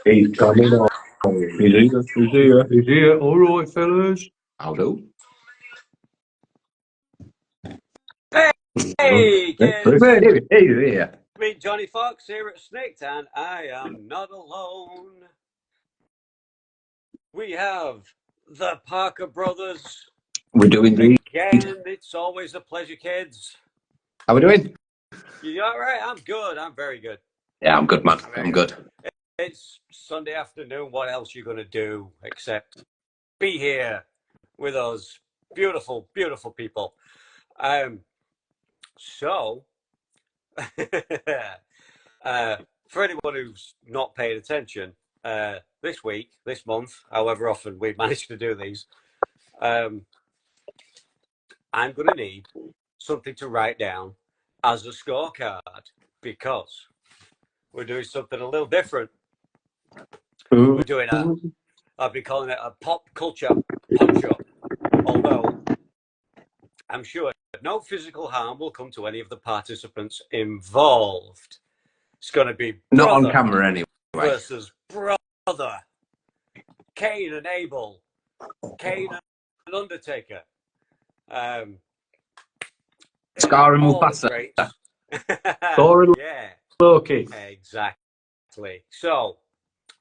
He's coming on. He's here. All right, fellas. I'll do. Hey, kids! Hey there. Me, Johnny Fox, here at Snicked, and I am not alone. We have the Parker Brothers. We do indeed. Again, it's always a pleasure, kids. How we doing? You all right? I'm good. I'm very good. Yeah, I'm good, man. I'm good. It's Sunday afternoon. What else are you going to do except be here with us beautiful, beautiful people? So, for anyone who's not paying attention, this week, this month, however often we've managed to do these, I'm going to need something to write down as a scorecard because we're doing something a little different. We're doing I've been calling it a pop culture punch-up, although I'm sure no physical harm will come to any of the participants involved. It's going to be not on camera anyway. Versus brother. Cain and Abel. Cain and Undertaker. Scar and Mufasa. Thor and Loki. Exactly. So,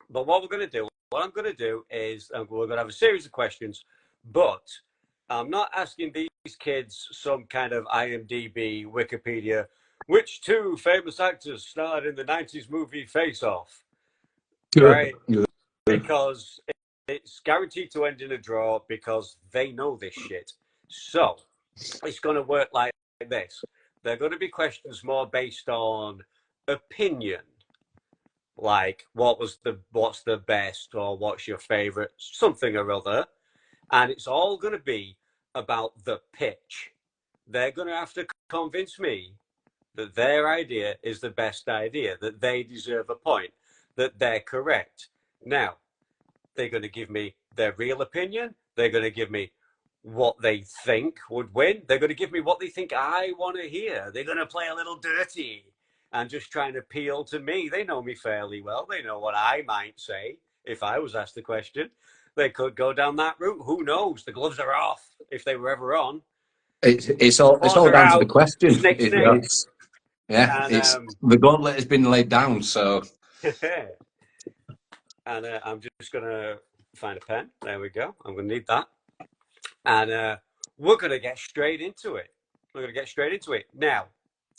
but what I'm going to do is we're going to have a series of questions, but I'm not asking these kids some kind of IMDb, Wikipedia, which two famous actors starred in the 90s movie Face Off? Right? Because it's guaranteed to end in a draw because they know this shit. So it's going to work like this. They're going to be questions more based on opinion, like what's the best or what's your favorite, something or other, and it's all going to be about the pitch. They're going to have to convince me that their idea is the best idea, that they deserve a point, that they're correct. Now, they're going to give me their real opinion. They're going to give me what they think would win. They're going to give me what they think I want to hear. They're going to play a little dirty and just try and appeal to me. They know me fairly well. They know what I might say if I was asked the question. They could go down that route. Who knows? The gloves are off if they were ever on. It's all down to the question. Yeah, and, the gauntlet has been laid down, so. And I'm just going to find a pen. There we go. I'm going to need that. And we're going to get straight into it. Now,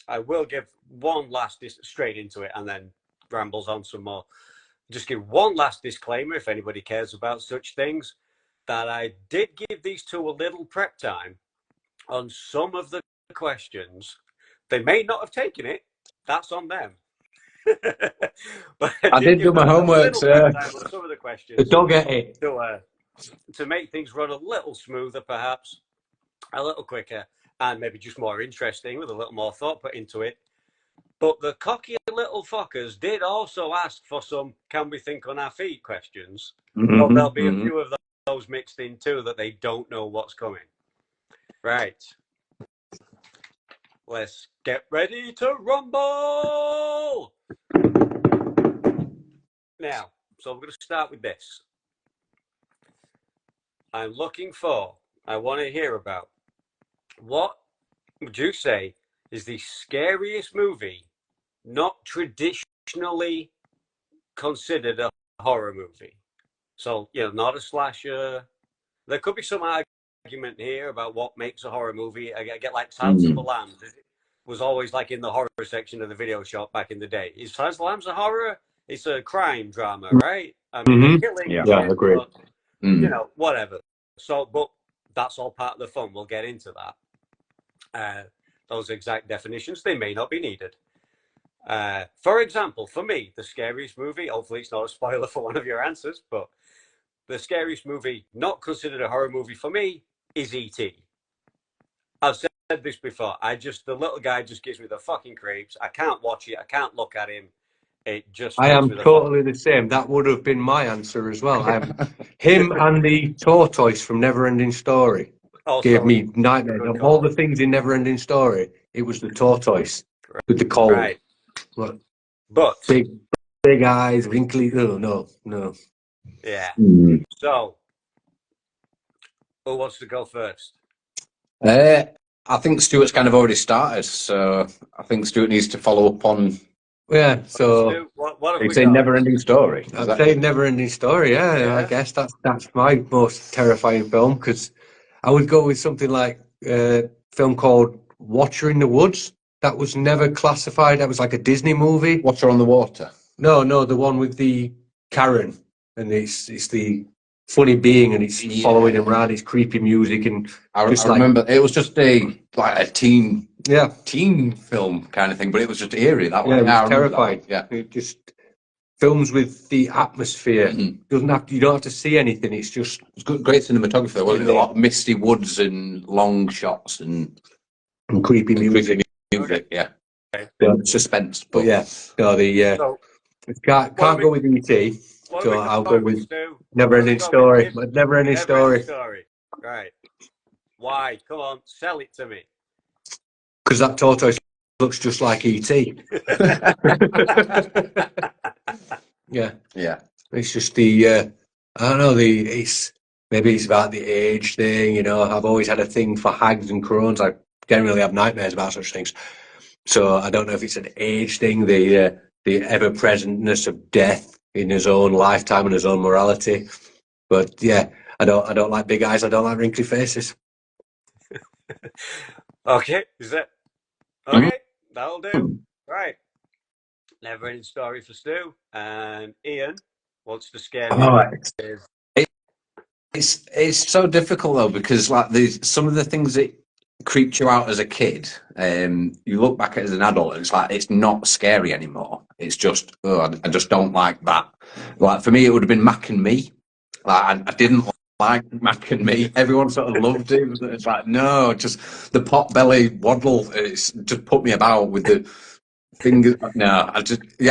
I will give one last straight into it and then rambles on some more. Just give one last disclaimer if anybody cares about such things, that I did give these two a little prep time on some of the questions. They may not have taken it. That's on them. But I did do my homework, sir. On some of the questions. Don't get it. To make things run a little smoother, perhaps, a little quicker, and maybe just more interesting with a little more thought put into it. But the cocky little fuckers did also ask for some "can we think on our feet" questions. So there'll be a few of those mixed in too that they don't know what's coming. Right. Let's get ready to rumble. Now, so we're going to start with this. I want to hear about, what would you say is the scariest movie not traditionally considered a horror movie? So, not a slasher. There could be some argument here about what makes a horror movie. I get like Silence of the Lambs. It was always like in the horror section of the video shop back in the day. Is Silence of the Lambs a horror? It's a crime drama, right? I mean, killing. Yeah, I agree. But, whatever. So, but that's all part of the fun. We'll get into that. Those exact definitions, they may not be needed. For example, for me, the scariest movie, hopefully it's not a spoiler for one of your answers, but the scariest movie not considered a horror movie for me is E.T. I've said this before. The little guy just gives me the fucking creeps. I can't watch it. I can't look at him. I am totally the same. That would have been my answer as well. Him and the tortoise from Neverending Story gave me nightmares. Of all the things in Neverending Story, it was the tortoise with the cold. Right. But big big eyes, wrinkly. No. Yeah. Mm. So, who wants to go first? I think Stuart's kind of already started, so I think Stuart needs to follow up on. Yeah. So Stu, what have we It's a got? never-ending story. I'm saying never-ending story. Yeah, I guess that's my most terrifying film, because I would go with something like a film called Watcher in the Woods. That was never classified. That was like a Disney movie. Water on the Water. No, the one with the Karen, and it's the funny being, and it's following him around. It's creepy music, and I remember it was just a teen film kind of thing, but it was just eerie. That one, it was terrifying. Yeah, it just films with the atmosphere. You don't have to see anything. It's just great cinematography. Wasn't it? A lot of misty woods and long shots and creepy music. Yeah. Suspense. But yeah, no, can't go with ET. So I'll go with Never-Ending Story. Never-Ending Story. Right. Why? Come on, sell it to me. Because that tortoise looks just like ET. Yeah. It's just I don't know. Maybe it's about the age thing. You know, I've always had a thing for hags and crones. I generally have nightmares about such things. So I don't know if it's an age thing, the ever-presentness of death in his own lifetime and his own morality. But yeah, I don't like big eyes. I don't like wrinkly faces. Okay, is that okay? That'll do. Right. Never-ending story for Stu, and Ian wants to scare me. It's so difficult though, because like some of the things that creeped you out as a kid, you look back at it as an adult and it's like it's not scary anymore. It's just I just don't like that. Like for me, it would have been Mac and Me. Like I didn't like Mac and Me. Everyone sort of loved him. It's like no, just the pot belly waddle. It's just put me about with the fingers. No,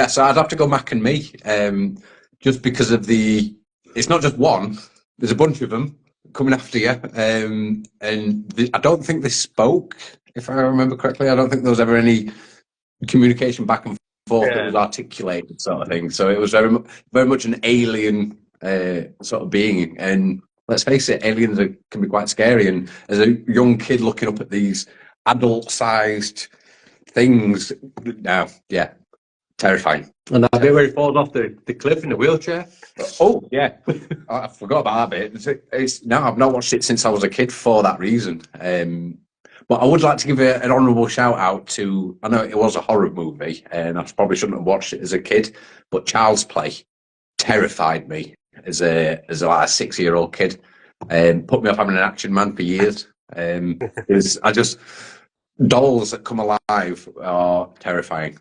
so I'd have to go Mac and Me. Just because of it's not just one. There's a bunch of them coming after you, and I don't think they spoke, if I remember correctly. I don't think there was ever any communication back and forth that was articulated, sort of thing. So it was very much an alien sort of being. And let's face it, aliens can be quite scary. And as a young kid looking up at these adult-sized things, now, terrifying. And that bit where he falls off the cliff in the wheelchair. Oh yeah, I forgot about that bit. No, I've not watched it since I was a kid for that reason. But I would like to give an honourable shout out to. I know it was a horror movie, and I probably shouldn't have watched it as a kid. But Child's Play terrified me as a 6-year-old kid, and put me off having an action man for years. Dolls that come alive are terrifying.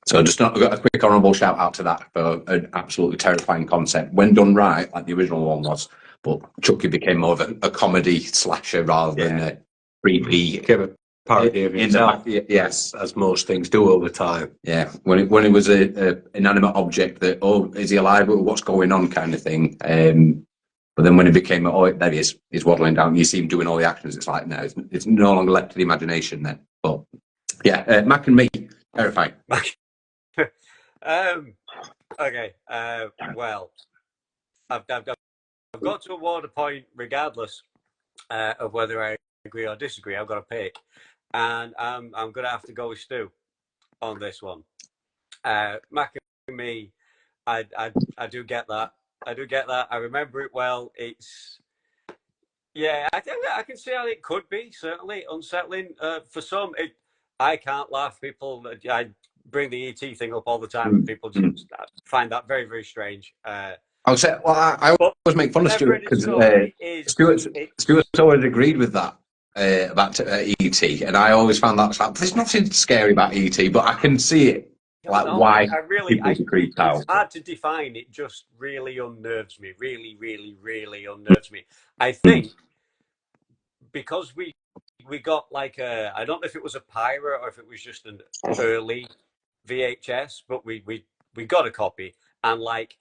So just got a quick honourable shout out to that for an absolutely terrifying concept when done right, like the original one was. But Chucky became more of a comedy slasher rather than a creepy. Became a parody of himself. Yes, as most things do over time. Yeah, when it was a inanimate object that is he alive? What's going on? Kind of thing. But then when it became there he is, he's waddling down. You see him doing all the actions. It's like no, it's no longer left to the imagination then. But yeah, Mac and Me, terrifying. Okay. Well, I've got to award a point regardless of whether I agree or disagree. I've got to pick, and I'm going to have to go with Stu on this one. Mac and Me, I do get that. I do get that. I remember it well. It's I think I can see how it could be certainly unsettling for some. I can't laugh. People, I bring the ET thing up all the time, and people just find that very, very strange. I'll say, I always make fun of Stuart because Stuart's always agreed with that about ET, and I always found that like, there's nothing scary about ET, but I can see it. Why people creeped out. It's hard to define. It just really unnerves me. Really, really, really unnerves me. I think because we got like I don't know if it was a pirate or if it was just an early VHS, but we got a copy, and like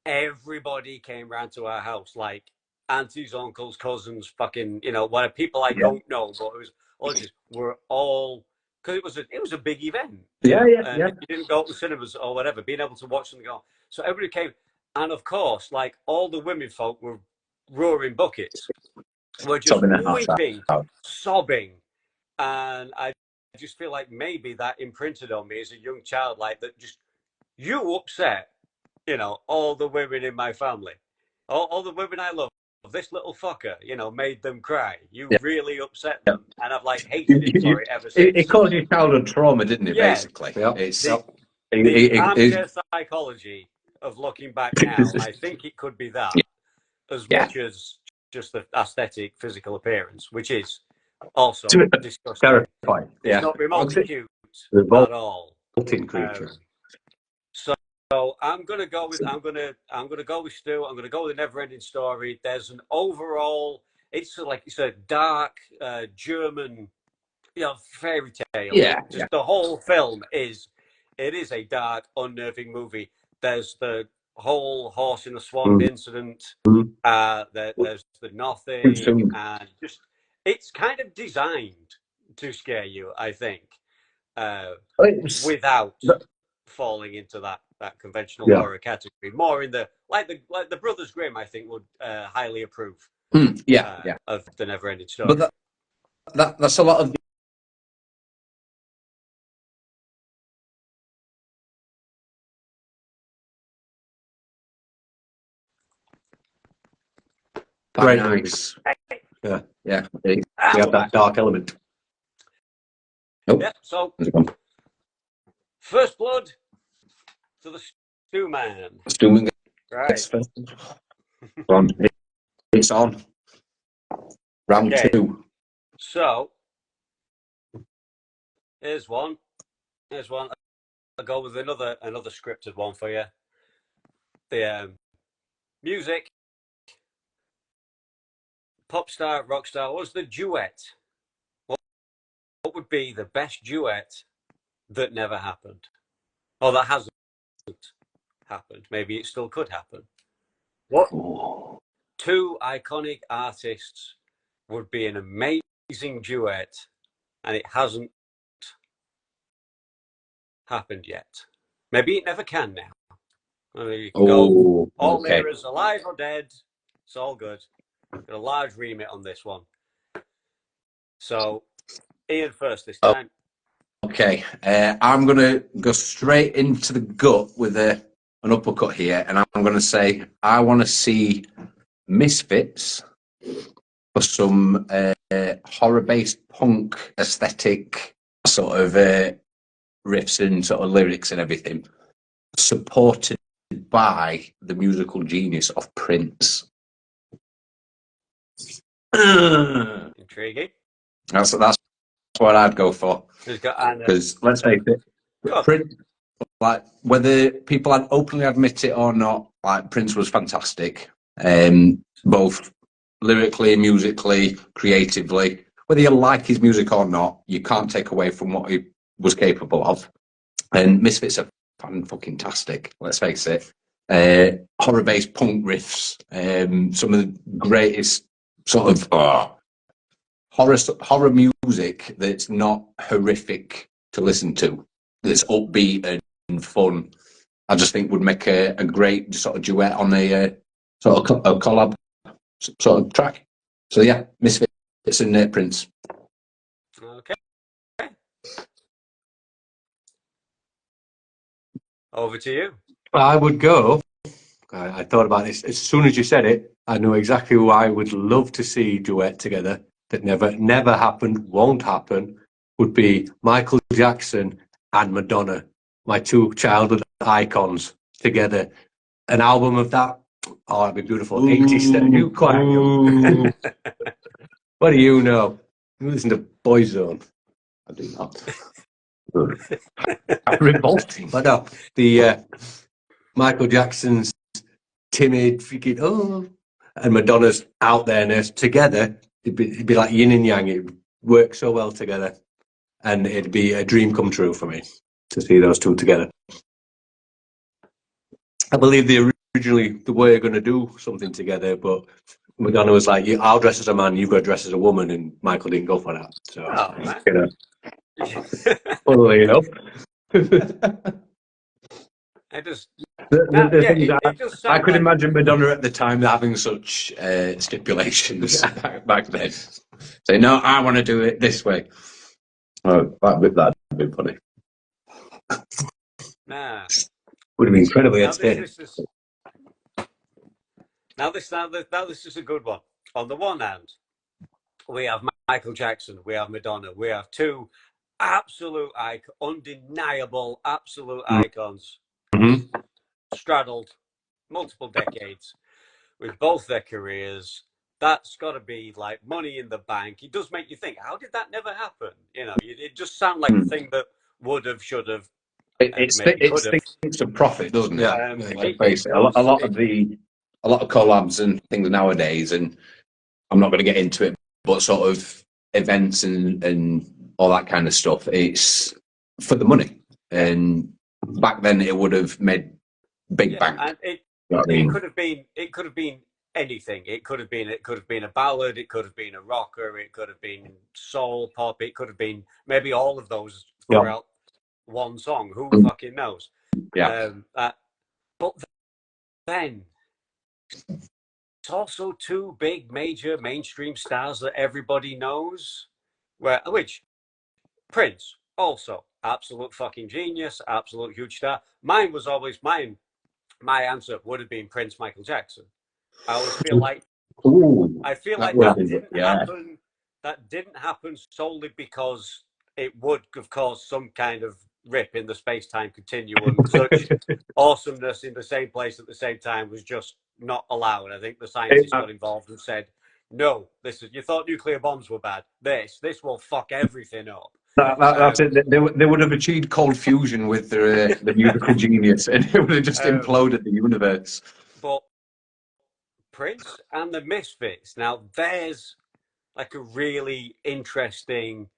everybody came round to our house, like aunties, uncles, cousins, fucking, what people I don't know, but it was all just we're all because it was a big event. Yeah, and if you didn't go to the cinemas or whatever, being able to watch them go. So everybody came, and of course, like all the women folk were roaring buckets, were just weeping, sobbing, and I just feel like maybe that imprinted on me as a young child, like that. Just you upset, all the women in my family, all the women I love. This little fucker, made them cry. You really upset them, and I've like hated him for it ever since. It caused you childhood trauma, didn't it? Yeah. Basically, it's the armchair psychology of looking back now. I think it could be that as much as just the aesthetic, physical appearance, which is also disgusting. Terrifying. It's not remotely cute at all. Creature. So I'm gonna go with Stu. I'm gonna go with a Never-Ending Story. There's an overall. It's like it's a dark German, fairy tale. Just the whole film is. It is a dark, unnerving movie. There's the whole horse in the swamp incident. There's the nothing, and just it's kind of designed to scare you, I think, without falling into that conventional horror category. More in the like the Brothers Grimm, I think, would highly approve. Of the Never-Ending Story. But that's a lot of. Great nice. Yeah. You have that dark element. Yeah. So, First Blood to the Stu Man. Right. It's on. Round 2. So, here's one. I'll go with another scripted one for you. The music. Pop star, rock star, what's the duet? What would be the best duet that never happened? Or that hasn't happened? Maybe it still could happen. What two iconic artists would be an amazing duet and it hasn't happened yet? Maybe it never can now. You can go all mirrors, alive or dead. It's all good. Got a large remit on this one. So, Iain first this time. Okay, I'm going to go straight into the gut with an uppercut here, and I'm going to say I want to see Misfits for some horror-based punk aesthetic sort of riffs and sort of lyrics and everything, supported by the musical genius of Prince. Intriguing. That's what I'd go for. Because let's face it, Prince, like whether people openly admit it or not, like Prince was fantastic, both lyrically, musically, creatively. Whether you like his music or not, you can't take away from what he was capable of. And Misfits are fan-fucking-tastic. Let's face it. Horror-based punk riffs, some of the greatest sort of horror music that's not horrific to listen to, that's upbeat and fun. I just think would make a great sort of duet on a sort of a collab sort of track. So yeah, Misfits and Prince. Okay. Over to you. I would go. I thought about this as soon as you said it. I know exactly who I would love to see duet together. That never happened, won't happen. Would be Michael Jackson and Madonna, my two childhood icons together. An album of that. Oh, that'd be beautiful. 80s. You quite young. What do you know? You listen to Boyzone. I do not. Revolting. But no, the Michael Jackson's timid, freaking and Madonna's out there together. It'd be like yin and yang. It'd work so well together, and it'd be a dream come true for me to see those two together. I believe they were going to do something together, but Madonna was like, "I'll dress as a man, you've got to dress as a woman," and Michael didn't go for that. So, Funnily enough. I just The thing is, it does I sound could like imagine Madonna at the time having such stipulations back then. Say, no, I want to do it this way. Oh, that'd be funny. nah. Would have been incredibly Now entertaining. this is a good one. On the one hand, we have Michael Jackson, we have Madonna, we have two absolute undeniable absolute icons, straddled multiple decades with both their careers. That's got to be like money in the bank. It does make you think, how did that never happen? You know, it just sounds like a thing that would have, should have, It thinks of profit, doesn't it? Yeah, Let's face it. A lot of collabs and things nowadays, and I'm not going to get into it, but sort of events and all that kind of stuff, it's for the money. And back then, it would have made big bank. And it could have been anything. It could have been a ballad. It could have been a rocker. It could have been soul pop. It could have been maybe all of those throughout one song. Who fucking knows? Yeah. But then it's also two big, major, mainstream stars that everybody knows. Which Prince also absolute fucking genius, absolute huge star. Mine was always mine. My answer would have been Prince, Michael Jackson. I always feel like that didn't happen. That didn't happen solely because it would have caused some kind of rip in the space-time continuum. Such awesomeness in the same place at the same time was just not allowed. I think the scientists got involved and said, "No, you thought nuclear bombs were bad. This will fuck everything up." That's it. They would have achieved cold fusion with the musical genius, and it would have just imploded the universe. But Prince and the Misfits, now there's like a really interesting,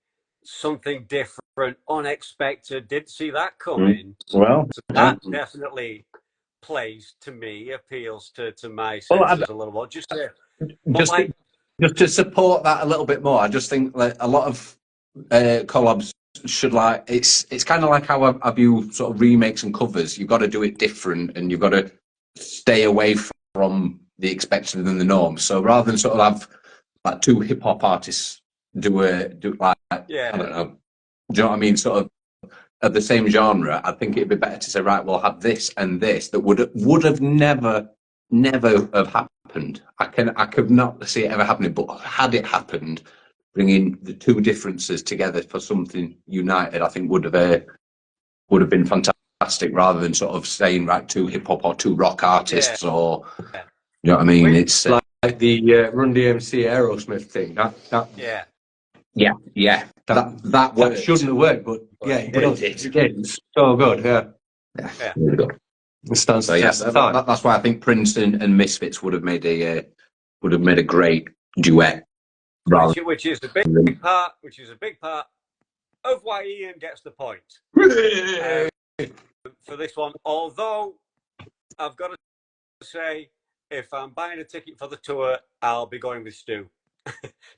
something different, unexpected. Didn't see that coming. Well, so that definitely appeals to my senses a little more. Just to support that a little bit more, I just think that a lot of collabs should it's kind of like how I view sort of remakes and covers. You've got to do it different, and you've got to stay away from the expected and the norm. So rather than sort of have like two hip hop artists do I don't know, do you know what I mean? Sort of the same genre. I think it'd be better to say, right, we'll have this and this that would have never have happened. I could not see it ever happening, but had it happened, bringing the two differences together for something united, I think would have been fantastic, rather than sort of saying, right, two hip hop or two rock artists or you know what I mean? It's like the Run DMC Aerosmith thing. That shouldn't have worked, but it did. It's so good. Yeah. It stands the test of time. That's why I think Princeton and Misfits would have made a great duet. Which is a big part of why Ian gets the point for this one. Although I've got to say, if I'm buying a ticket for the tour, I'll be going with Stu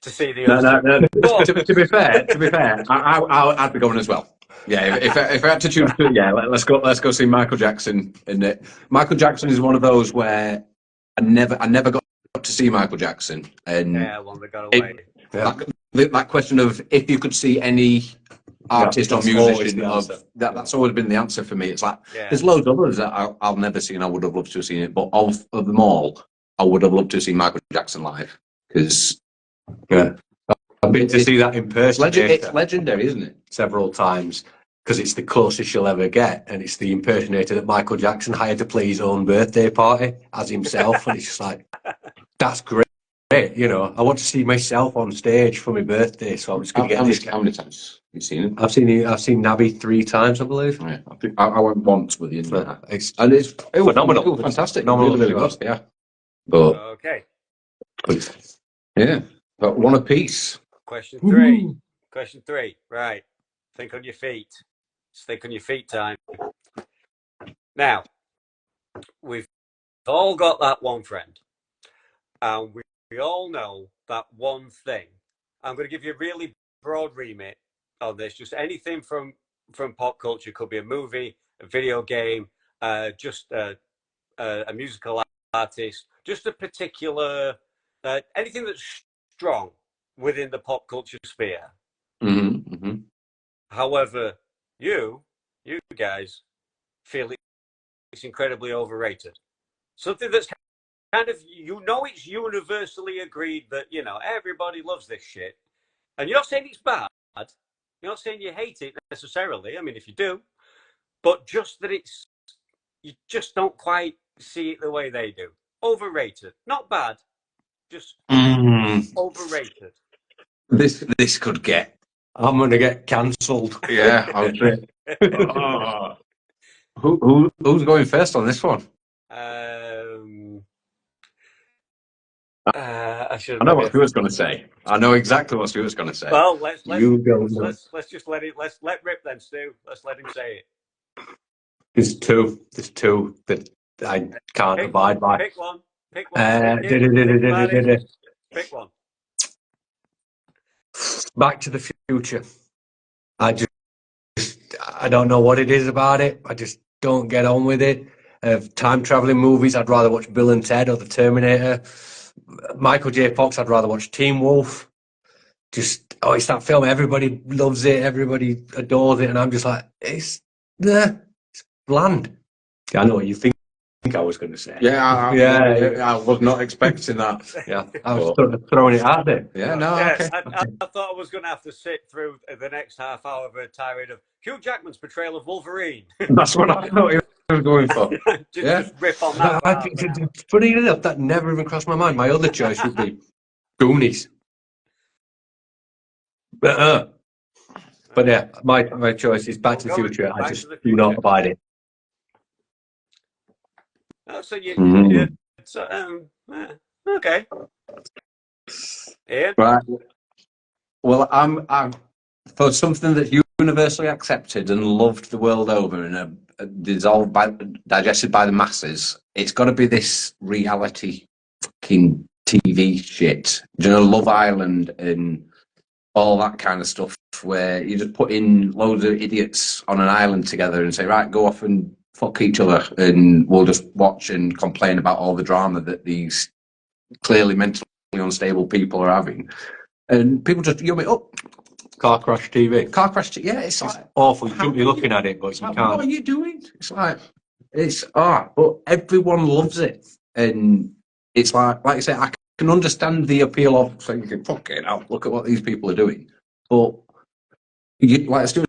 to see the other two. To be fair, I'd be going as well. Yeah, if I had to choose, let's go see Michael Jackson. And Michael Jackson is one of those where I never got to see Michael Jackson, and they got away. That question of if you could see any artist or musician that's always been the answer for me. It's like there's loads of others that I'll never see, and I would have loved to have seen it, but of them all, I would have loved to see Michael Jackson live, because I've been to see that in person. It's legendary, isn't it? Several times, because it's the closest you'll ever get, and it's the impersonator that Michael Jackson hired to play his own birthday party as himself, and it's just like, that's great. You know, I want to see myself on stage for my birthday, so I'm just going to get this. How many times have you seen him? I've seen Nabby 3 times, I believe. Yeah, I went once with you, it's phenomenal. It was fantastic. Phenomenal, really was. Yeah, but but one apiece. Question three. Right. Think on your feet. It's think on your feet time. Now, we've all got that one friend, and we all know that one thing. I'm going to give you a really broad remit on this. Just anything from pop culture. Could be a movie, a video game, just a musical artist, just a particular anything that's strong within the pop culture sphere. Mm-hmm, mm-hmm. However, you guys feel it's incredibly overrated. Something that's kind of, it's universally agreed that, everybody loves this shit. And you're not saying it's bad. You're not saying you hate it necessarily. I mean, if you do, but just that you just don't quite see it the way they do. Overrated. Not bad, just overrated. This could get. I'm going to get cancelled. Yeah, I was it. Who's going first on this one? I know what Stuart's going to say. I know exactly what Stuart's going to say. Well, let's just let rip then, Stu. Let's let him say it. There's two that I can't abide by. Pick one. Pick one. Back to the Future. I don't know what it is about it. I just don't get on with it. Time traveling movies, I'd rather watch Bill and Ted or The Terminator. Michael J. Fox, I'd rather watch Teen Wolf. It's that film. Everybody loves it. Everybody adores it, and I'm just like, it's bland. I know what you think I was going to say. I was not expecting that. Yeah, I was sort of throwing it out there. Yeah, no, okay. I thought I was going to have to sit through the next half hour of a tirade of Hugh Jackman's portrayal of Wolverine. That's what I thought he was going for. just rip on that. Funny enough, that never even crossed my mind. My other choice would be Goonies. But yeah, my choice is Back to the Future. I just do not abide it. Oh, so okay. Iain? Right. Well, I'm for something that's universally accepted and loved the world over and digested by the masses. It's got to be this reality fucking TV shit. Do you know, Love Island and all that kind of stuff, where you just put in loads of idiots on an island together and say, right, go off and fuck each other, and we'll just watch and complain about all the drama that these clearly mentally unstable people are having. And people just yum it up. Car crash TV. Car crash TV. Yeah, it's like awful. You shouldn't be looking at it, but you can't. What are you doing? It's like, but everyone loves it. And it's like I say, I can understand the appeal of saying, you can fuck it out, look at what these people are doing. But like Stuart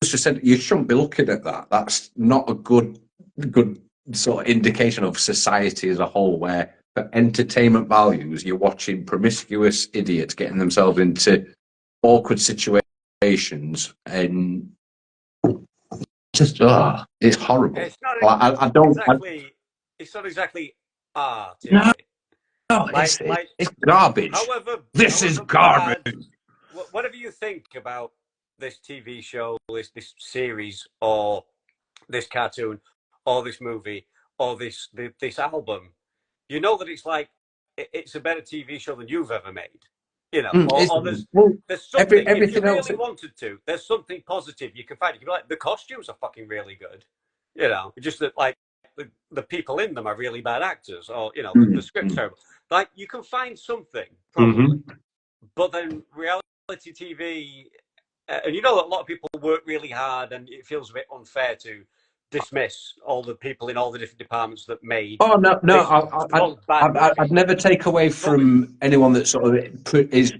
just said, you shouldn't be looking at that. That's not a good sort of indication of society as a whole, where for entertainment values, you're watching promiscuous idiots getting themselves into awkward situations, and just it's horrible. It's not it's not exactly art. No, it's garbage. However, this is garbage. Whatever you think about this TV show, this series, or this cartoon, or this movie, or this album, you know that it's a better TV show than you've ever made. You know, or there's something. If you really wanted to, there's something positive you can find. You can be like, the costumes are fucking really good. You know, just that like the people in them are really bad actors, or the script's terrible. Like, you can find something probably, but then reality TV. And that a lot of people work really hard, and it feels a bit unfair to dismiss all the people in all the different departments that made. Oh no! I'd never take away from anyone that sort of is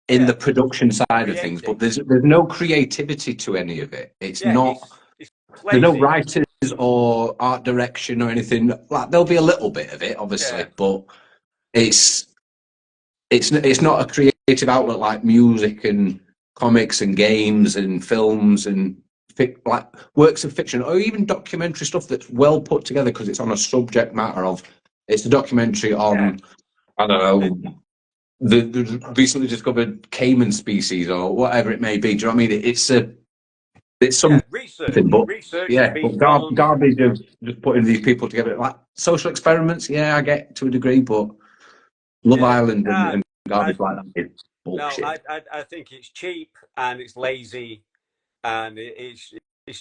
in the production side of things, but there's no creativity to any of it. It's not. There's no writers or art direction or anything. Like, there'll be a little bit of it, obviously, but it's not a creative outlet like music and comics and games and films and like works of fiction, or even documentary stuff that's well put together because it's on a subject matter of. It's a documentary on I don't know, the recently discovered caiman species or whatever it may be. Do you know what I mean? It's some research, but garbage of just putting these people together, like social experiments. Yeah, I get to a degree, but Love Island and garbage like that. bullshit. No, I think it's cheap and it's lazy and it's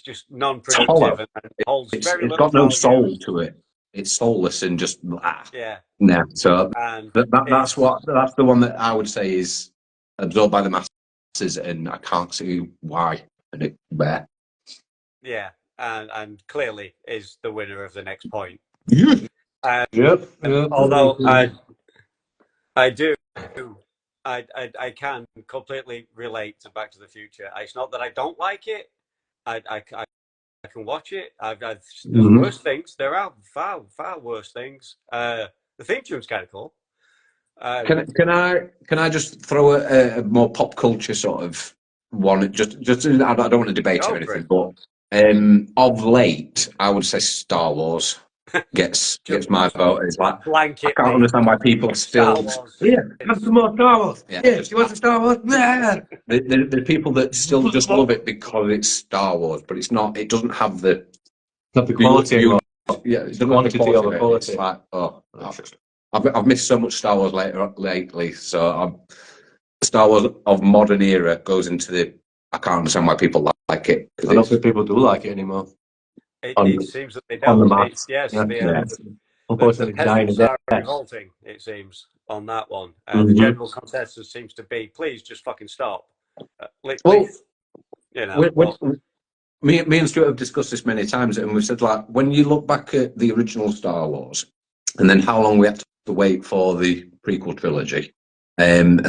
just non-productive and holds very It's little got no value. soul to it. It's soulless and just yeah. No, so And that's the one that I would say is absorbed by the masses, and I can't see why. And where. Yeah, and clearly is the winner of the next point. Yep. Although I do. I can completely relate to Back to the Future. It's not that I don't like it. I can watch it. There's worse things. There are far worse things. The theme tune's kind of cool. Can I just throw a more pop culture sort of one? Just I don't want to debate or anything, but of late, I would say Star Wars gets my vote. It's like blanket. I can't understand why people are still have some more Star Wars. Yeah. Yes, you want some Star Wars? Yeah. The people that still just love it because it's Star Wars, but it's not. It doesn't have the quality. It's the quantity over quality. It's like I've missed so much Star Wars lately. So Star Wars of modern era goes into the. I can't understand why people like it. I don't think people do like it anymore. It seems that they don't. Unfortunately, the peasants are revolting. It seems on that one. The general consensus seems to be, please just fucking stop. Me and Stuart have discussed this many times, and we've said like when you look back at the original Star Wars, and then how long we had to wait for the prequel trilogy, and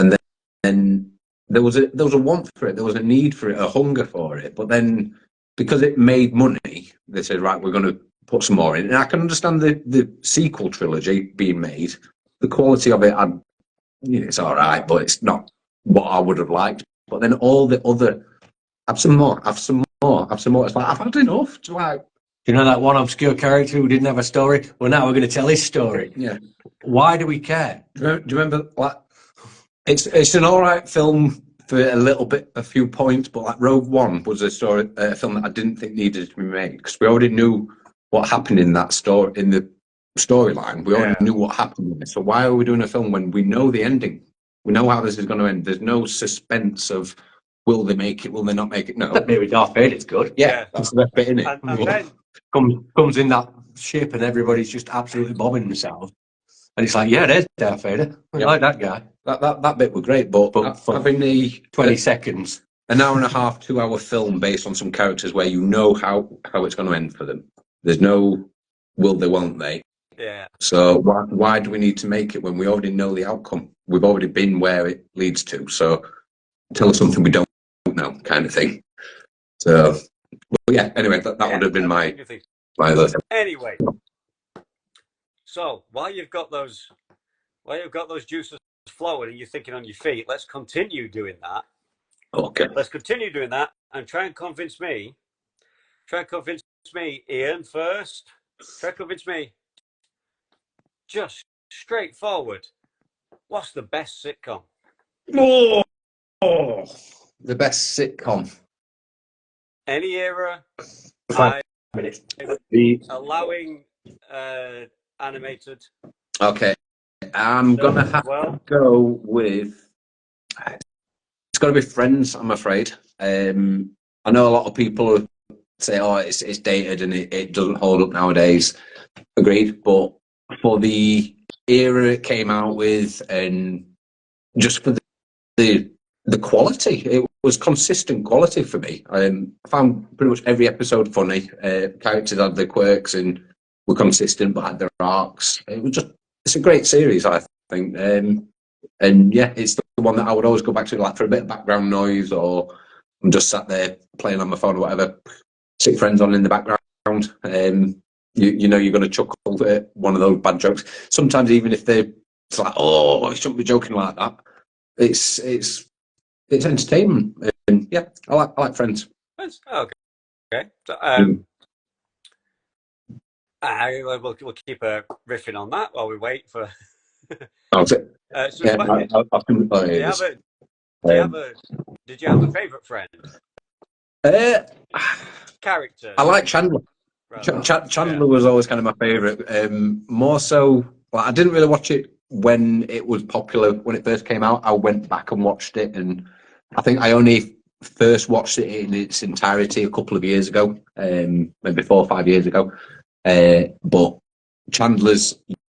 then there was a want for it, there was a need for it, a hunger for it, but then because it made money, they said right, we're going to put some more in. And I can understand the sequel trilogy being made. The quality of it, it's all right, but it's not what I would have liked. But then all the other, have some more. It's like I've had enough. It's like, you know that one obscure character who didn't have a story? Well, now we're going to tell his story. Yeah. Why do we care? Do you remember? Like, it's an all right film for a few points, but like Rogue One was a film that I didn't think needed to be made because we already knew what happened in that story, in the storyline. We already knew what happened in it. So why are we doing a film when we know the ending? We know how this is going to end. There's no suspense of will they make it, will they not make it? No. Maybe Darth Vader's good. Yeah, that's the best bit in it. And then comes in that ship and everybody's just absolutely bombing themselves. And it's like, yeah, there's Darth Vader. I like that guy. That bit was great, but having the 20 seconds, an hour and a half, 2 hour film based on some characters where you know how it's going to end for them. There's no will they, won't they? Yeah. So why do we need to make it when we already know the outcome? We've already been where it leads to. So tell us something we don't know, kind of thing. So, yeah. Anyway, that would have been my other thing. Anyway, so while you've got those juices flowing and you're thinking on your feet, let's continue doing that. Okay. Let's continue doing that and try and convince me, Ian, first. Try and convince me. Just straightforward. What's the best sitcom? Oh, the best sitcom. Any era. 5 minutes. Allowing animated. Okay. I'm going to have to go with... It's got to be Friends, I'm afraid. I know a lot of people say, oh, it's dated and it doesn't hold up nowadays. Agreed. But for the era it came out with and just for the quality, it was consistent quality for me. I found pretty much every episode funny. Characters had their quirks and were consistent but had their arcs. It's a great series, I think. And yeah, it's the one that I would always go back to, like for a bit of background noise, or I'm just sat there playing on my phone or whatever. Stick Friends on in the background. You know you're going to chuckle at one of those bad jokes. Sometimes even if it's like, oh, you shouldn't be joking like that. It's entertainment. And yeah, I like Friends. Okay. So, we'll keep riffing on that while we wait for. Did you have a favourite friend? Character. I like Chandler. Chandler was always kind of my favourite. More so, I didn't really watch it when it was popular, when it first came out, I went back and watched it, and I think I only first watched it in its entirety a couple of years ago, maybe 4 or 5 years ago. But Chandler's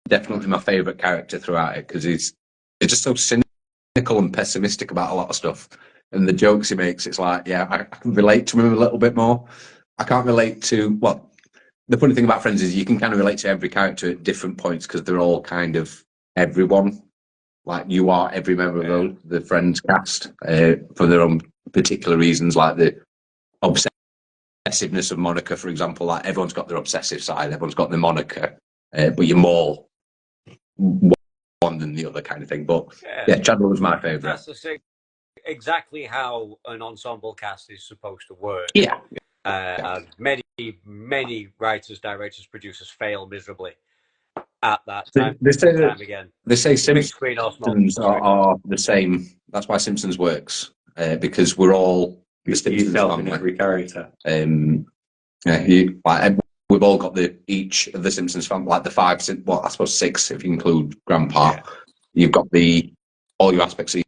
definitely my favourite character throughout it because he's just so cynical and pessimistic about a lot of stuff. And the jokes he makes, it's like, yeah, I can relate to him a little bit more. I can't relate to, well, the funny thing about Friends is you can kind of relate to every character at different points because they're all kind of everyone. Like you are every member of the Friends cast for their own particular reasons, like the obsessiveness of Monica, for example. Like everyone's got their obsessive side, everyone's got their Monica, but you're more one than the other kind of thing. But yeah, Chandler was my favourite. That's exactly how an ensemble cast is supposed to work. Yeah. And many writers, directors, producers fail miserably at that time. Time again. They say Simpsons are the same. That's why Simpsons works because we're all yourself in every character. We've all got each of the Simpsons family, like the five, well, I suppose six if you include Grandpa. Yeah. You've got all your aspects of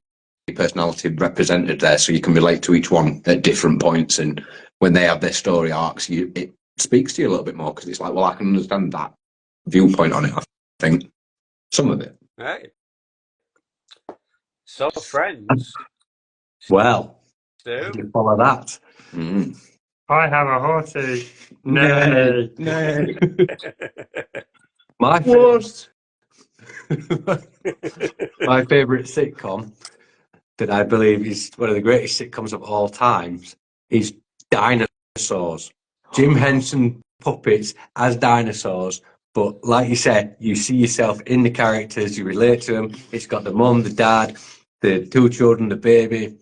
your personality represented there, so you can relate to each one at different points. And when they have their story arcs, it speaks to you a little bit more because it's like, well, I can understand that viewpoint on it. I think some of it. Right. So, Friends. Well, Stu? you follow that. Mm. I have a horsey. No. My favourite sitcom that I believe is one of the greatest sitcoms of all times is Dinosaurs. Jim Henson puppets as dinosaurs, but like you said, you see yourself in the characters, you relate to them. It's got the mum, the dad, the two children, the baby,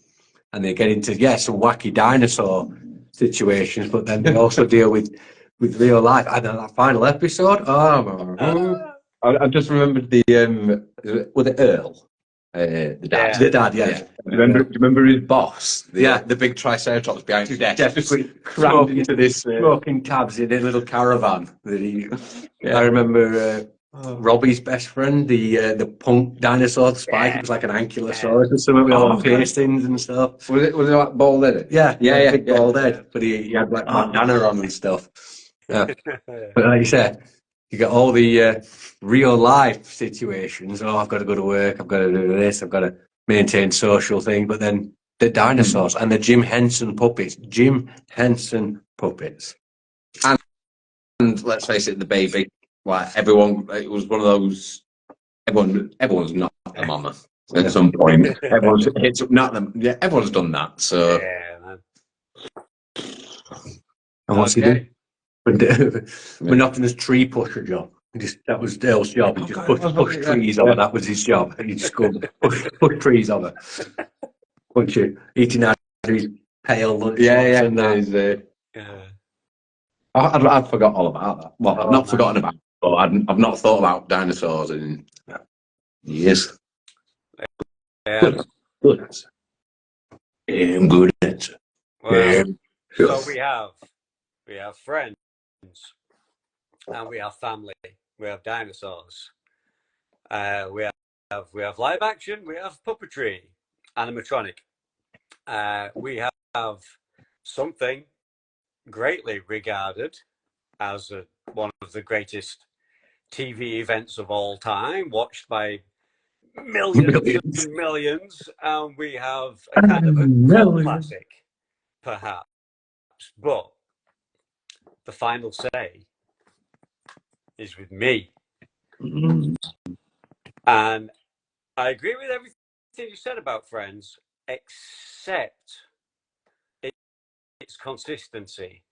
and they get into some wacky dinosaur situations, but then they also deal with real life. I know that final episode. I just remembered was it Earl? The dad. Yeah. The dad, yeah. Do you remember his boss? The big Triceratops behind his desk. Just crammed into this smoking cabs in a little caravan. I remember Robbie's best friend, the punk dinosaur Spike. It was like an ankylosaurus or something with all the piercings and stuff. Was it like bald headed? Yeah, big bald head. But he had like bandana on and stuff. Yeah. But like you said, you got all the real life situations. Oh, I've got to go to work. I've got to do this. I've got to maintain social thing. But then the dinosaurs and the Jim Henson puppets. And let's face it, the baby. Like everyone, it was one of those. Everyone's not a mama at some point. Everyone's not them. Yeah, everyone's done that. So. Yeah, man. And what's he do? Monotonous tree pusher job. That was Dale's job. He just pushed trees over. That was his job. He just go push trees over. Bunch of eating out of his pale lunch. I'd forgot all about that. Well, I've not forgotten about it, but I've not thought about dinosaurs in years. Yeah. Good answer. Good answer. Well, so we have Friends, and we have family. We have dinosaurs. We have live action. We have puppetry, animatronic. We have something greatly regarded as one of the greatest TV events of all time, watched by millions and millions, and we have a kind of a cult classic, perhaps, but the final say is with me. And I agree with everything you said about Friends, except its consistency.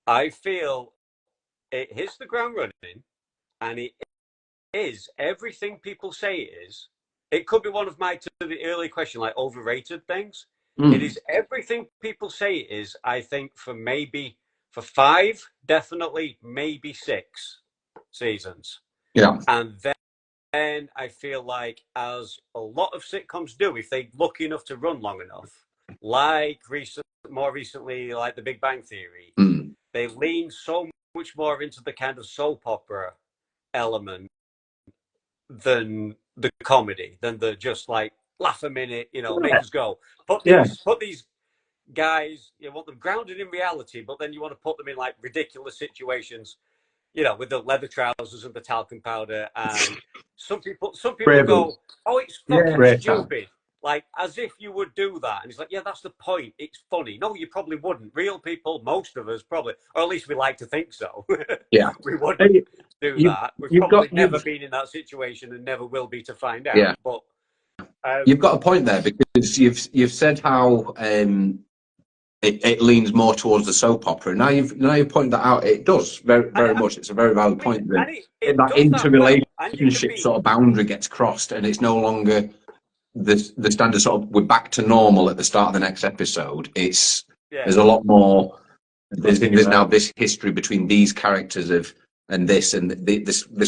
I feel it hits the ground running, and it is everything people say it is. It could be one of to the early question, like overrated things. It is everything people say it is, I think, for 5, definitely, maybe 6 seasons. Yeah. And then I feel like, as a lot of sitcoms do, if they're lucky enough to run long enough, like more recently, like The Big Bang Theory, they lean so much more into the kind of soap opera element than the comedy, than the just like laugh a minute, make us go. Put these guys, you want them grounded in reality, but then you want to put them in like ridiculous situations, with the leather trousers and the talcum powder. And some people go, "Oh, it's fucking stupid." Like, as if you would do that. And it's like, yeah, that's the point. It's funny. No, you probably wouldn't. Real people, most of us probably, or at least we like to think so. Yeah. We wouldn't do that. We've probably never been in that situation and never will be to find out. Yeah. But you've got a point there, because you've said how it leans more towards the soap opera. Now you've pointed that out. It does very much. It's a very valid point. That interrelationship sort of boundary gets crossed, and it's no longer the standard sort of we're back to normal at the start of the next episode. There's a lot more. There's now this history between these characters and this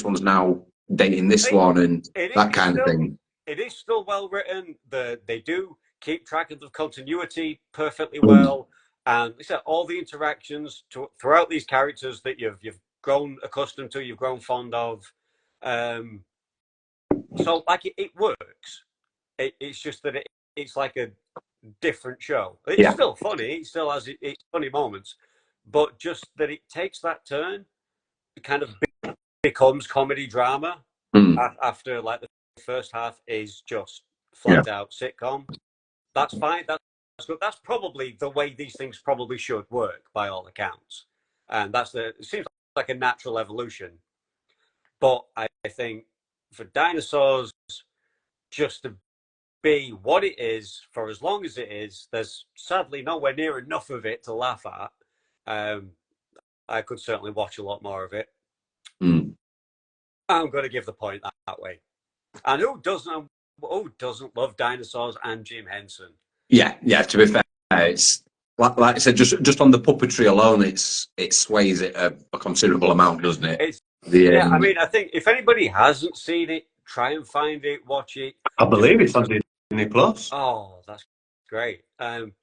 one's now dating this one and that kind of thing. It is still well written. They do keep track of the continuity perfectly well, and all the interactions throughout these characters that you've grown accustomed to, you've grown fond of. So like it works. It's just that it's like a different show. It's still funny. It still has its funny moments, but just that it takes that turn, it kind of becomes comedy drama after like the first half is just flat out sitcom. That's fine. That's good. That's probably the way these things probably should work by all accounts, and it seems like a natural evolution. But I think for dinosaurs just to be what it is for as long as it is, there's sadly nowhere near enough of it to laugh at. I could certainly watch a lot more of it. I'm going to give the point that way. And who doesn't love dinosaurs and Jim Henson? Yeah. To be fair, it's like I said, just on the puppetry alone, it sways it a considerable amount, doesn't it? I mean, I think if anybody hasn't seen it, try and find it, watch it. I believe it's on Disney Plus. Oh, that's great.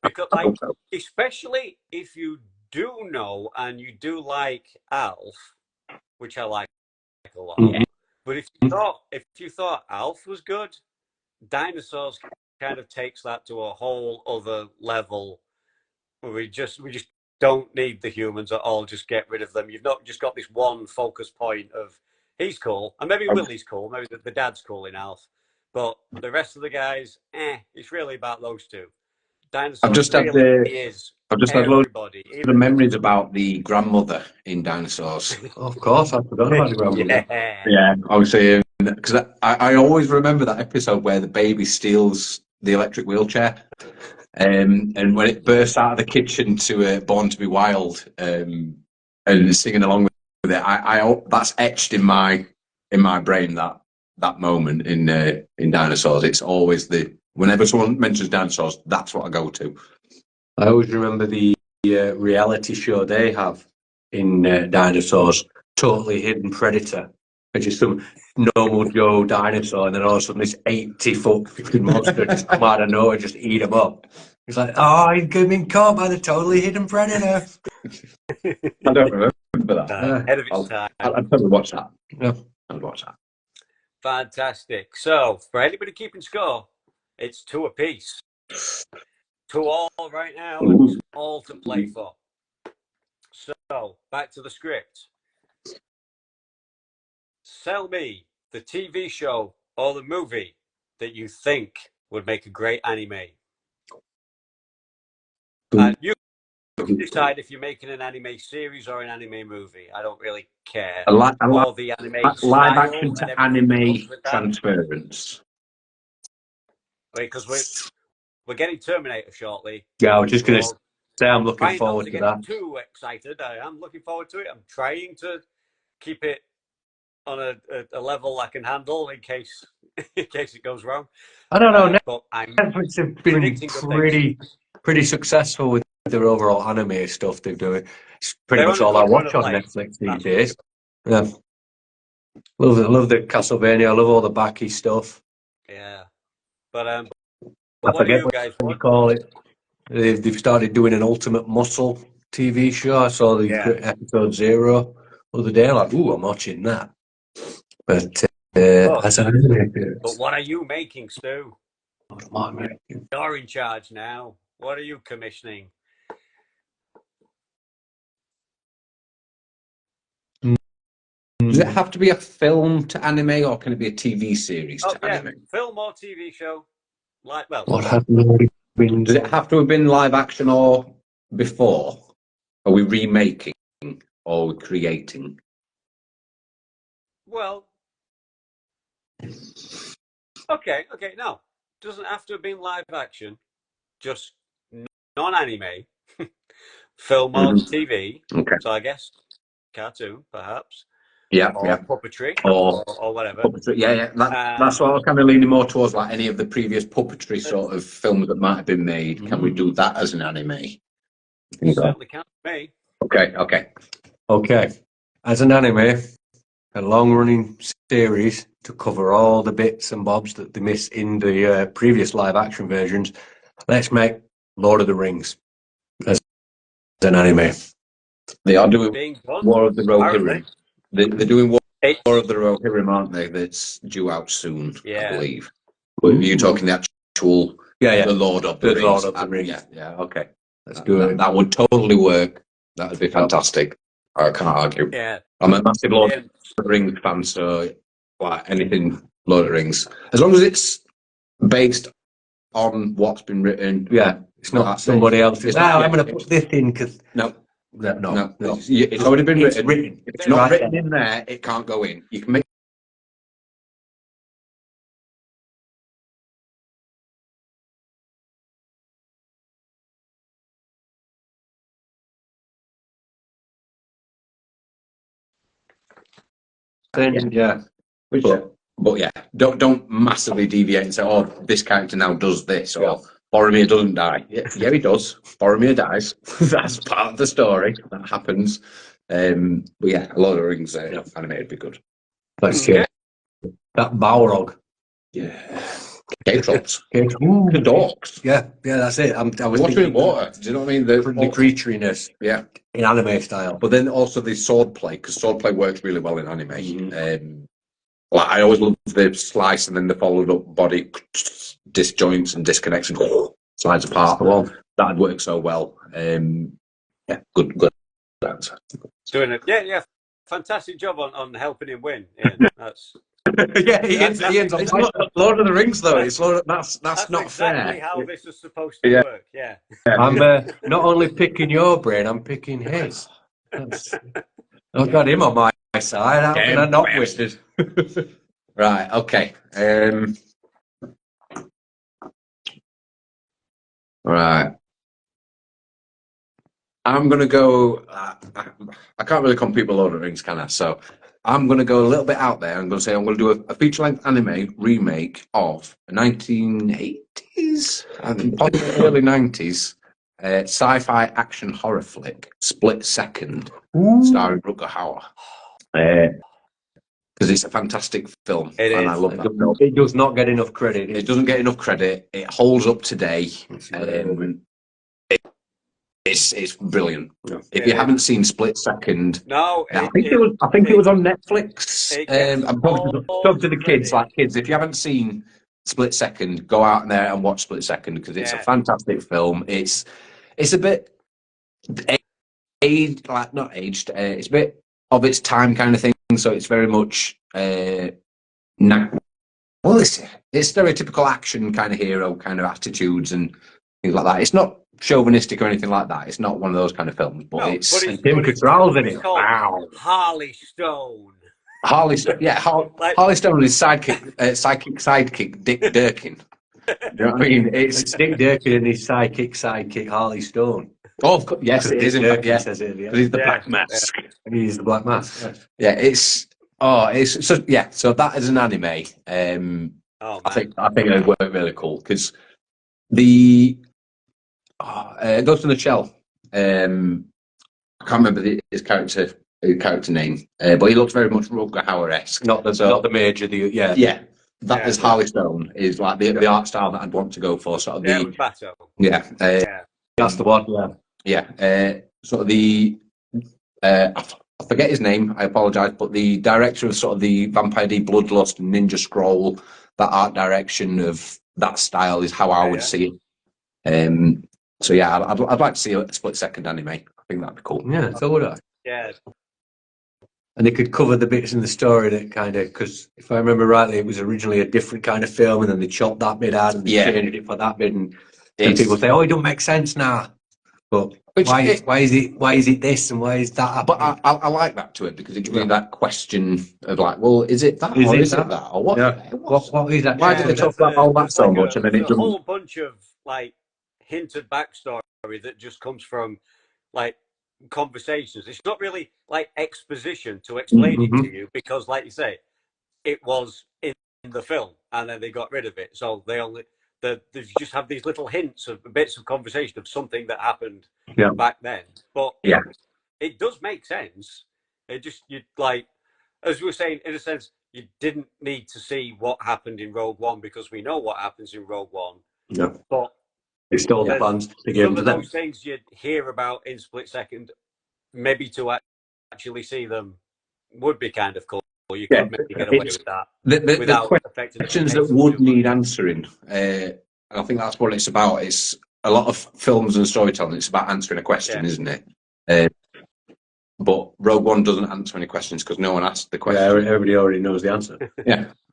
Because especially if you do know and you do like Alf, which I like a lot. But if you thought Alf was good, Dinosaurs kind of takes that to a whole other level. Where we just don't need the humans at all. Just get rid of them. You've not just got this one focus point of he's cool, and maybe Willie's cool, maybe the dad's cool in Alf, but the rest of the guys, it's really about those two. Dinosaurs I've just had loads of memories about the grandmother in Dinosaurs. Of course, I forgot about the grandmother. Yeah, obviously, because I always remember that episode where the baby steals the electric wheelchair, and when it bursts out of the kitchen to "Born to Be Wild" and singing along with it, I that's etched in my brain that moment in Dinosaurs. It's always whenever someone mentions dinosaurs, that's what I go to. I always remember the reality show they have in Dinosaurs, Totally Hidden Predator, which is some normal Joe dinosaur, and then all of a sudden this 80-foot freaking monster just come out of nowhere and just eat him up. He's like, oh, he's been caught by the Totally Hidden Predator. I don't remember that. Ahead of its time. I'd probably watch that. Yeah. I'd watch that. Fantastic. So, for anybody keeping score, it's 2 apiece. 2 all right now, and it's all to play for. So, back to the script. Sell me the TV show or the movie that you think would make a great anime. And you can decide if you're making an anime series or an anime movie. I don't really care. Live action to anime transference. Because we're getting Terminator shortly. Yeah, I was just going to say I'm looking forward to that. Too excited. I am looking forward to it. I'm trying to keep it on a level I can handle in case it goes wrong. I don't know. But Netflix have been pretty successful with their overall anime stuff they're doing. It's pretty much all I watch on Netflix these days. Yeah. Love the Castlevania. I love all the Baki stuff. Yeah. But I forget what you call it. They've started doing an Ultimate Muscle TV show. I saw the episode 0 the other day. I'm like, ooh, I'm watching that. But as an anime. But what are you making, Stu? What am I making? You're in charge now. What are you commissioning? Does it have to be a film to anime, or can it be a TV series to anime? Film or TV show. Like, well, What hasn't already been? Does it have to have been live action or before? Are we remaking or creating? well, okay. No, doesn't have to have been live action. Just non-anime, film or TV. Okay. So I guess cartoon, perhaps. Yeah, or puppetry, or whatever. Puppetry, yeah. That's what I'm kind of leaning more towards, like any of the previous puppetry sort of films that might have been made. Can we do that as an anime? Certainly can be. Okay. As an anime, a long-running series to cover all the bits and bobs that they missed in the previous live-action versions. Let's make Lord of the Rings as an anime. They are doing War of the Rohirrim. They're doing War of the Rohirrim, aren't they? That's due out soon, I believe. But you're talking the actual, the Lord of the Rings. Lord of the Rings. Yeah. Okay. Let's do it. That would totally work. That would be fantastic. I can't argue. Yeah. I'm a massive Lord of the Rings fan, so like anything Lord of the Rings, as long as it's based on what's been written. Yeah, it's not somebody else's. I'm going to put this in because no. It's already been written. If it's not written in there, it can't go in. You can make. But yeah, don't massively deviate and say, "Oh, this character now does this," or Boromir doesn't die. Yeah, he does. Boromir dies. That's part of the story. That happens. But yeah, a Lord of the Rings animated would be good. Let's see. That Balrog. Yeah. Cave trolls. The dorks. Yeah, that's it. I was watching water. Do you know what I mean? The creatureiness. Yeah. In anime style. But then also the swordplay, because swordplay works really well in anime. Like I always love the slice and then the followed up body disjoints and disconnects and slides apart. That'd work so well. Yeah, good answer. Doing it. Yeah. Fantastic job on helping him win. Ian. That's Ian's it's not Lord of the Rings though. It's that's not exactly fair. how this is supposed to work. Yeah. I'm not only picking your brain, I'm picking his. I've got him on my side. How can I not win? Right. Okay. Right. I'm gonna go. I can't really compete with Lord of the Rings, can I? So I'm gonna go a little bit out there. I'm gonna say I'm gonna do a feature-length anime remake of a 1980s, I think probably early 90s, sci-fi action horror flick, Split Second, starring Rutger Hauer. Because it's a fantastic film, and I love that. It does not get enough credit. It doesn't get enough credit. It holds up today. It's brilliant. If you haven't seen Split Second, I think it was on Netflix. I'm probably talking to the kids, kids. If you haven't seen Split Second, go out there and watch Split Second because it's a fantastic film. It's a bit not aged. It's a bit of its time kind of thing. So it's very much it's stereotypical action kind of hero kind of attitudes and things like that. It's not chauvinistic or anything like that. It's not one of those kind of films, but it's Tim Cattrall's in it. Wow. Harley Stone. Harley Stone and his sidekick Dick Durkin. Do you know what I mean? It's Dick Durkin and his sidekick Harley Stone. Oh, of course, yes, it is. Says it, because he's the Black Mask. He's the Black Mask. Yeah, so that is an anime. I think it would work really cool because the Ghost in the Shell. I can't remember his character name, but he looks very much Rutger Hauer-esque. Not the major. That is Harley Stone is like the art style that I'd want to go for. Sort of that's the one. Sort of the I forget his name, I apologise, but the director of sort of the Vampire D, Bloodlust, Ninja Scroll, that art direction of that style is how I would see it. So yeah, I'd like to see a split second anime. I think that'd be cool. Yeah, so would I. Yeah. And they could cover the bits in the story that kind of, because if I remember rightly, it was originally a different kind of film, and then they chopped that bit out and they changed it for that bit, and then people say, "Oh, it don't make sense now." But why is it this and why is that happening? But I like that to it because it gives me that question of like, well, is it that or is it that or what? Yeah. What is that? Why did they talk about all that so much and then it a whole bunch of like hinted backstory that just comes from like conversations. It's not really like exposition to explain it to you because, like you say, it was in the film and then they got rid of it. So they just have these little hints of bits of conversation of something that happened back then. But it does make sense. It just, you like, as we were saying, in a sense, you didn't need to see what happened in Rogue One because we know what happens in Rogue One. Yeah. But it's still the fans to give some of those things you'd hear about in split second, maybe to actually see them would be kind of cool. You could maybe get away with that without affecting the questions that would need answering. And I think that's what it's about. It's a lot of films and storytelling. It's about answering a question, isn't it? But Rogue One doesn't answer any questions because no one asked the question. Yeah, everybody already knows the answer.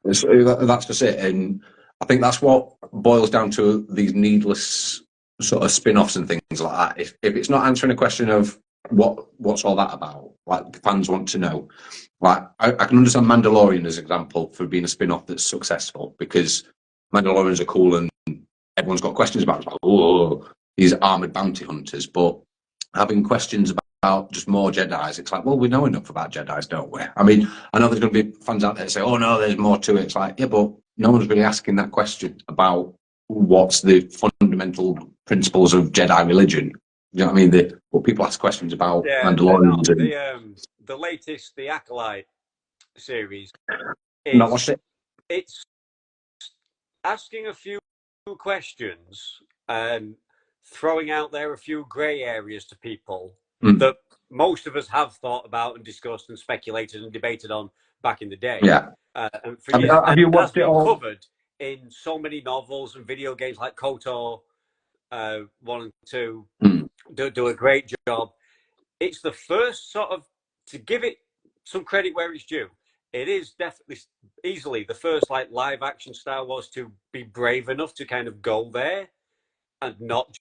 That's just it. And I think that's what boils down to these needless sort of spin-offs and things like that. If it's not answering a question of what's all that about, like fans want to know. Like I can understand Mandalorian as an example for being a spin-off that's successful because Mandalorians are cool and everyone's got questions about it. Like, oh, these armored bounty hunters, but having questions about just more Jedis, it's like, well, we know enough about Jedis, don't we? I mean, I know there's going to be fans out there that say, oh no, there's more to it. It's like, yeah, but no one's really asking that question about what's the fundamental principles of Jedi religion. You know what I mean? But people ask questions about Mandalorians. The latest, the Acolyte series, not watched it. It's asking a few questions and throwing out there a few grey areas to people that most of us have thought about and discussed and speculated and debated on back in the day. Yeah. And for years, have you watched it all? Covered in so many novels and video games like KOTOR 1 and 2 do a great job. It's the first sort of, to give it some credit where it's due, it is definitely easily the first like live action Star Wars to be brave enough to kind of go there and not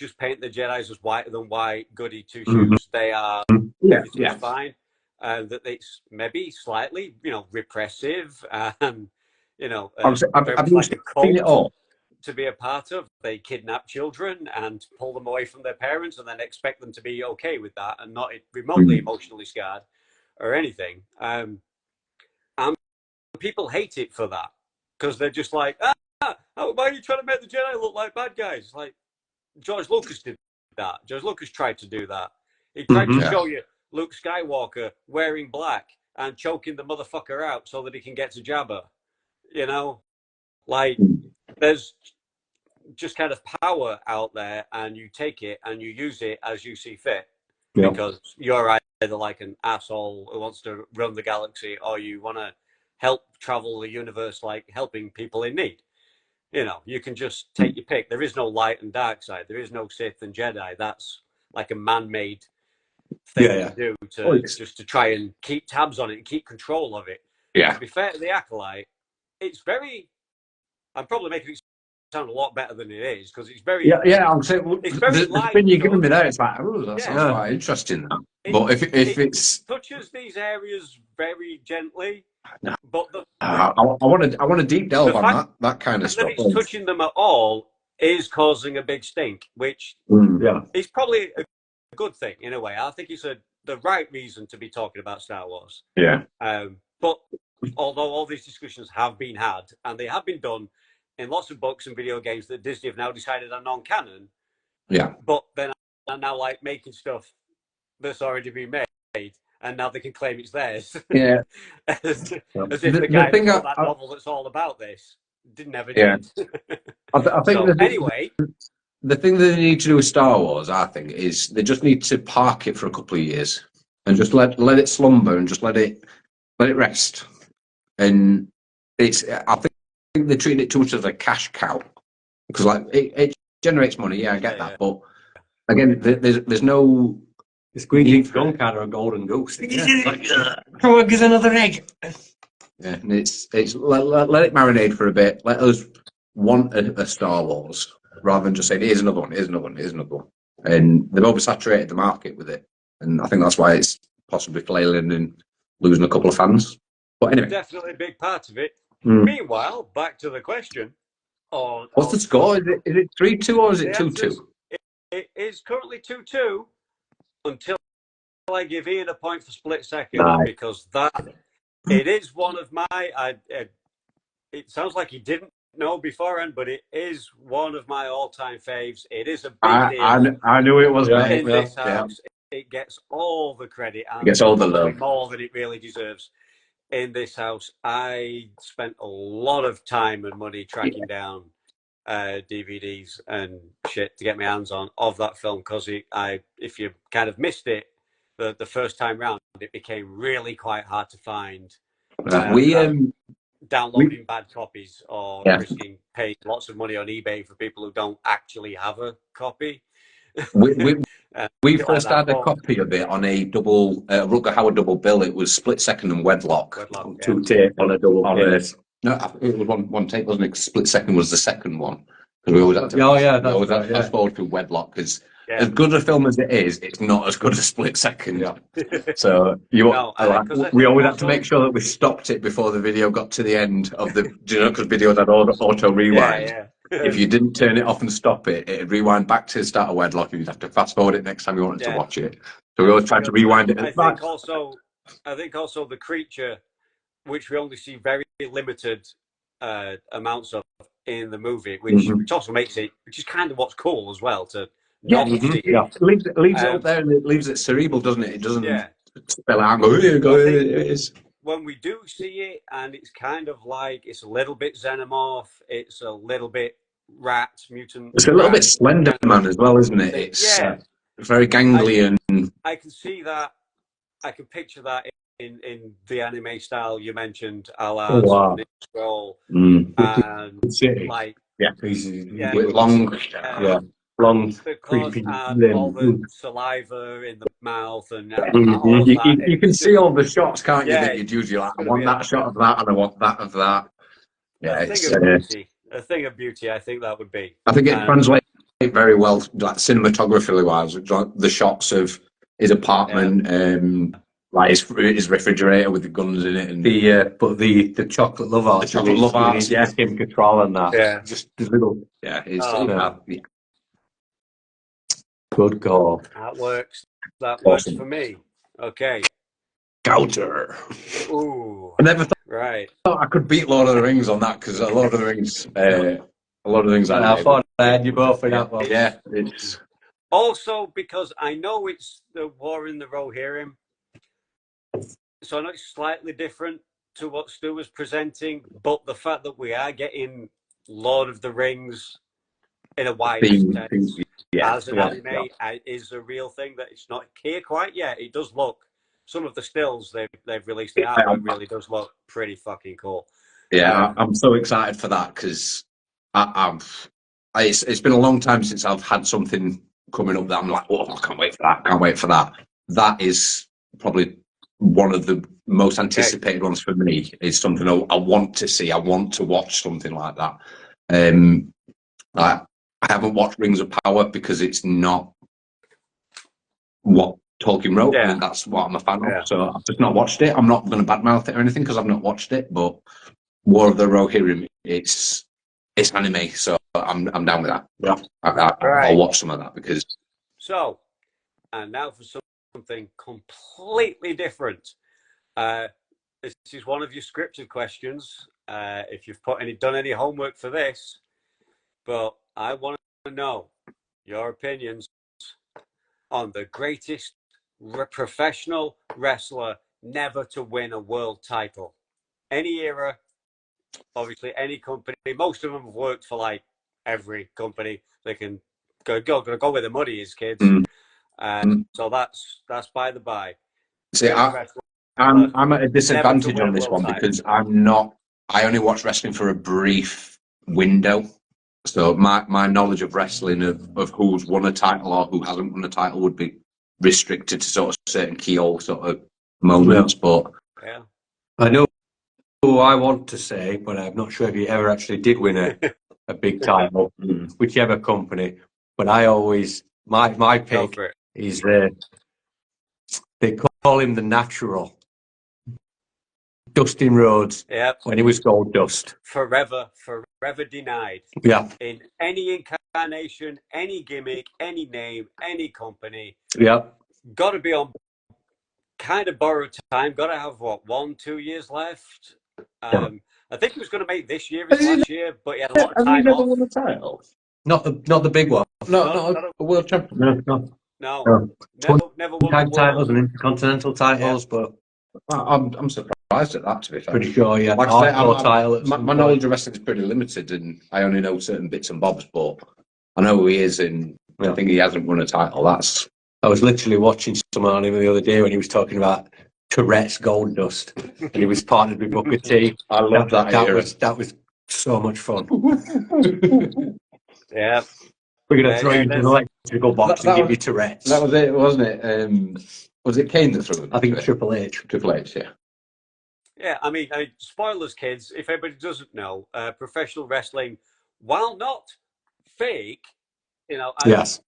just paint the Jedis as whiter than white, goody two shoes. They are everything's fine, and that it's maybe slightly repressive and have you like a cult seen it all? to be a part of. They kidnap children and pull them away from their parents and then expect them to be okay with that and not remotely emotionally scarred or anything. And people hate it for that because they're just like, why are you trying to make the Jedi look like bad guys? Like George Lucas did that. George Lucas tried to do that. He tried to show you Luke Skywalker wearing black and choking the motherfucker out so that he can get to Jabba. Like there's just kind of power out there and you take it and you use it as you see fit because you're either like an asshole who wants to run the galaxy or you want to help travel the universe, like helping people in need. You can just take your pick. There is no light and dark side. There is no Sith and Jedi. That's like a man-made thing to do just to try and keep tabs on it and keep control of it. Yeah. To be fair to the Acolyte, it's very, I'm probably making it sound a lot better than it is because it's very I'm saying it's very the spin you're giving me there, it's like, that sounds quite interesting. But if it's touches these areas very gently, but I want to deep delve on that kind of stuff. That it's touching them at all is causing a big stink, which is probably a good thing in a way. I think it's the right reason to be talking about Star Wars. Yeah. But although all these discussions have been had and they have been done in lots of books and video games that Disney have now decided are non-canon. Yeah. But then are now like making stuff that's already been made, and now they can claim it's theirs. Yeah. as if the guy who wrote that novel that's all about this never did. I think anyway. The thing that they need to do with Star Wars, I think, is they just need to park it for a couple of years and just let it slumber and just let it rest. And I think they treat it too much as a cash cow because like it generates money. Yeah, I get that, but again, there's no. This green skunk had a golden goose. Come on, give us another egg. Yeah, and it's let it marinate for a bit. Let us want a Star Wars rather than just saying here's another one, here's another one, here's another one. And they've oversaturated the market with it, and I think that's why it's possibly flailing and losing a couple of fans. But anyway, definitely a big part of it. Meanwhile, back to the question. What's the score? Is it 3-2 or is it 2-2? It is currently 2-2 until I give Ian a point for split second because it is one of my. It sounds like he didn't know beforehand, but it is one of my all-time faves. It is a big deal. I knew it was in this house. It gets all the credit and it gets all the love, more than it really deserves. In this house, I spent a lot of time and money tracking down DVDs and shit to get my hands on of that film because if you kind of missed it the first time round, it became really quite hard to find. Downloading bad copies or risking paying lots of money on eBay for people who don't actually have a copy. We first had a copy of it on a double Rutger Hauer double bill. It was Split Second and Wedlock. Two tape on a double bill. No, it was one tape, wasn't it? Split Second was the second one. We always had to fast forward through Wedlock because as good a film as it is, it's not as good as Split Second. Yeah. So we always had to make sure that we stopped it before the video got to the end of the. Because videos had auto rewind. Yeah. If you didn't turn it off and stop it, it'd rewind back to the start of Wedlock, and you'd have to fast forward it next time you wanted to watch it. So we always tried to rewind it. I think also the creature, which we only see very limited amounts of in the movie, which also makes it, which is kind of what's cool as well to not see it. Yeah. It leaves it up there and it leaves it cerebral, doesn't it? It doesn't spell out and go, here you go, it is. When we do see it, and it's kind of like it's a little bit xenomorph, it's a little bit mutant. It's a little bit Slender Man as well, isn't it? It's very gangly and I can see that. I can picture that in the anime style you mentioned, a la Scroll, and like with long, creepy, and all the saliva in the mouth, and you can see all the shots, can't you? That you'd usually like. I want that shot of that, and I want that of that. Yeah, a thing of beauty. I think that would be. I think it translates very well, like cinematography wise. The shots of his apartment, like his refrigerator with the guns in it, and the chocolate love arts, him controlling that, just the little, good call. That works. That works for me. Okay. Gouter. Ooh. I never thought I could beat Lord of the Rings on that because a lot of the Rings. I thought I had you both in that one. Yeah, it's also because I know it's the War in the Rohirrim, so I know it's slightly different to what Stu was presenting, but the fact that we are getting Lord of the Rings in a wide sense as an anime is a real thing that it's not here quite yet. It does look. Some of the stills they've released, the artwork really does look pretty fucking cool. Yeah, I'm so excited for that because it's been a long time since I've had something coming up that I'm like, oh, I can't wait for that. Can't wait for that. That is probably one of the most anticipated ones for me. It's something I want to see. I want to watch something like that. I haven't watched Rings of Power because it's not what Tolkien wrote, and that's what I'm a fan of. So I've just not watched it. I'm not going to badmouth it or anything because I've not watched it. But War of the Rohirrim, it's anime, so I'm down with that. Yeah, I'll watch some of that because. So, and now for something completely different. This is one of your scripted questions. If you've done any homework for this, but I want to know your opinions on the greatest professional wrestler never to win a world title. Any era, obviously, any company. Most of them have worked for like every company. They can go where the money is, kids. So that's by the by. See, I'm at a disadvantage on this one because I only watch wrestling for a brief window. So my knowledge of wrestling of who's won a title or who hasn't won a title would be restricted to sort of certain keyhole sort of moments. But I know who I want to say, but I'm not sure if he ever actually did win a big title, whichever company. But I always my pick is they call him the Natural. Dustin Rhodes, when he was Gold Dust. Forever denied. Yeah. In any incarnation, any gimmick, any name, any company. Yeah. Got to be on kind of borrowed time. Got to have, 1-2 years left? I think he was going to make this year his last year, but he had a lot of time Has he never off. won a title? Not the big one. Not a world champion. No. Never won tag titles and intercontinental titles, but I'm surprised at that, to be fair. Pretty sure, yeah. Like I say, my knowledge of wrestling is pretty limited, and I only know certain bits and bobs, but I know who he is, and I think he hasn't won a title. I was literally watching someone on him the other day when he was talking about Tourette's Gold Dust, and he was partnered with Booker T. I love that. That was so much fun. Yeah. We're going to throw you into an electrical box and give you Tourette's. That was it, wasn't it? Was it Kane that threw him? I think Triple H. Triple H, yeah. Yeah, I mean, spoilers, kids. If anybody doesn't know, professional wrestling, while not fake, yes.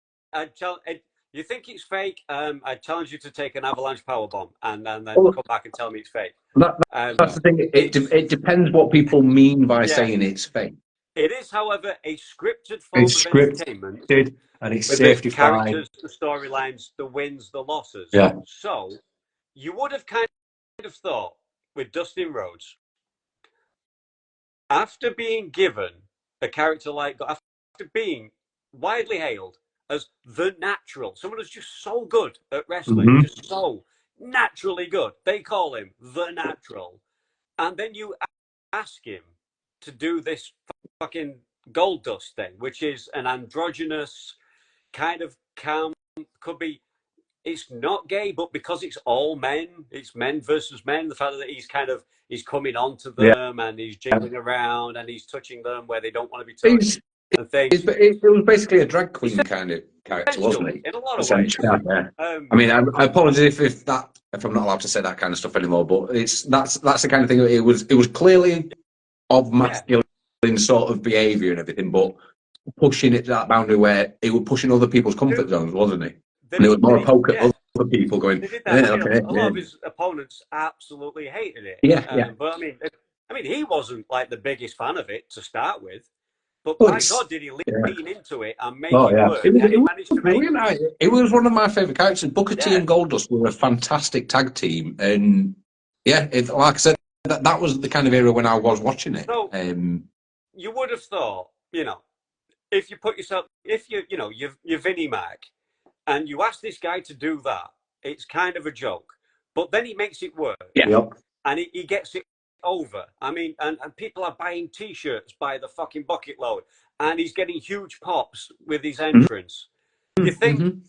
You think it's fake? I challenge you to take an avalanche powerbomb and then come back and tell me it's fake. That's the thing. It depends what people mean by saying it's fake. It is, however, a scripted form of entertainment. And it's with safety the characters, the storylines, the wins, the losses. Yeah. So you would have kind of thought with Dustin Rhodes, after being given a character after being widely hailed as the Natural, someone who's just so good at wrestling, just so naturally good, they call him the Natural, and then you ask him to do this fucking Gold Dust thing, which is an androgynous kind of could be. It's not gay, but because it's all men, it's men versus men. The fact that he's coming onto them and he's jiggling around and he's touching them where they don't want to be touched. It was basically a drag queen kind of character, wasn't he? In a lot of ways. Yeah. I mean, I apologize if I'm not allowed to say that kind of stuff anymore, but that's the kind of thing. It was clearly of masculine sort of behaviour and everything, but pushing it to that boundary where it was pushing other people's comfort zones, wasn't it? And it was more a poke at other people going. They did that. A lot of his opponents absolutely hated it. Yeah. But I mean, he wasn't like the biggest fan of it to start with. But my God, did he lean into it and make it work? It was one of my favourite characters. Booker T and Goldust were a fantastic tag team, and like I said, that was the kind of era when I was watching it. So, you would have thought, if you put yourself, you're Vinnie Mac, and you ask this guy to do that, it's kind of a joke. But then he makes it work. Yeah. And he gets it over. I mean, and people are buying T-shirts by the fucking bucket load. And he's getting huge pops with his entrance. You think,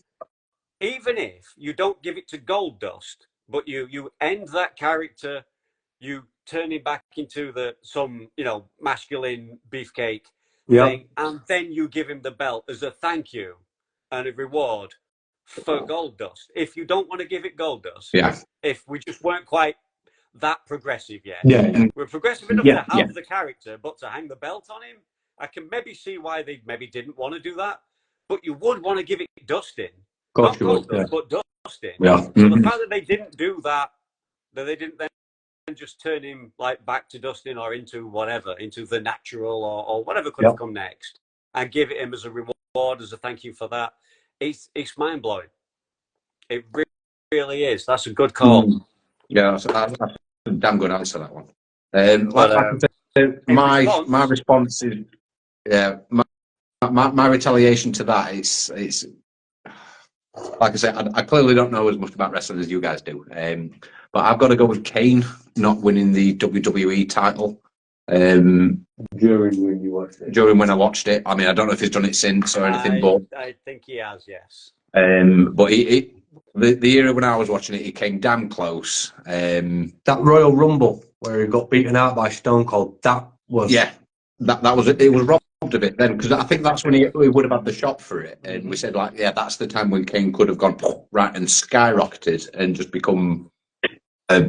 even if you don't give it to Gold Dust, but you end that character, you turn him back into some masculine beefcake thing, and then you give him the belt as a thank you and a reward for Gold Dust. If you don't want to give it Gold Dust, if we just weren't quite that progressive yet, we're progressive enough to have the character, but to hang the belt on him, I can maybe see why they maybe didn't want to do that. But you would want to give it Dustin, not Gold Dust, but Dustin. Yeah. So the fact that they didn't do that they didn't then just turn him back to Dustin or into whatever, into the Natural or whatever could have come next, and give it him as a reward, as a thank you for that. It's mind blowing. It really is. That's a good call. Yeah, that's a damn good answer, that one. My response is my retaliation to that is like I said, I clearly don't know as much about wrestling as you guys do, but I've got to go with Kane not winning the WWE title. During when you watched it. During when I watched it. I mean, I don't know if he's done it since or anything, but I think he has, yes. But the era when I was watching it, he came damn close. That Royal Rumble where he got beaten out by Stone Cold, that was that was it. Was robbed of it then, because I think that's when he would have had the shot for it, and we said like, that's the time when Kane could have gone right and skyrocketed and just become a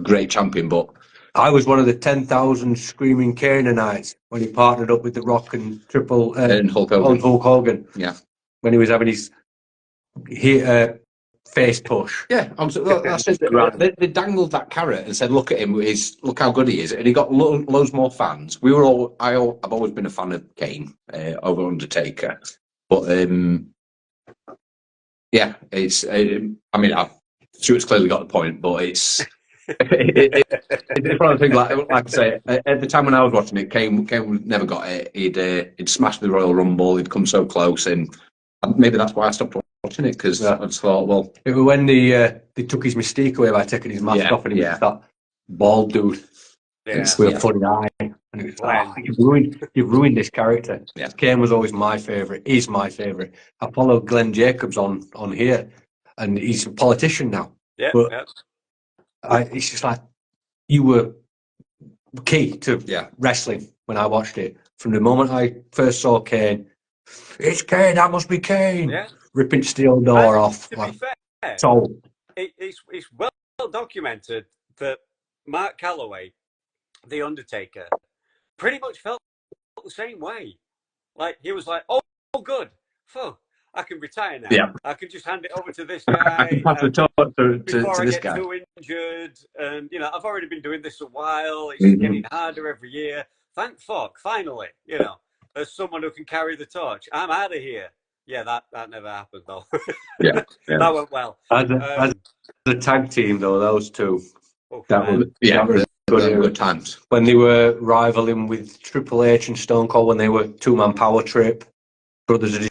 great champion. But I was one of the 10,000 screaming Canaanites when he partnered up with The Rock and and Hulk Hogan. Hulk Hogan. Yeah, when he was having his face push. Yeah, that's it. They dangled that carrot and said, "Look at him! Look how good he is," and he got loads more fans. I've always been a fan of Kane over Undertaker, but it's. I mean, Stuart's clearly got the point, but it's. It's one of the things, like I say, at the time when I was watching it, Kane never got it. He'd smashed the Royal Rumble. He'd come so close, and maybe that's why I stopped watching it, because I just thought, well, it was when they took his mystique away by taking his mask off, and he was that bald dude with a funny eye, and it was you've ruined this character. Kane was always my favourite. Is my favourite. I followed Glenn Jacobs on here, and he's a politician now. It's just like, you were key to wrestling when I watched it. From the moment I first saw Kane, it's Kane, that must be Kane. Yeah. Ripping steel door off. To be fair, so it's well documented that Mark Calloway, The Undertaker, pretty much felt the same way. Like, he was like, oh good. Phew, I can retire now. Yeah. I can just hand it over to this guy. I can pass the torch to this guy. Too injured, and I've already been doing this a while. It's getting harder every year. Thank fuck, finally, there's someone who can carry the torch. I'm out of here. Yeah, that never happened though. yeah, that went well. As a tag team though, those two. That was good times when they were rivaling with Triple H and Stone Cold, when they were two-man power trip, Brothers of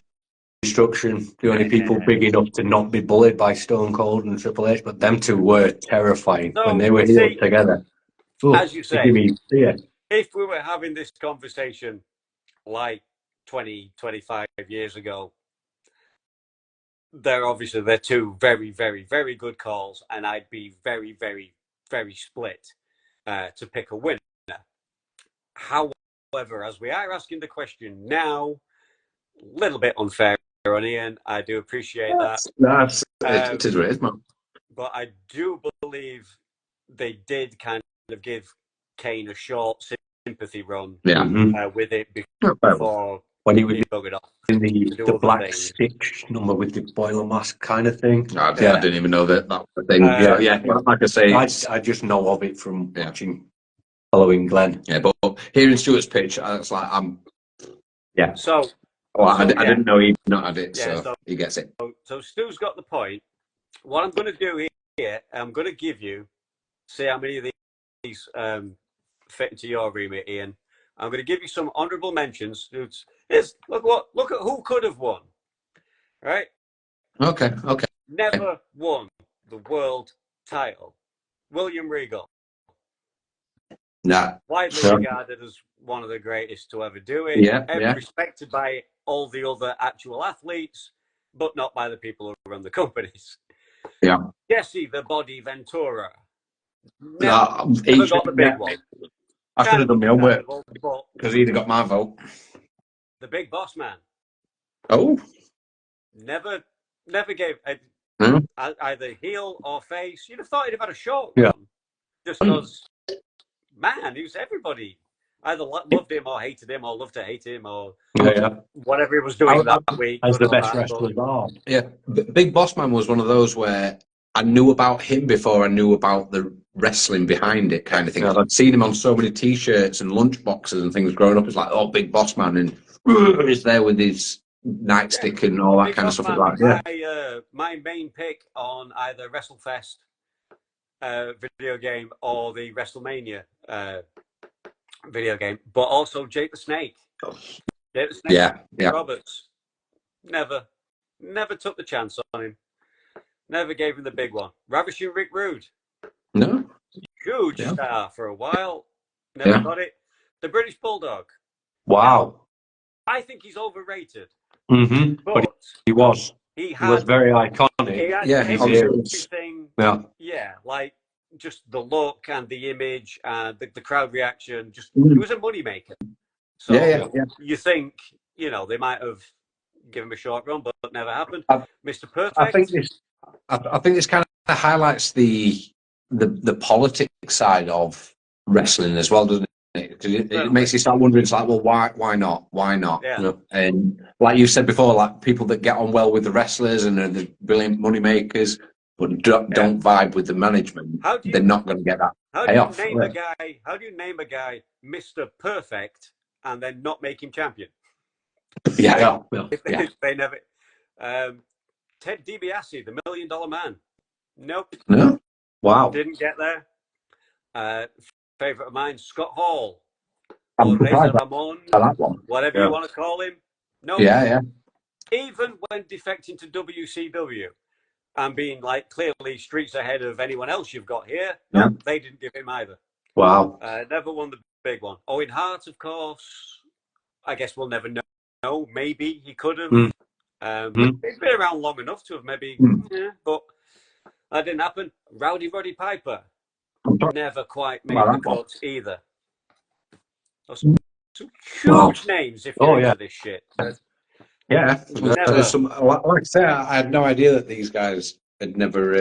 Destruction, the only people big enough to not be bullied by Stone Cold and Triple H, but them two were terrifying when they were here together. As you say, if we were having this conversation like 20, 25 years ago, they're two very, very, very good calls, and I'd be very, very, very split to pick a winner. However, as we are asking the question now, a little bit unfair on Ian. I do appreciate that. It is what it is, man. But I do believe they did kind of give Kane a short sympathy run with it before when he was buggered off in the black stitch number with the boiler mask kind of thing. I didn't even know that was the thing. Like I say, I just know of it from watching, following Glenn. Yeah, but hearing Stuart's pitch, it's like So. I didn't know he'd not had it, so he gets it. So Stu's got the point. What I'm going to do here, I'm going to give you, see how many of these fit into your remit, Ian. I'm going to give you some honourable mentions. Look at who could have won. Right? Okay. Never won the world title. William Regal. Nah. Widely regarded as one of the greatest to ever do it. Respected by all the other actual athletes, but not by the people who run the companies. Yeah. Jesse the Body Ventura. Never got the big one. I should have done my own work, because he'd have got my vote. The Big Boss Man. Oh. Never gave either heel or face. You'd have thought he'd have had a short one. Just because, man, he was everybody. Either loved him or hated him or loved to hate him or whatever he was doing that week. As the best wrestlers are. Yeah. Big Boss Man was one of those where I knew about him before I knew about the wrestling behind it, kind of thing. I'd seen him on so many T-shirts and lunchboxes and things growing up. It's like, Big Boss Man, and he's there with his nightstick and all that Big kind of stuff. My main pick on either WrestleFest video game or the WrestleMania video game, but also Jake the Snake. Jake the Snake. Roberts. Never took the chance on him. Never gave him the big one. Ravishing Rick Rude. No. Huge star for a while. Never got it. The British Bulldog. Wow. I think he's overrated. But he was. he was had very iconic. he had Yeah, everything. Yeah. Yeah, like just the look and the image and the crowd reaction. Just he was a moneymaker. So yeah. you think, you know, they might have given him a short run, but it never happened. Mr. Perfect. I think this kind of highlights the politics side of wrestling as well, doesn't it? Because it makes you start wondering, it's like, well, why not? Why not? Yeah. And like you said before, like people that get on well with the wrestlers and are the brilliant money makers, but don't vibe with the management, they're not going to get that payoff. How do you name a guy Mr. Perfect and then not make him champion? Yeah. They never. Ted DiBiase, the $1 Million Man. Nope. No. Wow. Didn't get there. Favorite of mine, Scott Hall. I'm surprised Ramon, that one. whatever you want to call him. No. Nope. Yeah. Even when defecting to WCW and being like clearly streets ahead of anyone else you've got here, no, they didn't give him either. Wow. Never won the big one. Owen Hart, of course. I guess we'll never know. No, maybe he could have. He's been around long enough to have maybe, but that didn't happen. Rowdy Roddy Piper never quite made the cut either. Some huge names if you're into this shit. Yeah. Like I say, I had no idea that these guys had never.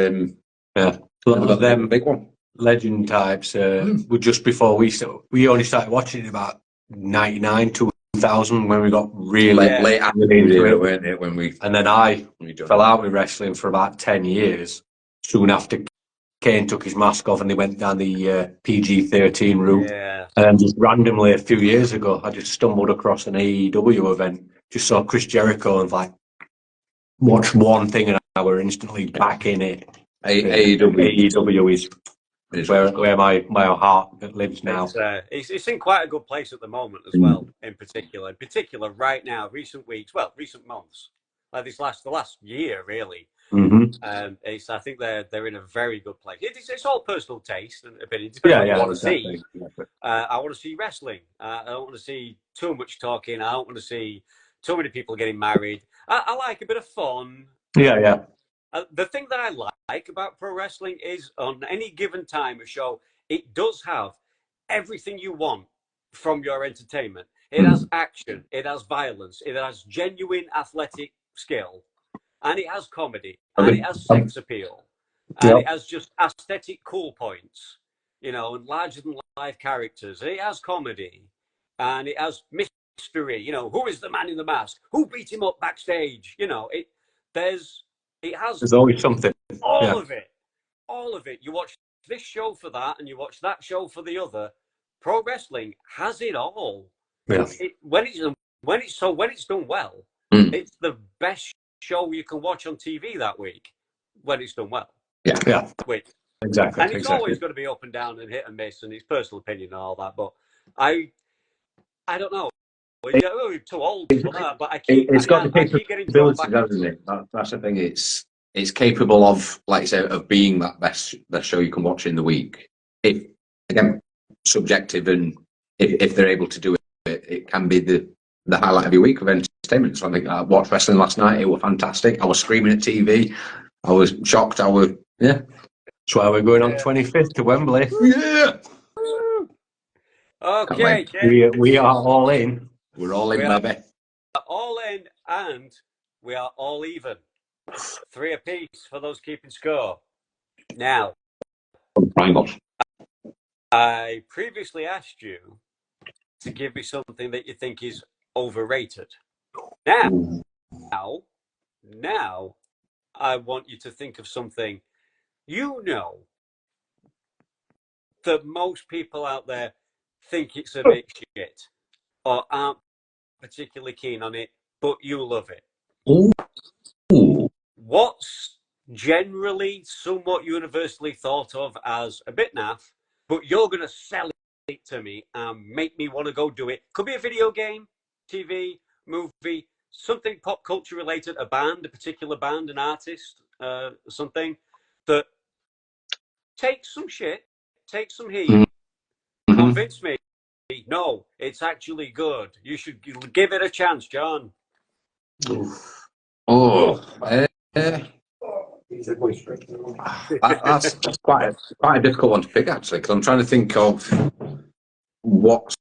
Them big one. Legend types were just before we only started watching it about 99, 2000 when we got really late into it, weren't it? And then I fell out with wrestling for about 10 years. Soon after Kane took his mask off and they went down the PG-13 route. Yeah. And then just randomly a few years ago, I just stumbled across an AEW event, just saw Chris Jericho and like watched one thing and I were instantly back in it. AEW is where my heart lives now. It's in quite a good place at the moment as well. In particular right now, recent months, like the last year really. I think they're in a very good place. It's all personal taste and opinion. Depends what you want to see. I want to see wrestling. I don't want to see too much talking. I don't want to see too many people getting married. I like a bit of fun. Yeah. The thing that I like about pro wrestling is on any given time, a show, it does have everything you want from your entertainment. It has action, it has violence, it has genuine athletic skill, and it has comedy, and it has sex appeal, and it has just aesthetic cool points, you know, and larger than life characters. It has comedy, and it has mystery. You know, who is the man in the mask? Who beat him up backstage? You know, there's always something. All of it. You watch this show for that, and you watch that show for the other. Pro wrestling has it all. Yeah. When it's done well, it's the best show you can watch on TV that week. When it's done well. Yeah. Exactly. And it's always going to be up and down and hit and miss, and it's personal opinion and all that. But I don't know. We're too old for that, but I keep getting drawn back into it. That's the thing. It's capable of, like I said, of being that best show you can watch in the week. If again, subjective, and if they're able to do it, it can be the highlight of your week of entertainment. So I think I watched wrestling last night. It was fantastic. I was screaming at TV. I was shocked. That's why we're going on 25th to Wembley. Yeah. Okay, we are all in. We're all in, baby. All in, and we are all even. 3 apiece for those keeping score. Now, I previously asked you to give me something that you think is overrated. Now, I want you to think of something you know that most people out there think it's a bit shit or aren't particularly keen on it, but you love it. Ooh. What's generally somewhat universally thought of as a bit naff, but you're going to sell it to me and make me want to go do it? Could be a video game, TV, movie, something pop culture related, a band, a particular band, an artist, something that takes some shit, takes some heat, convince me, no, it's actually good. You should give it a chance, John. Oh, that's quite a difficult one to pick, actually, because I'm trying to think of what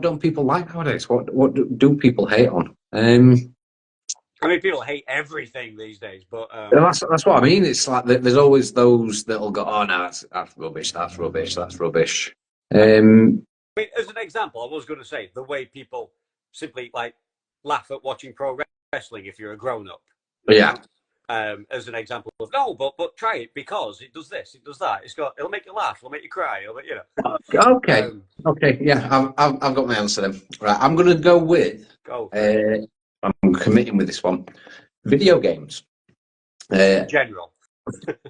don't people like nowadays? What do people hate on? I mean, people hate everything these days, but that's what I mean. It's like there's always those that'll go, "Oh no, that's rubbish. That's rubbish. That's rubbish." I mean, as an example, I was going to say the way people simply like laugh at watching pro wrestling if you're a grown up. Yeah. As an example of no, but try it because it does this, it does that. It'll make you laugh, it'll make you cry, Okay. Okay. Yeah, I've got my answer then. Right, I'm going to go with. I'm committing with this one. Video games. In general.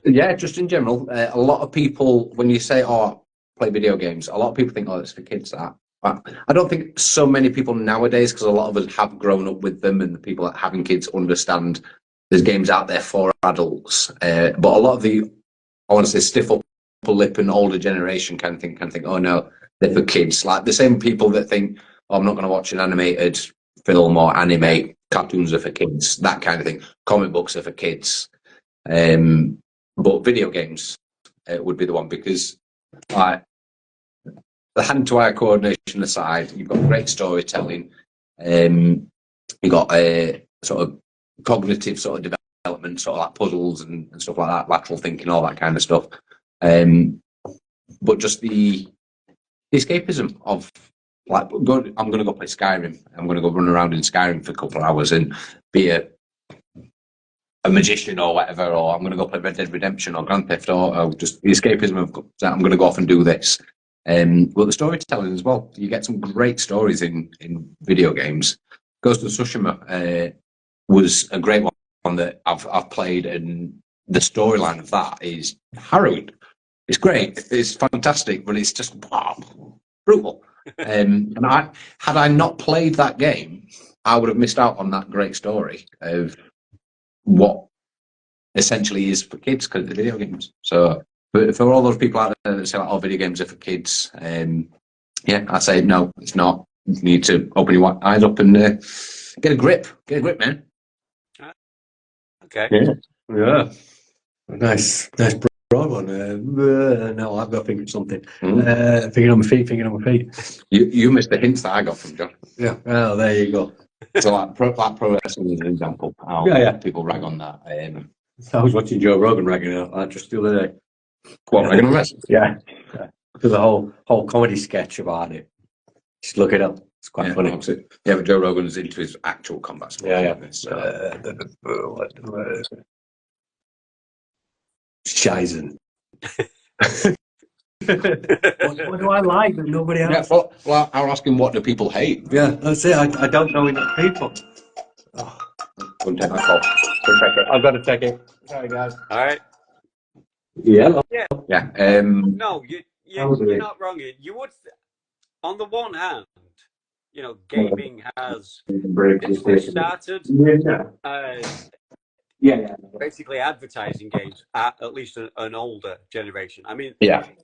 Yeah, just in general. A lot of people, when you say, "Oh, play video games," a lot of people think, "Oh, it's for kids." That. But I don't think so many people nowadays, because a lot of us have grown up with them, and the people that having kids understand there's games out there for adults. But a lot of I want to say, stiff upper lip and older generation kind of think, "Oh no, they're for kids." Like the same people that think, "Oh, I'm not going to watch an animated film or anime. Cartoons are for kids." That kind of thing. Comic books are for kids. But video games would be the one, because the hand-to-eye coordination aside, you've got great storytelling. You've got a sort of cognitive sort of development, sort of like puzzles and stuff like that, lateral thinking, all that kind of stuff. But just the escapism of like, I'm going to go play Skyrim. I'm going to go run around in Skyrim for a couple of hours and be a magician or whatever, or I'm going to go play Red Dead Redemption or Grand Theft Auto. Just the escapism of I'm going to go off and do this. But the storytelling as well. You get some great stories in video games. Ghost of Tsushima was a great one that I've played, and the storyline of that is harrowing. It's great. It's fantastic, but it's just brutal. And had I not played that game, I would have missed out on that great story of what essentially is for kids, because of the video games. So for all those people out there that say, "Oh, video games are for kids," yeah, I say no, it's not. You need to open your eyes up and get a grip, man. Okay. Yeah. Nice broad one. No, I've got to think of something. Thinking on my feet. You missed the hints that I got from John. Yeah. Oh, there you go. So like pro wrestling is an example. People rag on that. I was watching Joe Rogan ragging on that just the other day. What, ragging on wrestling? Yeah. For the whole comedy sketch about it. Just look it up. It's quite funny. Obviously. Yeah, but Joe Rogan is into his actual combat sport. Yeah. So. Shizen. what do I like that nobody else? Yeah, well, I was asking, what do people hate? Yeah, that's it. I don't know enough people. Oh. Couldn't take that call. I've got to take it. Sorry, guys. All right. Yeah. Yeah. No, you're not wrong. You would, on the one hand, gaming has started basically advertising games at least an older generation. I mean,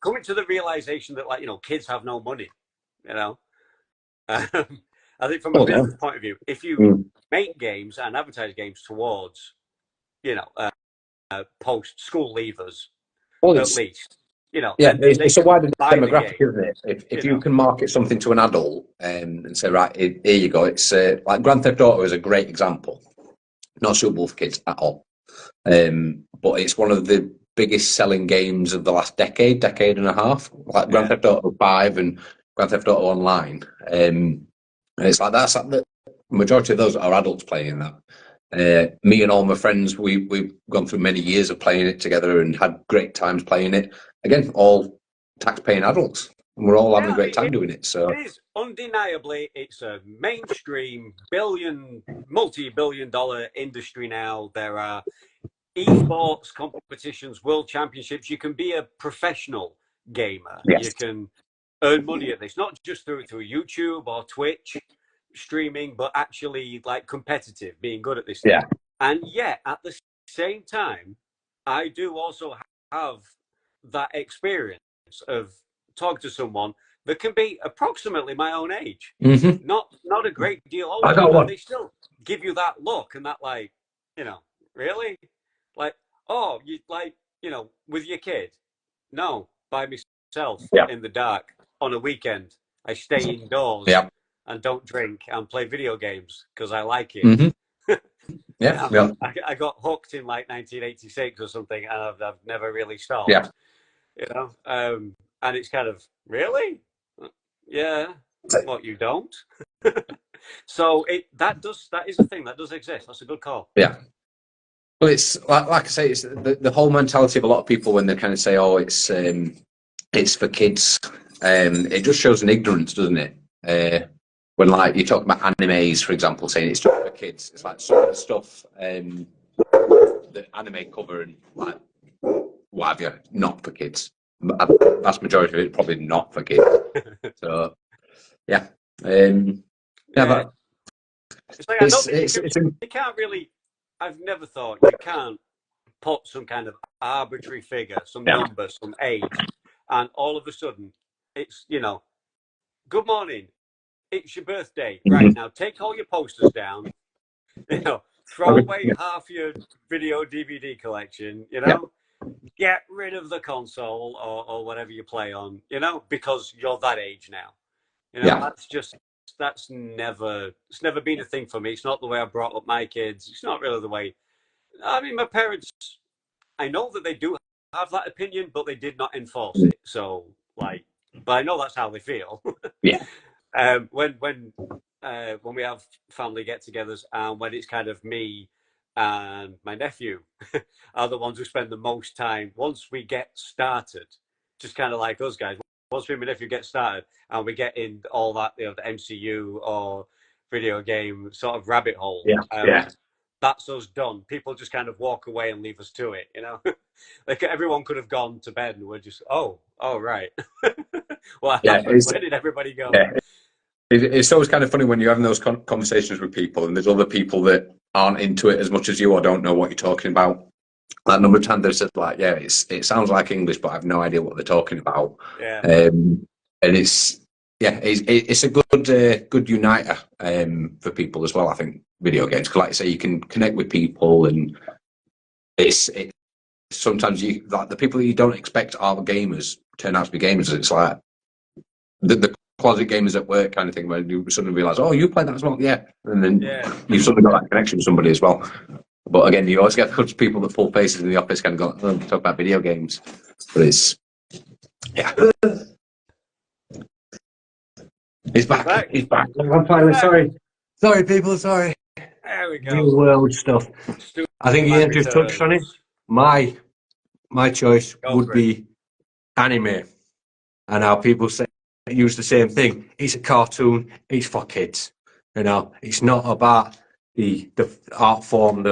coming to the realization that kids have no money, I think from a business point of view, if you make games and advertise games towards post school leavers, at least. It's a wider demographic, isn't it? If you can market something to an adult and say, right, here you go. It's like Grand Theft Auto is a great example. Not suitable for kids at all. But it's one of the biggest selling games of the last decade and a half. Like Grand Theft Auto 5 and Grand Theft Auto Online. And it's like that's the majority of those are adults playing that. Me and all my friends, we've gone through many years of playing it together and had great times playing it. Again, all tax-paying adults. And we're all having a great time doing it. So it is undeniably, it's a mainstream multi-billion-dollar industry now. There are esports competitions, world championships. You can be a professional gamer. Yes. You can earn money at this, not just through YouTube or Twitch streaming, but actually like competitive, being good at this thing. And yet at the same time, I do also have that experience of talking to someone that can be approximately my own age, not a great deal older. I got one. give you that look and that, like, you know, really? Like, oh, you like, you know, with your kid? No, by myself in the dark on a weekend. I stay indoors and don't drink and play video games because I like it. Mm-hmm. I got hooked in like 1986 or something, and I've never really stopped. Yeah. You know, and it's kind of, really? Yeah. What, you don't? So that is a thing that does exist. That's a good call. Yeah. Well, it's like I say, it's the whole mentality of a lot of people when they kind of say, "Oh, it's for kids." It just shows an ignorance, doesn't it? When, like, you talk about animes, for example, saying it's just for kids, it's like some of the stuff that anime cover and like what have you, not for kids. The vast majority of it probably not for kids. So yeah, but it's like, I don't think you can't really. I've never thought you can't put some kind of arbitrary figure, some number, some age, and all of a sudden it's, you know, good morning, it's your birthday. Right, now take all your posters down, you know, throw away half your video DVD collection, you know, get rid of the console or whatever you play on, you know, because you're that age now. You know, it's never been a thing for me. It's not the way I brought up my kids. It's not really the way. I mean, my parents, I know that they do have that opinion, but they did not enforce it. So, like, but I know that's how they feel. When we have family get-togethers, and when it's kind of me and my nephew are the ones who spend the most time once we get started, just kind of like us guys. Once me and my nephew get started, and we get in all that, you know, the MCU or video game sort of rabbit hole. That's us done. People just kind of walk away and leave us to it, you know. Like, everyone could have gone to bed and we're just, oh right. What happened? Where did everybody go? It's always kind of funny when you're having those conversations with people and there's other people that aren't into it as much as you or don't know what you're talking about. That number of times they've said, like, it sounds like English, but I have no idea what they're talking about. And it's a good uniter for people as well. I think video games, because like I say, you can connect with people, and it's sometimes like the people that you don't expect are the gamers turn out to be gamers. It's like the closet gamers at work kind of thing, where you suddenly realise, oh, you play that as well, and then you've suddenly got that connection with somebody as well. But again, you always get those people that pull faces in the office, kind of go, talk about video games. But it's he's back. He's back. I'm finally sorry, people. Sorry. There we go. Real world stuff. I think Iain just touched on it. My choice would be anime, and how people use the same thing. It's a cartoon. It's for kids. You know, it's not about the art form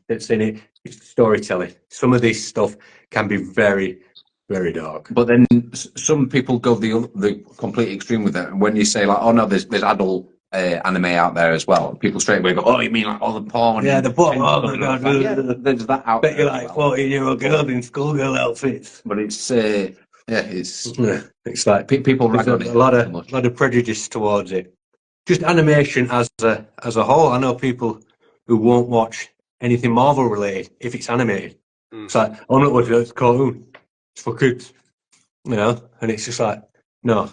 that's in it. It's storytelling. Some of this stuff can be very, very dark. But then some people go the complete extreme with it. When you say, like, oh no, there's adult anime out there as well, people straight away go, oh, you mean like all the porn? Yeah, the porn. Oh my god, there's that out there. You're like 14-year-old girls in schoolgirl outfits. But it's like people rag on it. A lot of prejudice towards it. Just animation as a whole. I know people who won't watch anything Marvel related if it's animated. It's like, I'm not watching it, it's a cartoon. It's for kids, you know. And it's just like, no,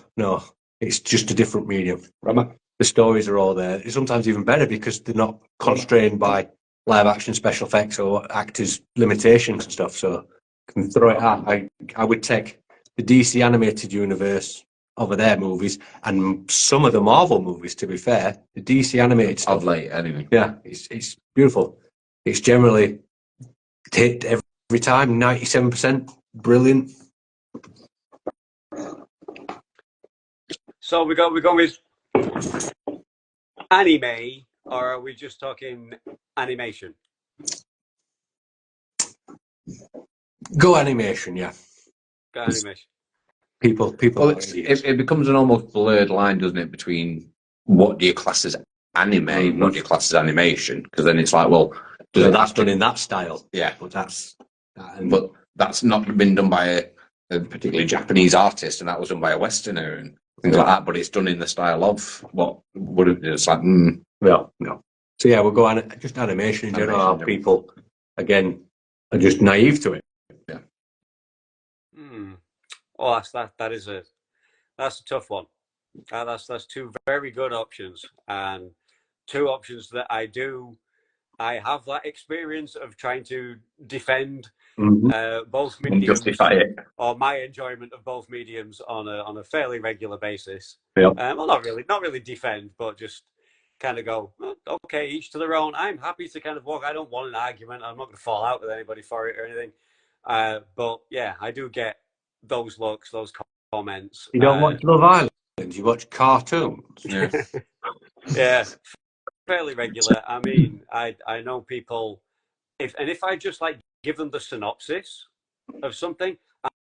it's just a different medium. Remember, the stories are all there. It's sometimes even better because they're not constrained by live action special effects or actors' limitations and stuff. So I can throw it out. I would take the DC animated universe over their movies and some of the Marvel movies. To be fair, the DC animated stuff of late, anyway. Yeah, it's beautiful. It's generally hit every time, 97%. Brilliant. So we're going with anime, or are we just talking animation? Go animation, yeah. Go animation. People. Well, it becomes an almost blurred line, doesn't it, between what do you class as anime, what do you class as animation? Because then it's like, well, that's done in that style. Yeah, but that's not been done by a particularly Japanese artist, and that was done by a Westerner and things like that. But it's done in the style of what would have. It's like, no. So yeah, we'll go on just animation in general. Animation, yeah. People again are just naive to it. Yeah. Oh, that's a tough one. That's two very good options, and two options that I have that experience of trying to defend both mediums, justify it, or my enjoyment of both mediums on a fairly regular basis. Yep. Well, not really defend, but just kind of go, oh, okay, each to their own. I'm happy to kind of walk. I don't want an argument. I'm not going to fall out with anybody for it or anything. But yeah, I do get those looks, those comments. You don't watch Love Island, you watch cartoons. Yeah. Yeah, fairly regular. I mean, I know people, if I just like give them the synopsis of something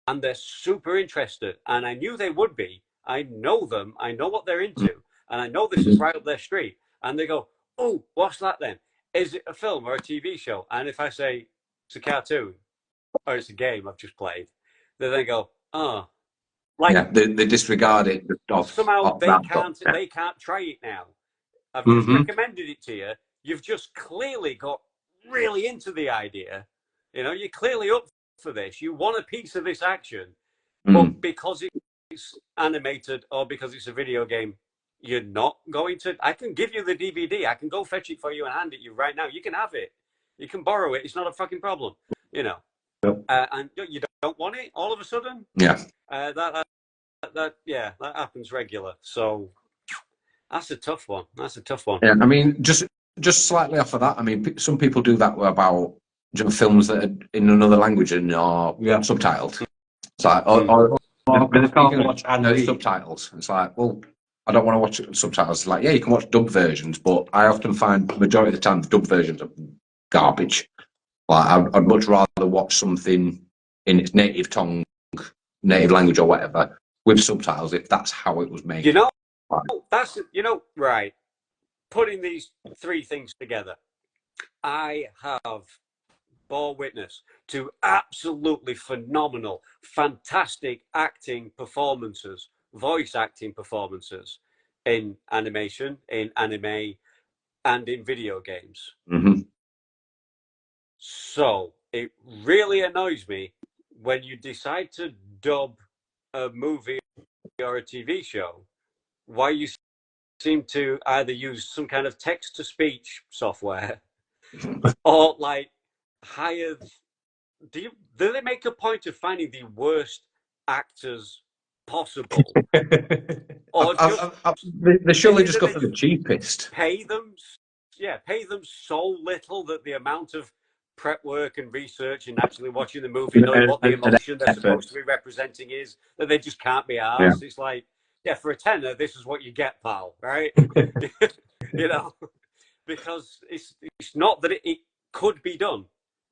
and they're super interested, and I knew they would be. I know them. I know what they're into, and I know this is right up their street. And they go, "Oh, what's that then? Is it a film or a TV show?" And if I say it's a cartoon or it's a game I've just played, they go, "Oh." Like, yeah, they disregard it. Somehow they can't try it now. I've just recommended it to you. You've just clearly got really into the idea. You know, you're clearly up for this. You want a piece of this action, but because it's animated or because it's a video game, you're not going to. I can give you the DVD. I can go fetch it for you and hand it you right now. You can have it. You can borrow it. It's not a fucking problem. You know, and you don't want it all of a sudden. Yeah. That happens regular. So that's a tough one. Yeah, I mean, just slightly off of that. I mean, some people do that about films that are in another language and are subtitled. It's like, or they can't watch subtitles. It's like, well, I don't want to watch subtitles. It's like, yeah, you can watch dub versions, but I often find the majority of the time the dub versions are garbage. Like, I'd much rather watch something in its native tongue, native language, or whatever, with subtitles if that's how it was made. You know, right. Putting these three things together, I have bore witness to absolutely phenomenal, fantastic acting performances, voice acting performances in animation, in anime, and in video games. So it really annoys me when you decide to dub a movie or a TV show, why you seem to either use some kind of text-to-speech software or like hire. Do they make a point of finding the worst actors possible, or they surely just go for the cheapest? Pay them so little that the amount of prep work and research and actually watching the movie, knowing what the emotion they're supposed to be representing is, that they just can't be asked. Yeah. It's like, yeah, for a tenner, this is what you get, pal, right? You know, because it's not that it could be done.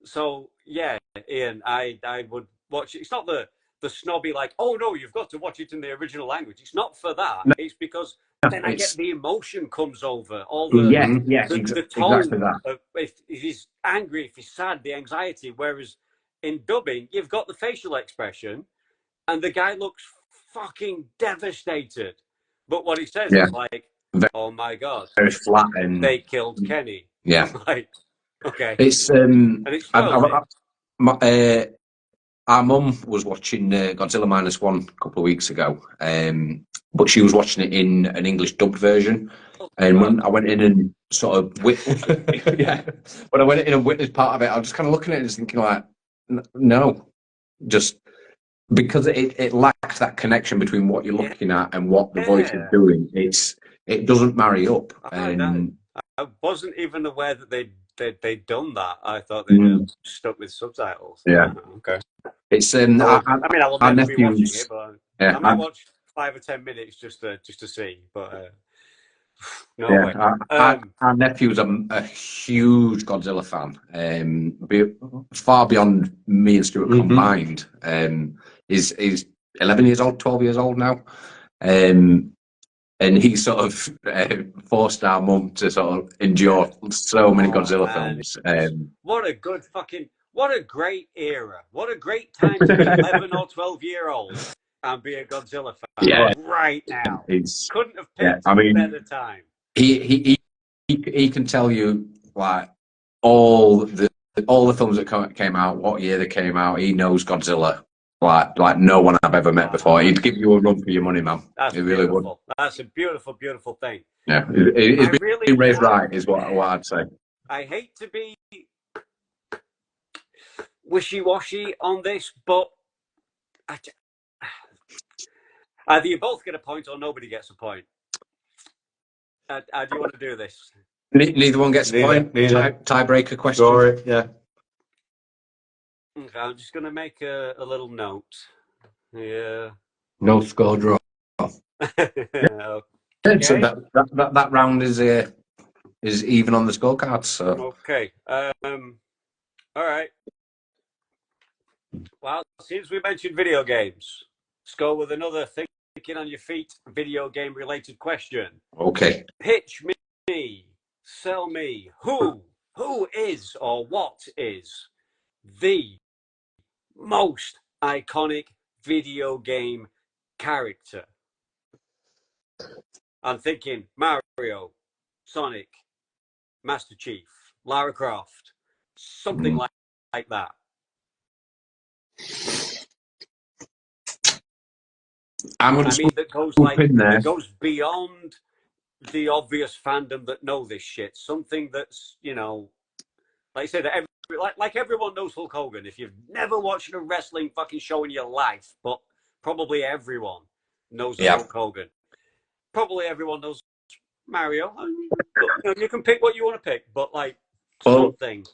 So yeah, Ian, I would watch it. It's not the snobby like, oh no, you've got to watch it in the original language. It's not for that. No. It's because then I get the emotion comes over, all the the tone. Exactly that. If he's angry, if he's sad, the anxiety. Whereas in dubbing, you've got the facial expression, and the guy looks fucking devastated. But what he says is like, "Oh my god, very flat, and they killed Kenny." Yeah, like, okay. It's and it's our mum was watching Godzilla -1 a couple of weeks ago, but she was watching it in an English dubbed version. And when I went in and sort of when I went in and witnessed part of it, I was just kind of looking at it and just thinking like, no, just because it lacks that connection between what you're looking at and what the voice is doing. It doesn't marry up. And I wasn't even aware that they'd done that. I thought they just stuck with subtitles. Yeah. Okay. It's I mean, I will never be watching it, but I might watch 5 or 10 minutes just to see. But no way. Our nephew's a huge Godzilla fan. Far beyond me and Stuart combined. He's 11 years old, 12 years old now. And he sort of forced our mum to sort of endure so many Godzilla films. What a great era. What a great time to be 11 or 12-year-old and be a Godzilla fan right now. Couldn't have picked a better time. He he can tell you like all the films that came out, what year they came out. He knows Godzilla like no one I've ever met before. He'd give you a run for your money, man. That's he really beautiful. would. That's a beautiful, beautiful thing. Yeah, he's been raised right, is what I'd say. I hate to be wishy-washy on this, but either you both get a point or nobody gets a point. How do you want to do this? Neither one gets a point. Tiebreaker question. Sorry, yeah. Okay, I'm just going to make a little note. Yeah. No score draw. Okay. So that round is even on the scorecard. So okay. All right. Well, since we mentioned video games, let's go with another thinking on your feet video game related question. Okay. Pitch me, sell me. Who is or what is the most iconic video game character? I'm thinking Mario, Sonic, Master Chief, Lara Croft, something like that. That goes beyond the obvious fandom that know this shit. Something that's, like I said, like everyone knows Hulk Hogan. If you've never watched a wrestling fucking show in your life, but probably everyone knows Hulk Hogan. Probably everyone knows Mario. You can pick what you want to pick, but something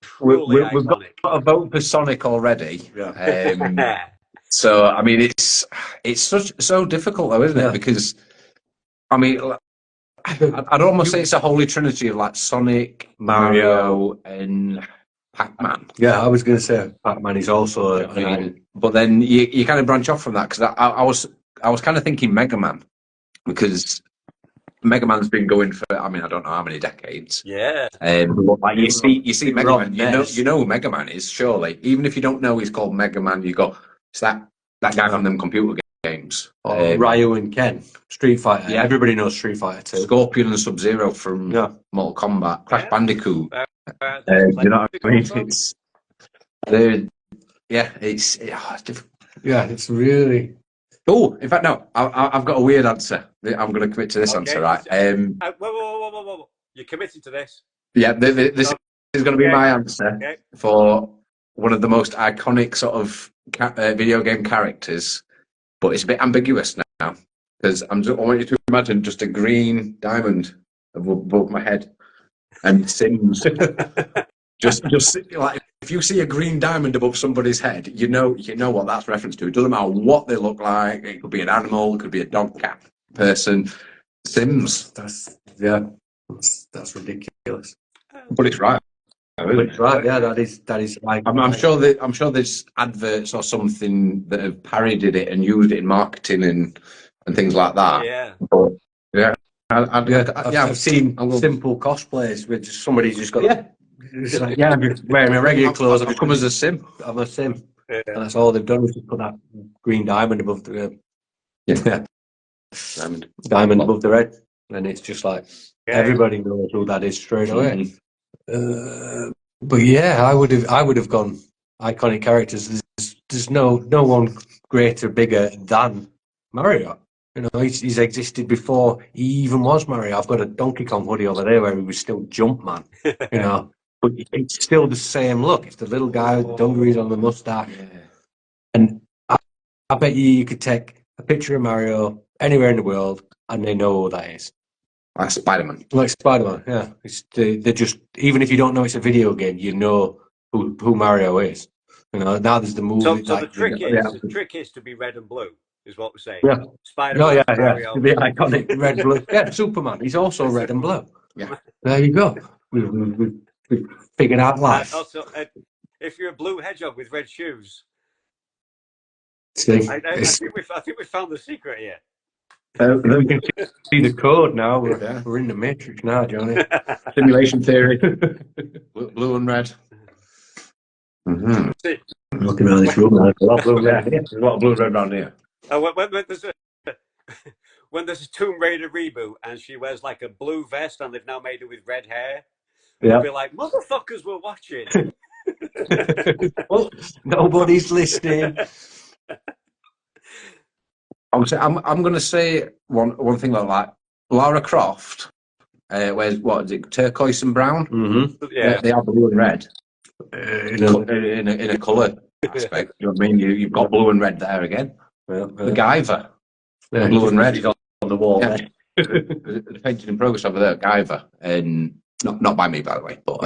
truly iconic. We've got a vote for Sonic already. Yeah. So I mean, it's so difficult though, isn't it? Because I mean, I'd almost say it's a holy trinity of like Sonic, Mario, and Pac-Man. Yeah, I was going to say Pac-Man is also. But then you kind of branch off from that because I was kind of thinking Mega Man because Mega Man's been going for I don't know how many decades. Yeah. Like you see Mega Man, you know who Mega Man is surely. Even if you don't know he's called Mega Man, you go, it's that guy from them computer games. Ryu and Ken, Street Fighter. Yeah, everybody knows Street Fighter too. Scorpion and Sub-Zero from Mortal Kombat, Crash Bandicoot. You know what I mean? It's difficult. Yeah, it's really. Oh, in fact, no. I've got a weird answer. I'm going to commit to this answer, right? Whoa. You're committed to this? Yeah, this is going to be my answer for one of the most iconic sort of video game characters, but it's a bit ambiguous now because I want you to imagine just a green diamond above my head and Sims. just like if you see a green diamond above somebody's head, you know what that's reference to. It doesn't matter what they look like. It could be an animal, it could be a dog, cat, person. Sims. That's ridiculous. But it's right. It's right. Yeah, that is like. I'm sure there's adverts or something that have parodied it and used it in marketing and things like that. Yeah. But, yeah. I've seen simple cosplays with somebody's just got. It's like, I'm just wearing my regular clothes. I've come as a Sim. I'm a Sim. Yeah. And that's all they've done is just put that green diamond above the diamond above the red. And it's just like everybody knows who that is straight away. But yeah, I would have gone iconic characters. There's no one greater, bigger than Mario. He's existed before he even was Mario. I've got a Donkey Kong hoodie over there where he was still Jumpman. But it's still the same look. It's the little guy with the dungarees on the mustache. Yeah. And I bet you could take a picture of Mario anywhere in the world and they know who that is. Like Spider-Man. Like Spider-Man, yeah. They're just, even if you don't know it's a video game, you know who Mario is. Now there's the movie. So the trick is to be red and blue, is what we're saying. Yeah. Spider-Man, Mario. To be iconic red, blue. Yeah, Superman. He's also red and blue. Yeah. There you go. We've figured out life. Also, if you're a blue hedgehog with red shoes, I think we found the secret here. We can see the code now. We're in the Matrix now, Johnny. Simulation theory. Blue and red. Mm-hmm. Looking around this room, there's a lot of blue and red. There's a lot of blue and red around here. when there's a Tomb Raider reboot and she wears like a blue vest and they've now made her with red hair, Yeah. we'll be like, motherfuckers, we're watching. Well, nobody's listening. I'm going to say one thing like that. Lara Croft wears, what is it, turquoise and brown? Mm-hmm. Yeah. They are blue and red. In In a colour aspect. You know what I mean? You've got blue and red there again. MacGyver. Yeah, blue and red. She's on the wall. Yeah. The painting in progress over there, MacGyver. And not by me, by the way. But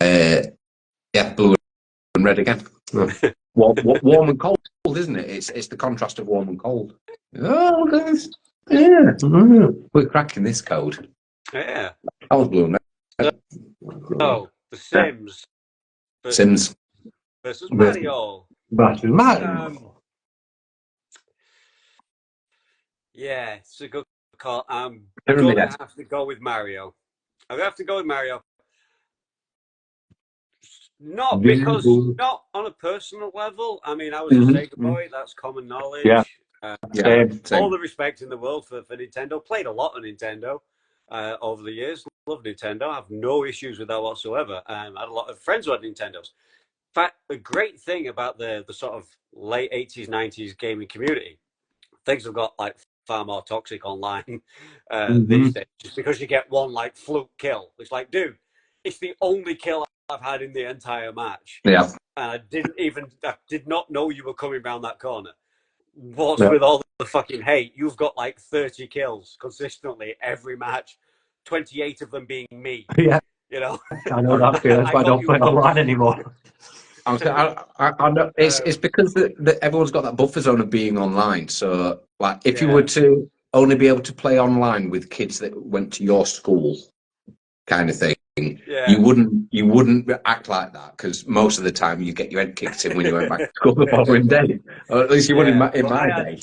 yeah, blue and red again. Warm and cold, isn't it? It's the contrast of warm and cold. Oh, guys. Yeah. We're cracking this code. Yeah. That was blue and red. So, The Sims. Sims. Versus Mario. Yeah, it's a good call. I'm going to have to go with Mario. I'm going to have to go with Mario. Not on a personal level. I mean, I was a Sega boy. That's common knowledge. Yeah. Same. All the respect in the world for Nintendo. Played a lot on Nintendo over the years. Love Nintendo. I have no issues with that whatsoever. I had a lot of friends who had Nintendos. In fact, the great thing about the sort of late 80s, 90s gaming community, things have got like far more toxic online these days, just because you get one like fluke kill. It's like, dude, it's the only kill I've had in the entire match. Yeah. And I did not know you were coming around that corner. What's with all the fucking hate? You've got like 30 kills consistently every match, 28 of them being me. Yeah. You know? I know that feeling. That's why I don't play online anymore. I know, it's because everyone's got that buffer zone of being online. So, like, if you were to only be able to play online with kids that went to your school, kind of thing, you wouldn't act like that, because most of the time you get your head kicked in when you went back to school the following day, or at least you would in my day.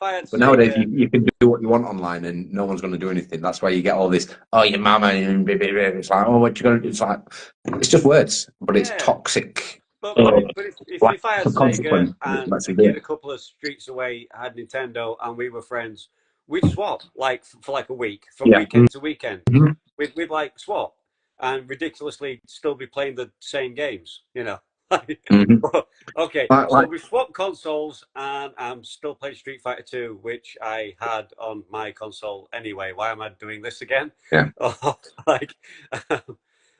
But nowadays you can do what you want online, and no one's going to do anything. That's why you get all this. Oh, your mama, and it's like, oh, what you going to do? It's like, it's just words, but it's toxic. But if I had Sega and a kid a couple of streets away had Nintendo and we were friends, we'd swap for like a week, from weekend to weekend. We'd like swap and ridiculously still be playing the same games, you know. Okay, so we swapped consoles and I'm still playing Street Fighter 2, which I had on my console anyway. Why am I doing this again? Yeah.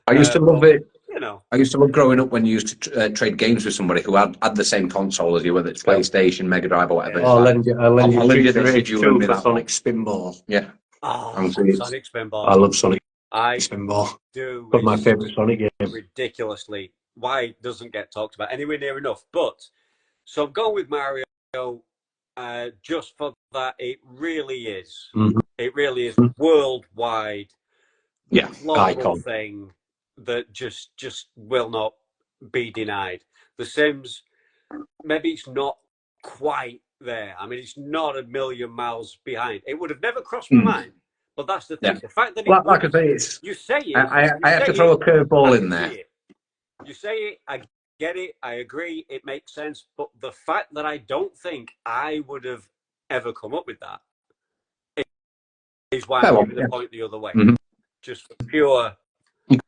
I used to love it. You know, I used to love growing up when you used to trade games with somebody who had the same console as you, whether it's PlayStation, Mega Drive, or whatever. I'll lend you Street Fighter for Sonic Spinball. Yeah. Oh, Sonic Spinball. I love Sonic Spinball. Do. But my favourite Sonic game. Ridiculously. Why it doesn't get talked about anywhere near enough. But, so I'm going with Mario just for that. It really is. It really is worldwide. Global thing that just will not be denied. The Sims, maybe it's not quite there. I mean, it's not a million miles behind. It would have never crossed my mind. But that's the thing. The fact that like I say, it's, you say it. I have to throw a curveball in there. You say it, I get it, I agree, it makes sense. But the fact that I don't think I would have ever come up with that is why I'm giving the point the other way. Just for pure. You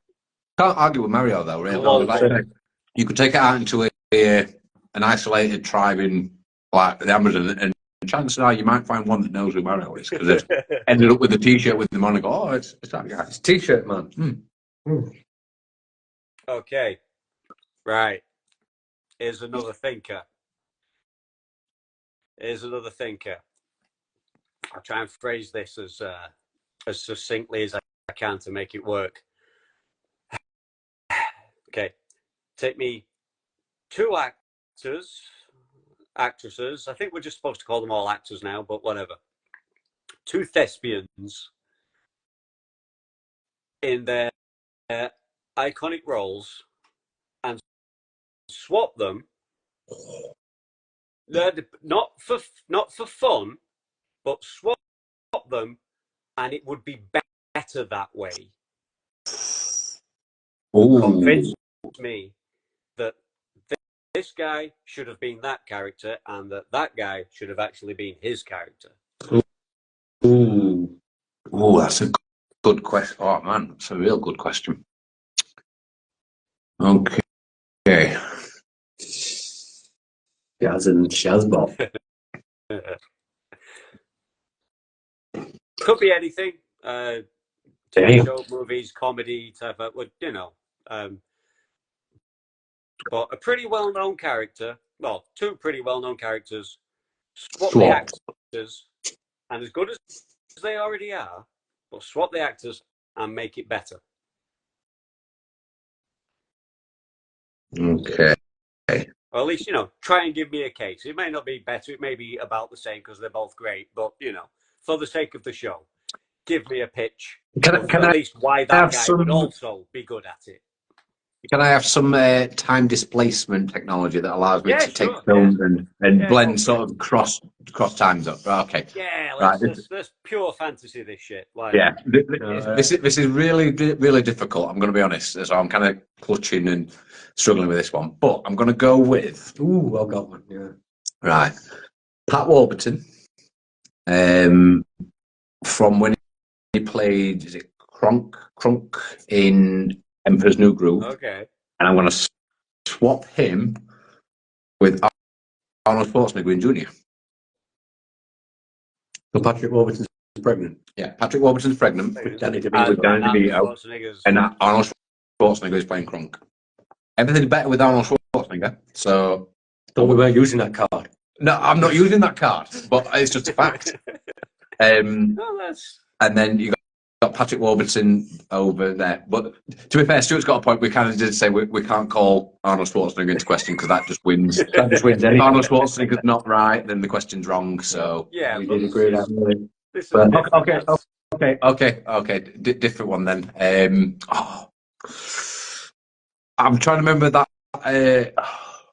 can't argue with Mario, though, really. You could take it out into an isolated tribe in like the Amazon, and chances are you might find one that knows who Mario is, because it ended up with a T-shirt with him on and go, oh, it's that guy. It's T-shirt man. Okay, right. Here's another thinker. I'll try and phrase this as succinctly as I can to make it work. Okay, take me two actresses. I think we're just supposed to call them all actors now, but whatever. Two thespians in their iconic roles and swap them. Not for fun, but swap them, and it would be better that way. Convince me that this guy should have been that character, and that guy should have actually been his character. Ooh, that's a good question. Oh man, that's a real good question. Okay. Jazz and Shazbot. Could be anything. TV show, movies, comedy, type of, you know. But a pretty well-known character, well, two pretty well-known characters, swap the actors, and as good as they already are, but swap the actors and make it better. Okay. Or at least, you know, try and give me a case. It may not be better, it may be about the same because they're both great, but, you know, for the sake of the show, give me a pitch Can at least why that guy would also be good at it. Can I have some time displacement technology that allows me to take films and blend sort of cross times up? Okay. Yeah, let's pure fantasy this shit. Like, yeah, this is really difficult. I'm going to be honest. So I'm kind of clutching and struggling with this one, but I'm going to go with. Ooh, I've got one. Yeah. Right, Pat Warburton. From when he played, is it Kronk in Emperor's New Groove? Okay. And I'm going to swap him with Arnold Schwarzenegger in Junior. So Patrick Warburton's pregnant. Yeah, Patrick Warburton's pregnant with Danny DeVito, and Arnold Schwarzenegger is playing Kronk. Everything's better with Arnold Schwarzenegger. So don't we weren't using that card. No, I'm not using that card, but it's just a fact. And then you got Patrick Warburton over there. But to be fair, Stuart's got a point. We kind of did say we can't call Arnold Schwarzenegger into question because that just wins. That just wins. If Arnold Schwarzenegger's not right, then the question's wrong. So yeah, we did agree that. Okay. Different one then. I'm trying to remember that.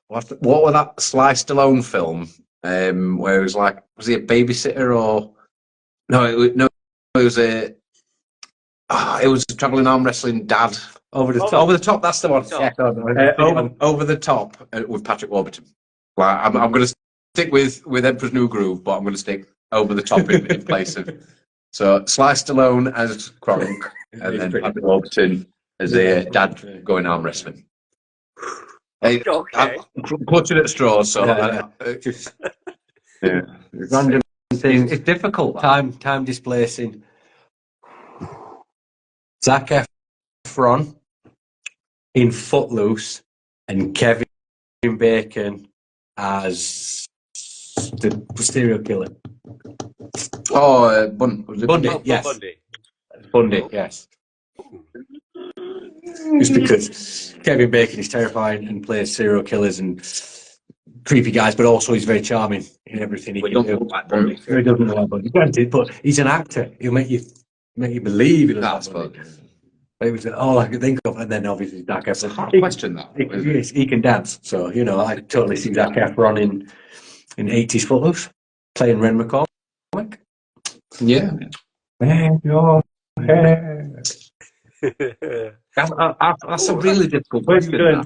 What was that Sly Stallone film? Where it was like, was he a babysitter or no? It was a. It was a traveling arm wrestling dad. Over the top. That's the one. Yeah, over the top with Patrick Warburton. Well, I'm going to stick with Emperor's New Groove, but I'm going to stick over the top in place of. So Sly Stallone as Kronk, and then Patrick Warburton as a dad going arm wrestling. Hey, I'm clutching at straws, so random things. It's difficult. Time displacing. Zac Efron in Footloose and Kevin Bacon as the serial killer. Oh, Bundy, yes. Bundy, yes. Just because Kevin Bacon is terrifying and plays serial killers and creepy guys, but also he's very charming in everything he can do. He doesn't look like Bundy, granted, but he's an actor. He'll make you believe he looks like Bundy. It was all I could think of, and then obviously Zac Efron. Hard question that. He can dance, so you know I totally see Zac Efron in 80s Footloose playing Ren McCormick. Yeah. That's a really difficult question.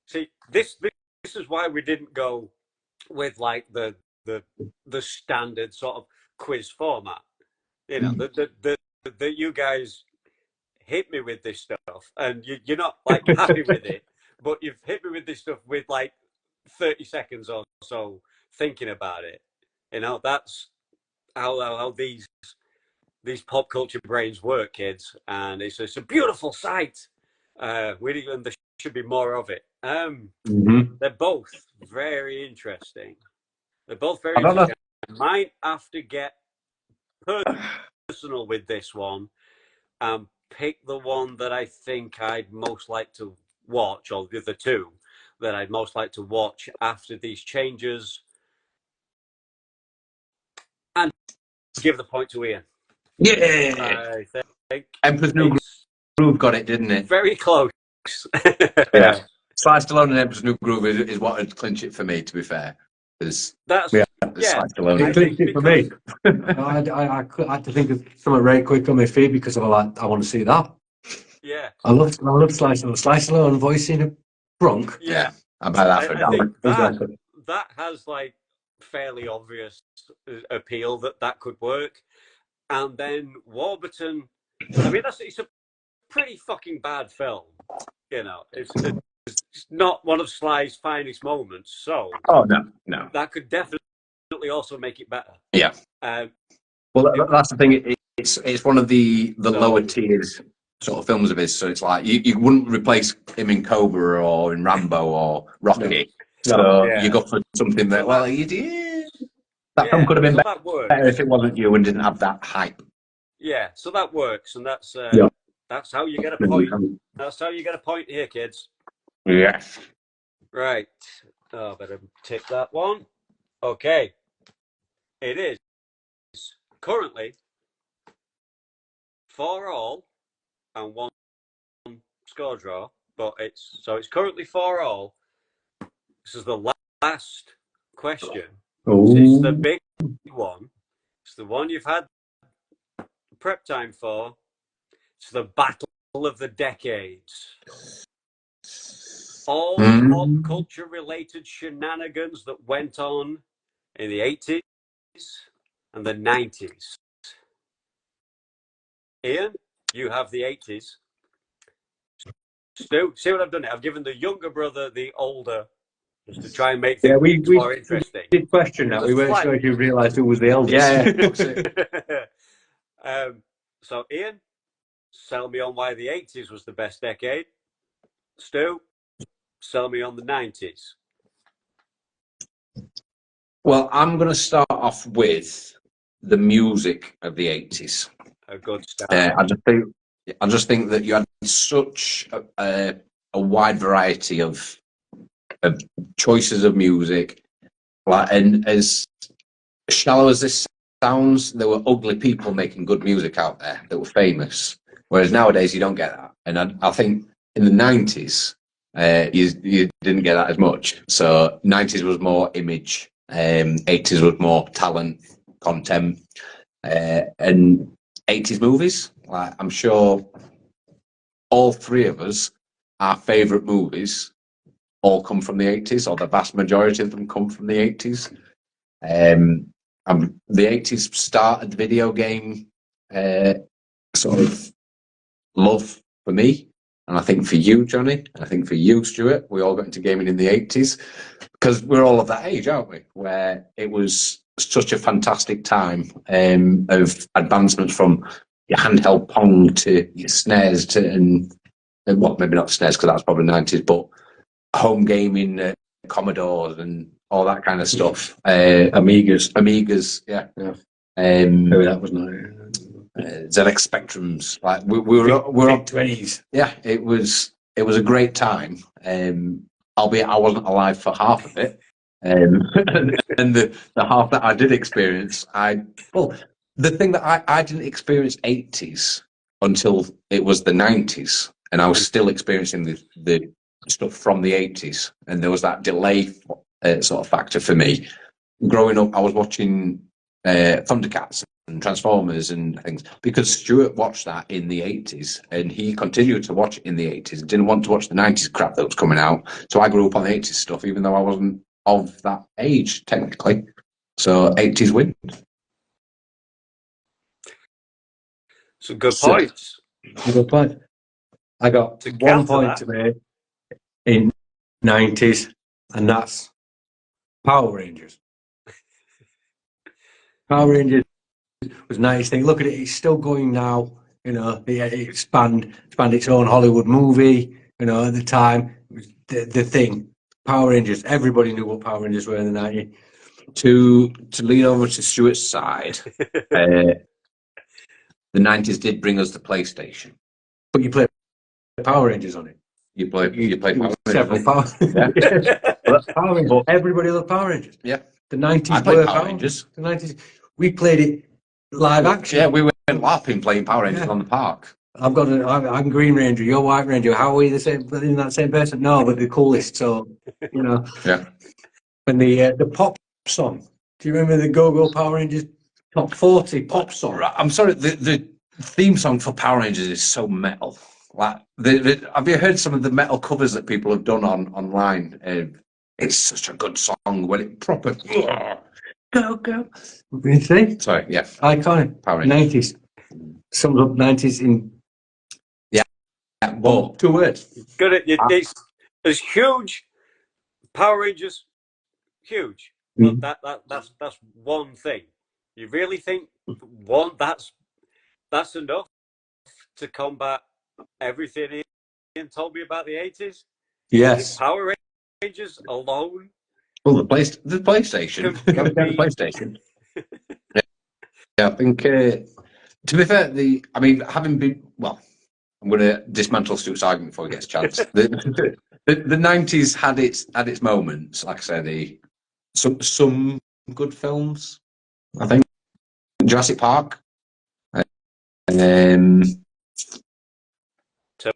See, this is why we didn't go with like the standard sort of quiz format. You know, that you guys hit me with this stuff, and you're not like happy with it, but you've hit me with this stuff with like 30 seconds or so thinking about it. You know, that's how these pop culture brains work, kids, and it's a beautiful sight. And there should be more of it. They're both very interesting. They're both very interesting. I might have to get personal with this one and pick the one that I think I'd most like to watch, or the two that I'd most like to watch after these changes, and give the point to Ian. Yeah, I think Emperor's New Groove got it, didn't it? Very close. Yeah, Sly Stallone and Emperor's New Groove is what would clinch it for me. To be fair, that's Sly Stallone. It clinched it for me. I had to think of something very quick on my feet because I want to see that. Yeah, I love Sly Stallone. Sly Stallone voicing Drunk. Yeah. I buy that for I think Exactly. that has like fairly obvious appeal that could work. And then Warburton, I mean, it's a pretty fucking bad film. You know, it's not one of Sly's finest moments. So, oh no, that could definitely also make it better. Yeah. Well, that's the thing. It's one of the lower tiers sort of films of his. So it's like you wouldn't replace him in Cobra or in Rambo or Rocky. No. So Yeah. you go for something that that film could have been better if it wasn't you and didn't have that hype. Yeah, so that works, and that's how you get a point. That's how you get a point here, kids. Yes. Right. Oh, better tick that one. Okay. It is currently 4-4 and 1 score draw, but it's currently 4-4. This is the last question. Oh. It's the big one. It's the one you've had prep time for. It's the battle of the decades. All pop culture related shenanigans that went on in the 80s and the 90s. Ian, you have the 80s. Stu, see what I've done? I've given the younger brother the older, just to try and make things more interesting. We did question that. We weren't sure if you realised who was the eldest. Yeah. So, Ian, sell me on why the 80s was the best decade. Stu, sell me on the 90s. Well, I'm going to start off with the music of the 80s. A good start. I just think that you had such a wide variety of choices of music, and as shallow as this sounds, there were ugly people making good music out there that were famous. Whereas nowadays you don't get that, and I think in the 90s you didn't get that as much. So 90s was more image, 80s was more talent, content, and 80s movies. Like, I'm sure all three of us, our favourite movies all come from the 80s, or the vast majority of them come from the 80s. The 80s started the video game sort of love for me, and I think for you, Johnny, and I think for you, Stuart. We all got into gaming in the 80s because we're all of that age, aren't we? Where it was such a fantastic time of advancements from your handheld Pong to your SNES and well, maybe not SNES because that's probably 90s, but home gaming, Commodores and all that kind of stuff. Amigas, yeah. Maybe that was not ZX Spectrums. Like we were on 20s. Yeah, it was a great time. Albeit I wasn't alive for half of it. And the half that I did experience, the thing that I didn't experience 80s until it was the 90s, and I was still experiencing the stuff from the 80s, and there was that delay sort of factor for me. Growing up, I was watching Thundercats and Transformers and things because Stuart watched that in the 80s, and he continued to watch it in the 80s. Didn't want to watch the 90s crap that was coming out, so I grew up on the 80s stuff, even though I wasn't of that age technically. So 80s win. Some good points. Good point. I got 1 point to make in 90s, and that's Power Rangers. Power Rangers was a nice thing. Look at it; it's still going now. You know, it spanned its own Hollywood movie. You know, at the time, it was the thing. Power Rangers. Everybody knew what Power Rangers were in the 90s. To lean over to Stuart's side, the 90s did bring us the PlayStation. But you played Power Rangers on it. You played Power several Rangers. Power Rangers. Everybody loved Power Rangers. Yeah. The 90s I played were Power Rangers. The 90s. We played it live action. Yeah, we went LARPing playing Power Rangers on the park. I'm Green Ranger, you're White Ranger. How are we the same? In that same person? No, but the coolest. So, you know. Yeah. When the pop song. Do you remember the Go-Go Power Rangers top 40 pop song? I'm sorry, the theme song for Power Rangers is so metal. Like, have you heard some of the metal covers that people have done online? It's such a good song when it proper go. You see? Sorry, yeah. Iconic. Power Rangers. 90s. Sums up 90s in but 2 words. Good. It's huge. Power Rangers, huge. But that's one thing. You really think that's enough to combat everything Ian told me about the 80s? Yes. Power Rangers alone. Well, the PlayStation. Can The PlayStation. Yeah, I think. To be fair, having been I'm going to dismantle Stu's argument before he gets a chance. The 90s had its moments. Like I said, some good films. I think Jurassic Park.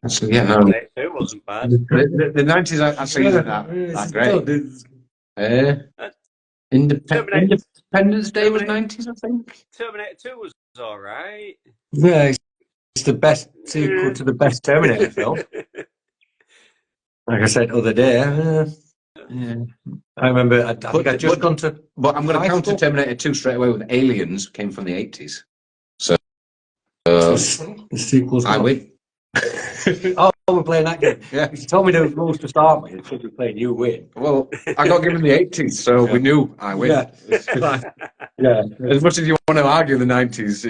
Actually, yeah, no. It wasn't bad. The 90s actually isn't that great. Independence Day was 90s, I think. Terminator 2 was all right. Yeah, it's the best sequel to the best Terminator film. Like I said the other day, yeah. I remember I think I'd just gone to. But I'm going to counter Terminator 2 straight away with Aliens, came from the 80s. So the sequels. I win. Oh, we're playing that game. Yeah. You told me the rules to start with. If we're playing, you win. Well, I got given the 80s, so we knew I win. Yeah. Yeah. As much as you want to argue the 90s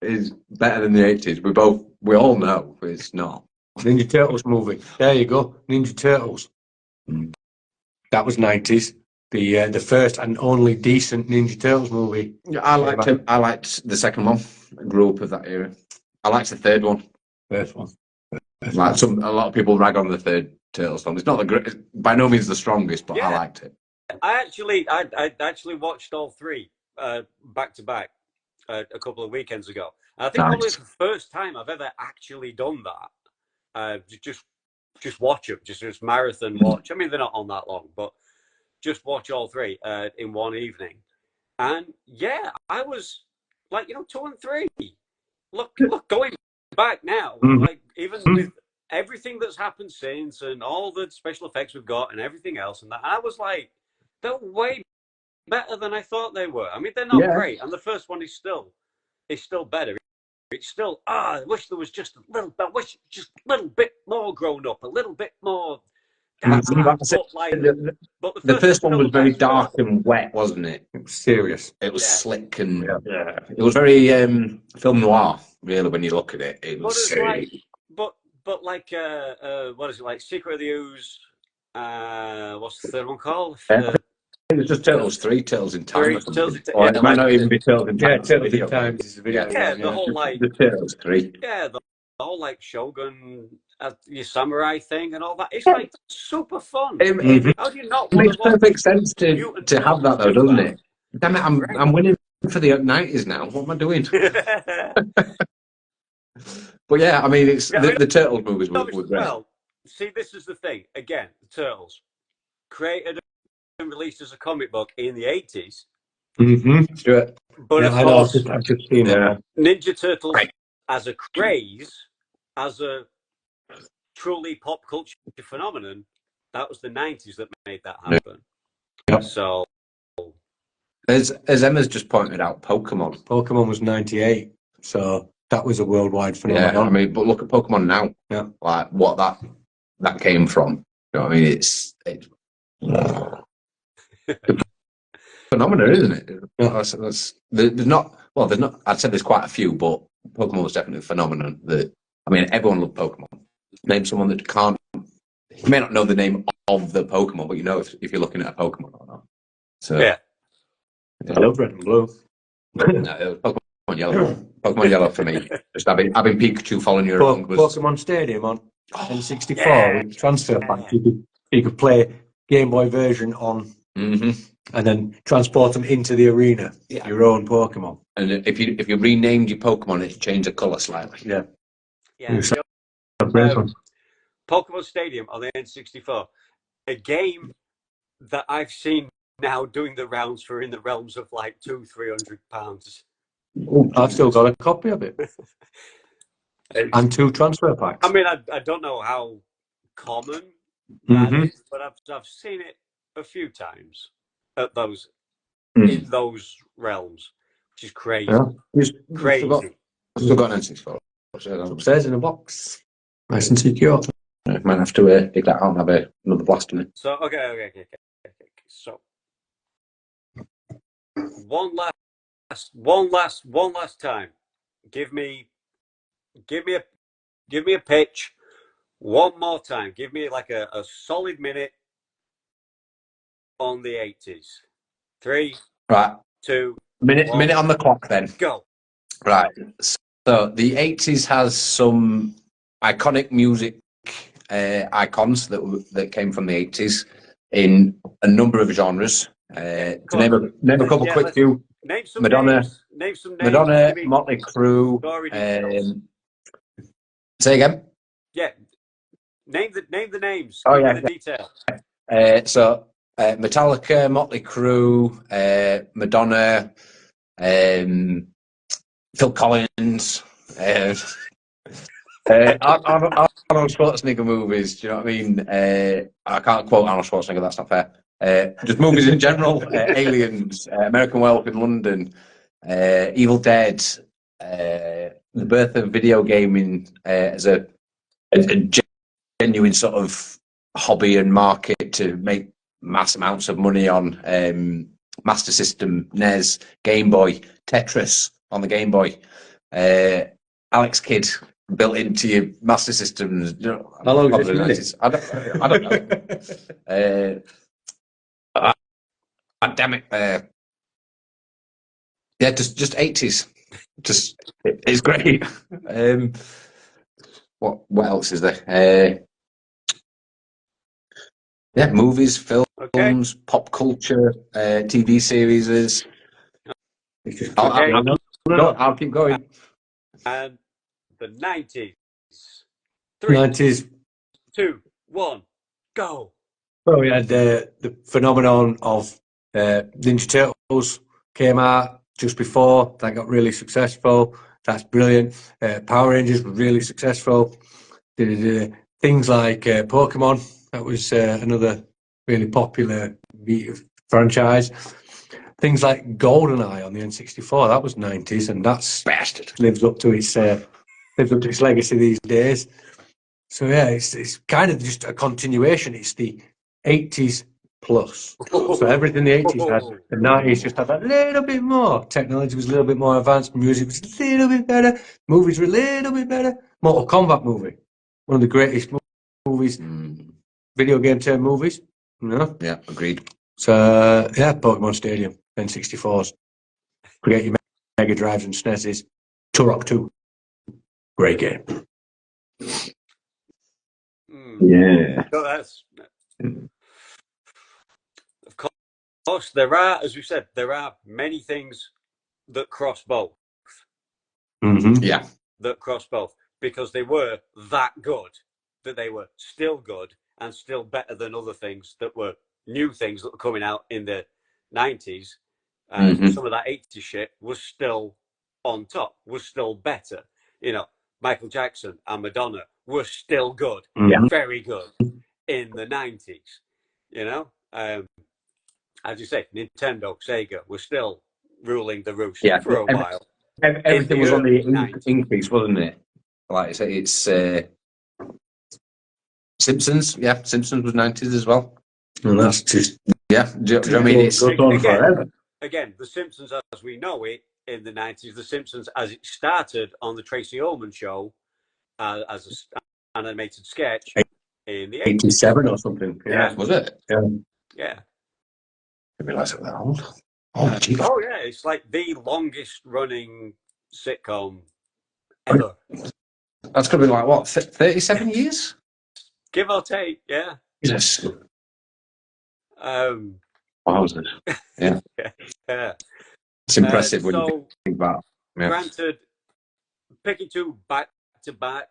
is better than the 80s, we all know it's not. Ninja Turtles movie. There you go. Ninja Turtles. That was 90s. The first and only decent Ninja Turtles movie. Yeah, I liked the second one. I grew up with that era. I liked the third one. First one. Like a lot of people rag on the third Turtles film. It's not by no means the strongest, but I liked it. I actually watched all three back to back a couple of weekends ago. And I think probably it's the first time I've ever actually done that. Just watch them, just marathon watch. I mean, they're not on that long, but just watch all three in one evening. And yeah, I was like, 2 and 3. Look, going back now, like even with everything that's happened since and all the special effects we've got and everything else, and that, I was like, they're way better than I thought they were. I mean, they're not great, and the first one is still better. It's still I wish there was just a little bit more grown up, a little bit more. But the first one was very dark and wet, wasn't it? It was serious. It was slick and it was very film noir. Really, when you look at it, it was. But like what is it like? Secret of the Ooze. What's the third one called? It was just Turtles 3, Turtles in Time. It might not even be Turtles in Time. Yeah, Turtles in Time is a video. Yeah, the whole the Turtles 3. Yeah, the whole like Shogun, your samurai thing and all that. It's like super fun. How do you not? It makes perfect sense to have that though, doesn't it? Damn it, I'm winning for the 90s now. What am I doing? But yeah, I mean, it's the Turtles movies were great. Well, see, this is the thing. Again, the Turtles created and released as a comic book in the 80s. Sure. But of course, I've just seen it. Ninja Turtles as a craze, as a truly pop culture phenomenon, that was the 90s that made that happen. Yep. So, as Emma's just pointed out, Pokemon was 98, so that was a worldwide phenomenon. Yeah, I mean, but look at Pokemon now. Yeah, like what that came from. You know what I mean? It's phenomenon, isn't it? There's not. I'd say there's quite a few, but Pokemon was definitely a phenomenon. Everyone loved Pokemon. Name someone that can't. You may not know the name of the Pokemon, but you know if you're looking at a Pokemon or not. So yeah. I love red and blue. No, it was Pokemon Yellow. Pokemon Yellow for me. Just having Pikachu following you around was Pokemon Stadium on N64 with transfer pack. You could play Game Boy version on, and then transport them into the arena. Yeah. Your own Pokemon. And if you renamed your Pokemon, it changed the colour slightly. Yeah. Yeah. Pokemon Stadium on the N64, a game that I've seen now doing the rounds for in the realms of like £200-300. I've still got a copy of it. And 2 transfer packs. I mean, I don't know how common that is, but I've seen it a few times at those in those realms, which is crazy. Yeah. Crazy. Still got an N64 upstairs in a box. Nice and secure. I might have to dig that out and have another blast in it. So okay. So one last time. Give me a pitch. One more time. Give me like a solid minute on the 80s. 3, Right. 2, minute on the clock then. Go. Right. So the 80s has some iconic music icons that came from the 80s in a number of genres. To name a couple quick few. Name some Madonna, names. Name some names. Madonna, Motley Crue. Say again. Yeah. Name the names. Oh, Give yeah. me the detail. So Metallica, Motley Crue, Madonna, Phil Collins, Arnold Schwarzenegger movies. Do you know what I mean? I can't quote Arnold Schwarzenegger. That's not fair. Just movies in general. Aliens, American Werewolf in London, Evil Dead, the birth of video gaming as a genuine sort of hobby and market to make mass amounts of money on. Master System, NES, Game Boy, Tetris on the Game Boy, Alex Kidd built into your Master Systems. How long is I don't know. Damn it. Yeah, just 80s. Just it's great. What else is there? Yeah, movies, films, pop culture, TV series. I'll keep going. And the 90s. 90s. 2, 1, go. Well, we had the phenomenon of Ninja Turtles came out just before. That got really successful. That's brilliant. Power Rangers were really successful. Things like Pokemon. That was another really popular franchise. Things like GoldenEye on the N64. That was 90s, and that's bastard lives up to its legacy these days. So yeah, it's kind of just a continuation. It's the 80s plus. So everything the 80s had, the 90s just had that little bit more. Technology was a little bit more advanced. Music was a little bit better. Movies were a little bit better. Mortal Kombat movie, one of the greatest movies, video game term movies. You know? Yeah, agreed. So yeah, Pokemon Stadium, N64s. Forget your Mega Drives and SNESes. Turok 2, great game. Yeah. So that's, of course, there are, as we said, there are many things that cross both. Yeah. That cross both because they were that good that they were still good and still better than other things that were new things that were coming out in the 90s. Some of that 80s shit was still on top, was still better. You know, Michael Jackson and Madonna were still good, very good in the 90s. You know, as you say, Nintendo, Sega were still ruling the roost for a while. Everything was on the increase, wasn't it? Like I say, it's Simpsons. Yeah, Simpsons was 90s as well. And that's just do you know what I mean? It's goes on forever. Again, The Simpsons as we know it in the 90s, The Simpsons as it started on the Tracy Ullman show as an animated sketch in the 80s. 87 or something. Yeah. Was it? Yeah. I realised it was that old. Oh, yeah. It's like the longest running sitcom ever. That's going to be like, what, 37 years? Give or take, yeah. Jesus. Wowzers. Yeah. Yeah. It's impressive when you think about it. Yeah. Granted, picking two back-to-back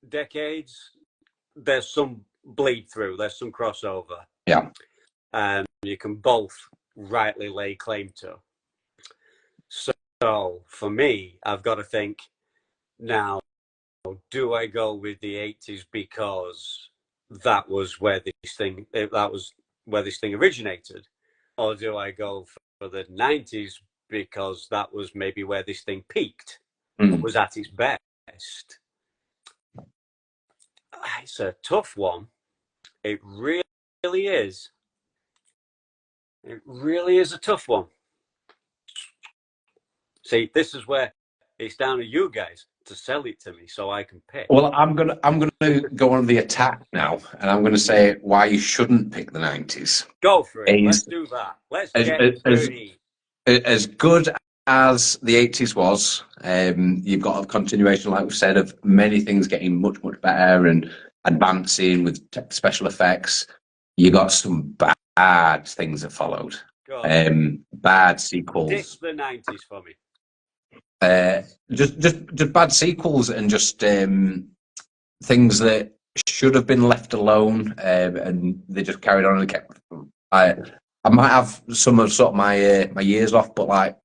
decades, there's some bleed through, there's some crossover. Yeah. You can both rightly lay claim to. So for me, I've got to think now, now, do I go with the 80s because that was where this thing originated, or do I go for the 90s because that was maybe where this thing peaked, was at its best? It's a tough one. It really is. It really is a tough one. See, this is where it's down to you guys to sell it to me so I can pick. Well, I'm gonna go on the attack now, and I'm gonna say why you shouldn't pick the 90s. Go for it. Let's do that. Let's get dirty. As good as the 80s was, you've got a continuation, like we said, of many things getting much, much better and advancing with special effects. You got some bad things that followed. Bad sequels. Ditch the 90s for me. Just bad sequels and just things that should have been left alone, and they just carried on and kept. I might have some of sort of my years off, but like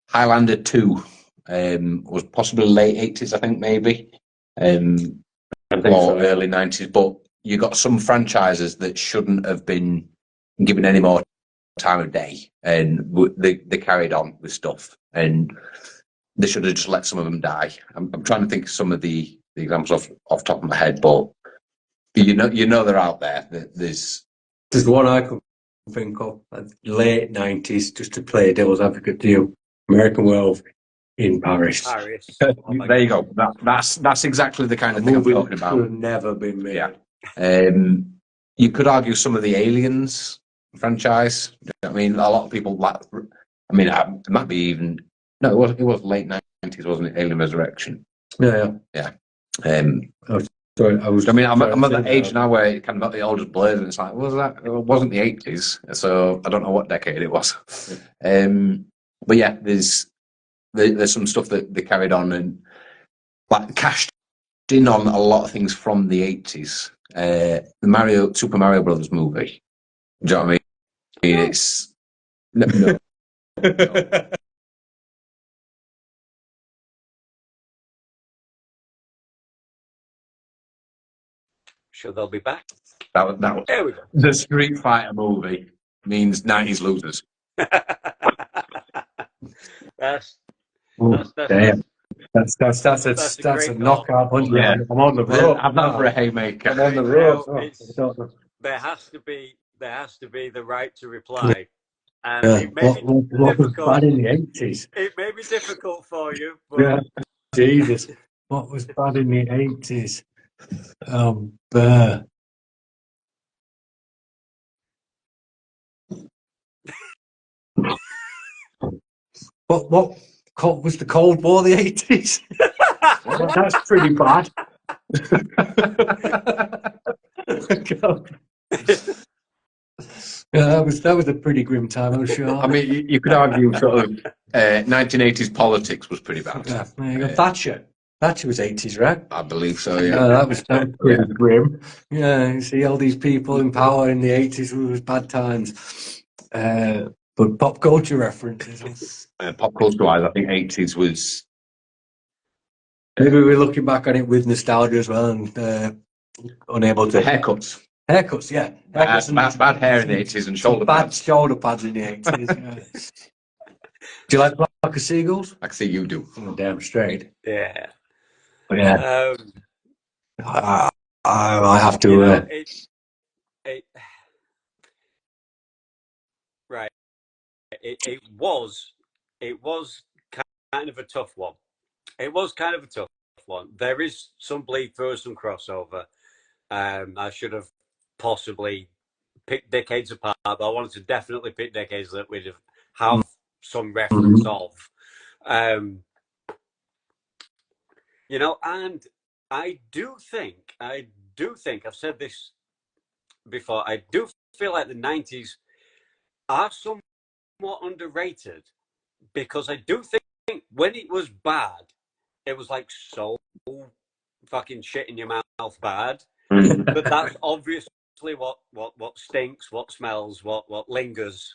Highlander 2 was possibly late 80s, I think, maybe, or early 90s. But you got some franchises that shouldn't have been given any more time of day, and they carried on with stuff, and they should have just let some of them die. I'm trying to think of some of the examples off the top of my head, but you know they're out there. There's one I could think of, late 90s, just to play devil's advocate to you. American Werewolf in Paris. There you go. That's exactly the kind of thing I'm talking about. Should have never been made. Yeah. You could argue some of the Aliens franchise. I mean, a lot of people like. I mean, it might be even. No, it was late 90s, wasn't it? Alien Resurrection. Yeah. Sorry, I'm at that age now where it kind of it all just blurs, and it's like, what was that? It wasn't the 80s, so I don't know what decade it was. But yeah, there's some stuff that they carried on and like cashed in on a lot of things from the 80s. The Super Mario Brothers movie. Do you know what I mean? It's no. Sure, they'll be back. That was There we go. The Street Fighter movie means 90s losers. That's a knockout punch. Yeah. I'm on the road. I'm not for a haymaker. I'm on the road. There has to be the right to reply. And it may what was bad in the 80s? It may be difficult for you, but yeah. Jesus, what was bad in the 80s? What was the Cold War, the 80s? That's pretty bad. Yeah, that was a pretty grim time, I'm sure. I mean, you could argue sort of 1980s politics was pretty bad. Yeah, Thatcher was 80s, right? I believe so. Yeah, that was pretty grim. Yeah, you see all these people in power in the 80s. It was bad times. But pop culture references. Pop culture wise, I think 80s was. Maybe we're looking back on it with nostalgia as well, and unable to haircuts. Haircuts, yeah. Bad hair in the 80s and shoulder pads. Bad shoulder pads in the 80s. Yeah. Do you like Flock of Seagulls? I can see you do. Oh, damn straight. Yeah. But yeah. I have to. Right. It was kind of a tough one. It was kind of a tough one. There is some bleed through, some crossover. I should have possibly picked decades apart, but I wanted to definitely pick decades that we'd have some reference of. You know, and I do think I've said this before, I do feel like the 90s are somewhat underrated, because I do think when it was bad, it was like so fucking shit in your mouth bad. But that's obviously what stinks, what smells, what lingers.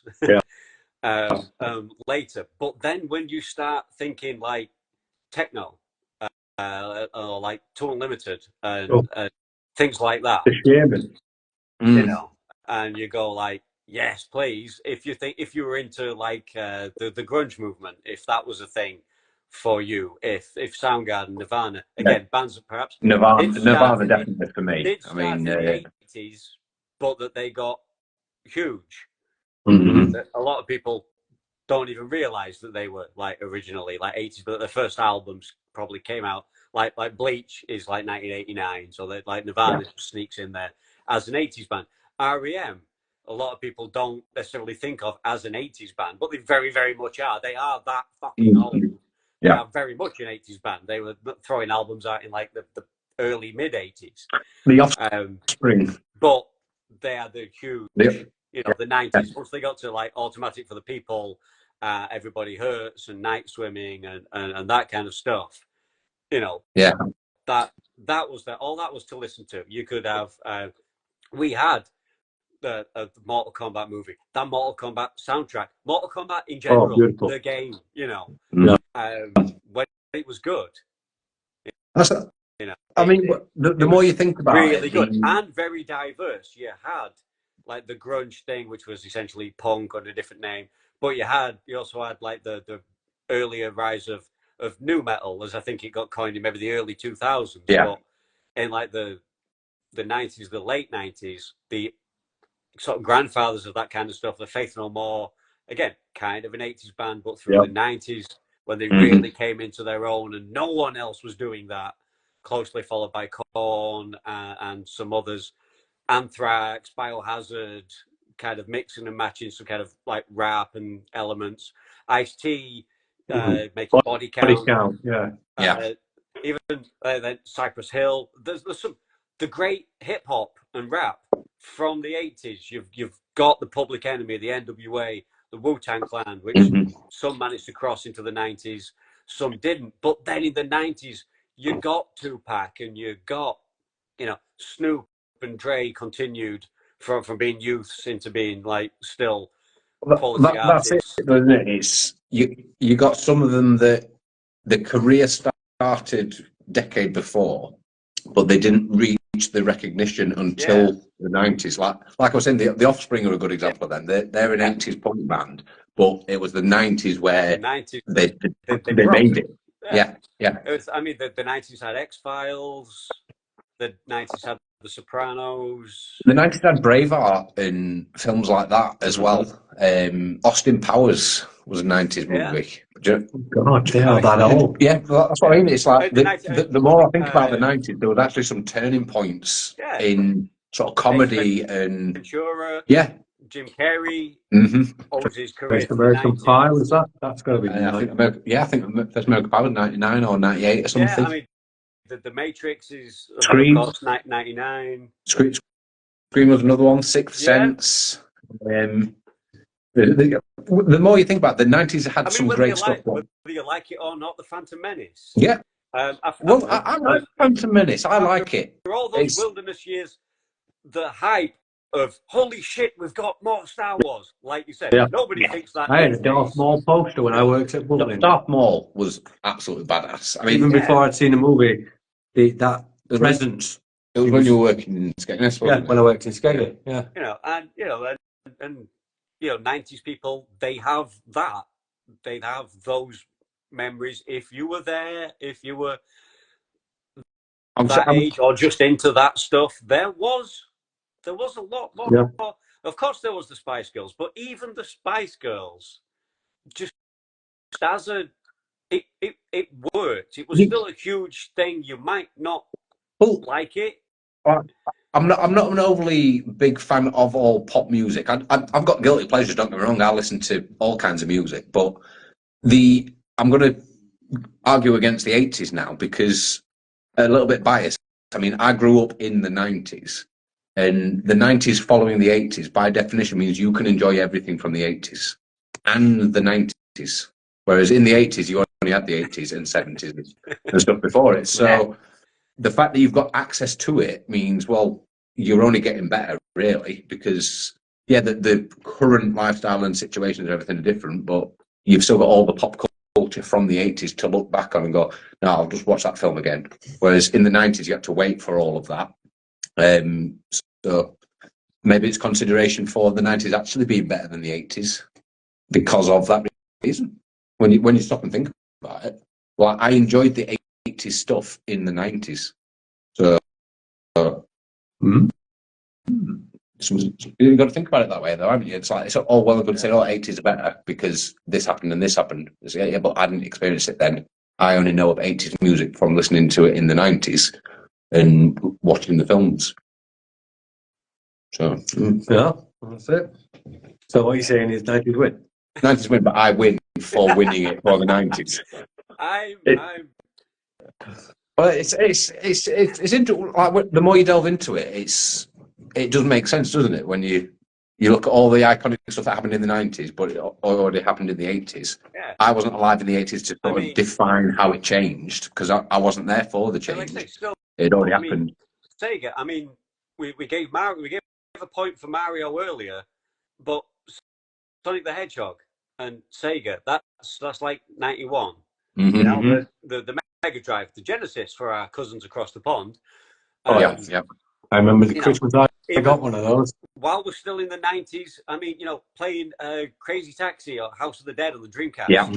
Later. But then when you start thinking like techno, like Tool Unlimited and things like that. The Shaman. You know, and you go like, yes, please. If you were into like the grunge movement, if that was a thing for you, if Soundgarden, Nirvana, again, bands that perhaps Nirvana definitely for me. Did start in the 80s, but that they got huge. Mm-hmm. A lot of people don't even realize that they were like originally like 80s, but their first albums probably came out like Bleach is like 1989, so that like Nirvana sneaks in there as an 80s band. REM, a lot of people don't necessarily think of as an 80s band, but they very, very much are. They are that fucking old. They are very much an 80s band. They were throwing albums out in like the early mid 80s. The Offspring. But they are the huge, you know, the 90s. Once they got to like Automatic for the People, Everybody Hurts and Night Swimming and that kind of stuff, you know, that was all that was to listen to. You could have, we had the Mortal Kombat movie, that Mortal Kombat soundtrack, Mortal Kombat in general, the game, you know, when it was good. You know, I mean, the more you think about it, really good and very diverse. You had like the grunge thing, which was essentially punk under a different name, but you also had like the earlier rise of nu metal, as I think it got coined in maybe the early 2000s. But in like the 90s, the late 90s, the sort of grandfathers of that kind of stuff, the Faith No More, again, kind of an 80s band, but through the 90s when they really came into their own and no one else was doing that, closely followed by Korn and some others, Anthrax, Biohazard, kind of mixing and matching some kind of like rap and elements, Ice-T making Body Count, even then Cypress Hill. There's some the great hip hop and rap from the 80s. You've got the Public Enemy, the NWA, the Wu-Tang Clan, which some managed to cross into the 90s, some didn't. But then in the 90s, you got Tupac and you got, you know, Snoop and Dre continued from being youths into being like still quality artists. That's it, isn't it? It's you got some of them that the career started decade before, but they didn't reach the recognition until the 90s. Like I was saying, the Offspring are a good example of them. They're an 80s punk band, but it was the 90s where they made it. Yeah. It was, I mean, the 90s had X-Files, the 90s had The Sopranos. The 90s had Braveheart and films like that as well. Austin Powers was a 90s movie. God, they are that old. Yeah, that's what I mean. It's like the more I think about the 90s, there was actually some turning points in sort of comedy and Ventura, Jim Carrey, owes his career. Best American Pie, was that? That's got to be. I think Best American Pie was 99 or 98 or something. Yeah, I mean, the Matrix is Scream, 99. Scream was another one. Sixth Sense. The more you think about it, the 90s had some great stuff. Whether you like it or not, the Phantom Menace. Yeah. I like Phantom Menace. I like it. For all those wilderness years, the hype of holy shit, we've got more Star Wars. Like you said, nobody thinks that. I had a Darth Maul poster when I worked at Bubbling. Darth Maul was absolutely badass. I mean, even before I'd seen the movie, that presence. It was when you were working in Skegness, wasn't it? When I worked in Skegness. Yeah. And 90s people, they have that. They have those memories. If you were there, if you were that age or just into that stuff, there was a lot more. Yeah. Of course, there was the Spice Girls, but even the Spice Girls, just as it worked. It was still a huge thing. You might not like it. I'm not an overly big fan of all pop music. I've got guilty pleasures. Don't get me wrong. I listen to all kinds of music, but I'm going to argue against the 80s now because a little bit biased. I mean, I grew up in the 90s, and the 90s following the 80s by definition means you can enjoy everything from the 80s and the 90s, whereas in the 80s you only had the 80s and 70s and stuff before it. So the fact that you've got access to it means, well, you're only getting better, really, because the current lifestyle and situations and everything are different, but you've still got all the pop culture from the 80s to look back on and go, no, I'll just watch that film again. Whereas in the 90s, you had to wait for all of that. So maybe it's consideration for the 90s actually being better than the 80s because of that reason. When you stop and think about it, well, I enjoyed the 80s stuff in the 90s. So you've got to think about it that way, though, haven't you? It's like it's all well and good to say, "Oh, 80s are better because this happened and this happened." It's, yeah, but I didn't experience it then. I only know of 80s music from listening to it in the 90s and watching the films. So yeah, that's it. So what you're saying is 90s win? 90s win, but I win for winning it for the 90s. But it's interesting. Like, the more you delve into it, it does make sense, doesn't it? When you look at all the iconic stuff that happened in the 90s, but it already happened in the 80s. Yeah. I wasn't alive in the 80s to sort of define how it changed because I wasn't there for the change. Like it already happened. Sega. I mean, we gave a point for Mario earlier, but Sonic the Hedgehog and Sega, that's like 91. Mm-hmm. You know, the Mega Drive, the Genesis for our cousins across the pond. Yeah. I remember the Christmas I got one of those. While we're still in the 90s, I mean, you know, playing Crazy Taxi or House of the Dead on the Dreamcast. Yeah.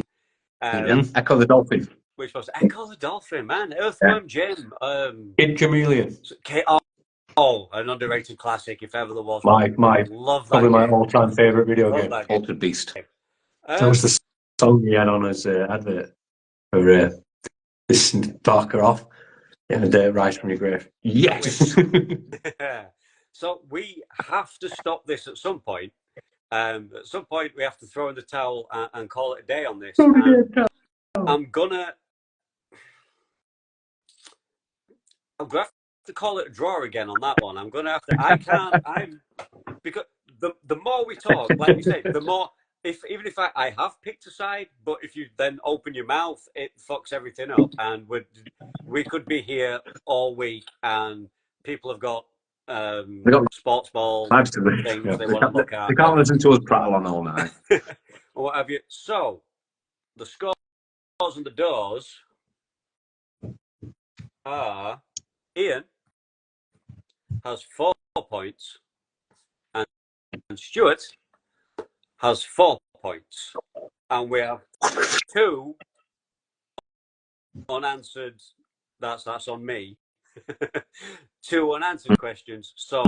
Echo the Dolphin. Which was Echo the Dolphin, man. Earthworm Jim. Kid Chameleon. An underrated classic, if ever there was. Love that. Probably my all-time favourite video game. Altered Beast. That was the song he had on his advert for this Darker Off. And Rise from Your Grave. Yes. So we have to stop this at some point. At some point, we have to throw in the towel and call it a day on this. I'm gonna have to call it a draw again on that one. I'm gonna have to. Because the more we talk, like we say, the more. Even if I have picked a side, but if you then open your mouth, it fucks everything up. And we could be here all week, and people have got sports ball things they want to look at. They can't listen to us prattle on all night. Or what have you. So, the scores and the doors are Ian has 4 points, and Stuart has 4 points, and we have 2 unanswered. That's on me. 2 unanswered questions. So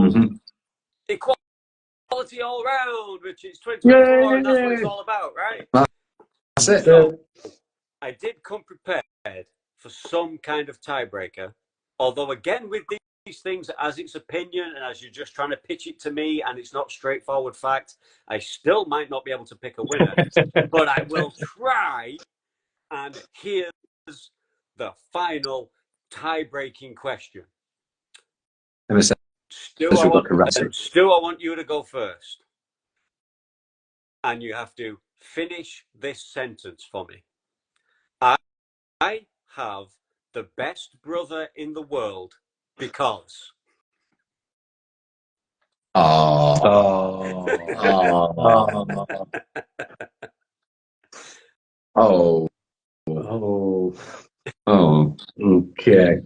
equality all round, which is 2024, and that's what it's all about, right? That's it. So I did come prepared for some kind of tiebreaker, although again with these things as its opinion and as you're just trying to pitch it to me and it's not straightforward fact, I still might not be able to pick a winner, but I will try. And here's the final tie-breaking question. Stu, I want you to go first, and you have to finish this sentence for me. I have the best brother in the world because. Okay.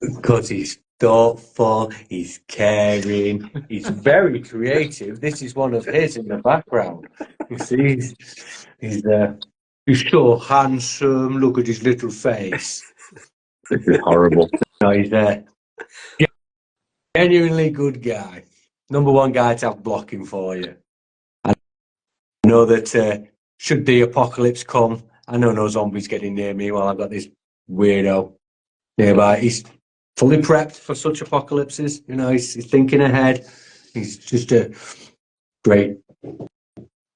Because he's thoughtful, he's caring, he's very creative. This is one of his in the background. You see, he's so handsome. Look at his little face. This is horrible. No, he's a genuinely good guy. Number 1 guy to have blocking for you. I know that should the apocalypse come, I know no zombies getting near me while I've got this weirdo nearby. He's fully prepped for such apocalypses. You know, he's thinking ahead. He's just a great.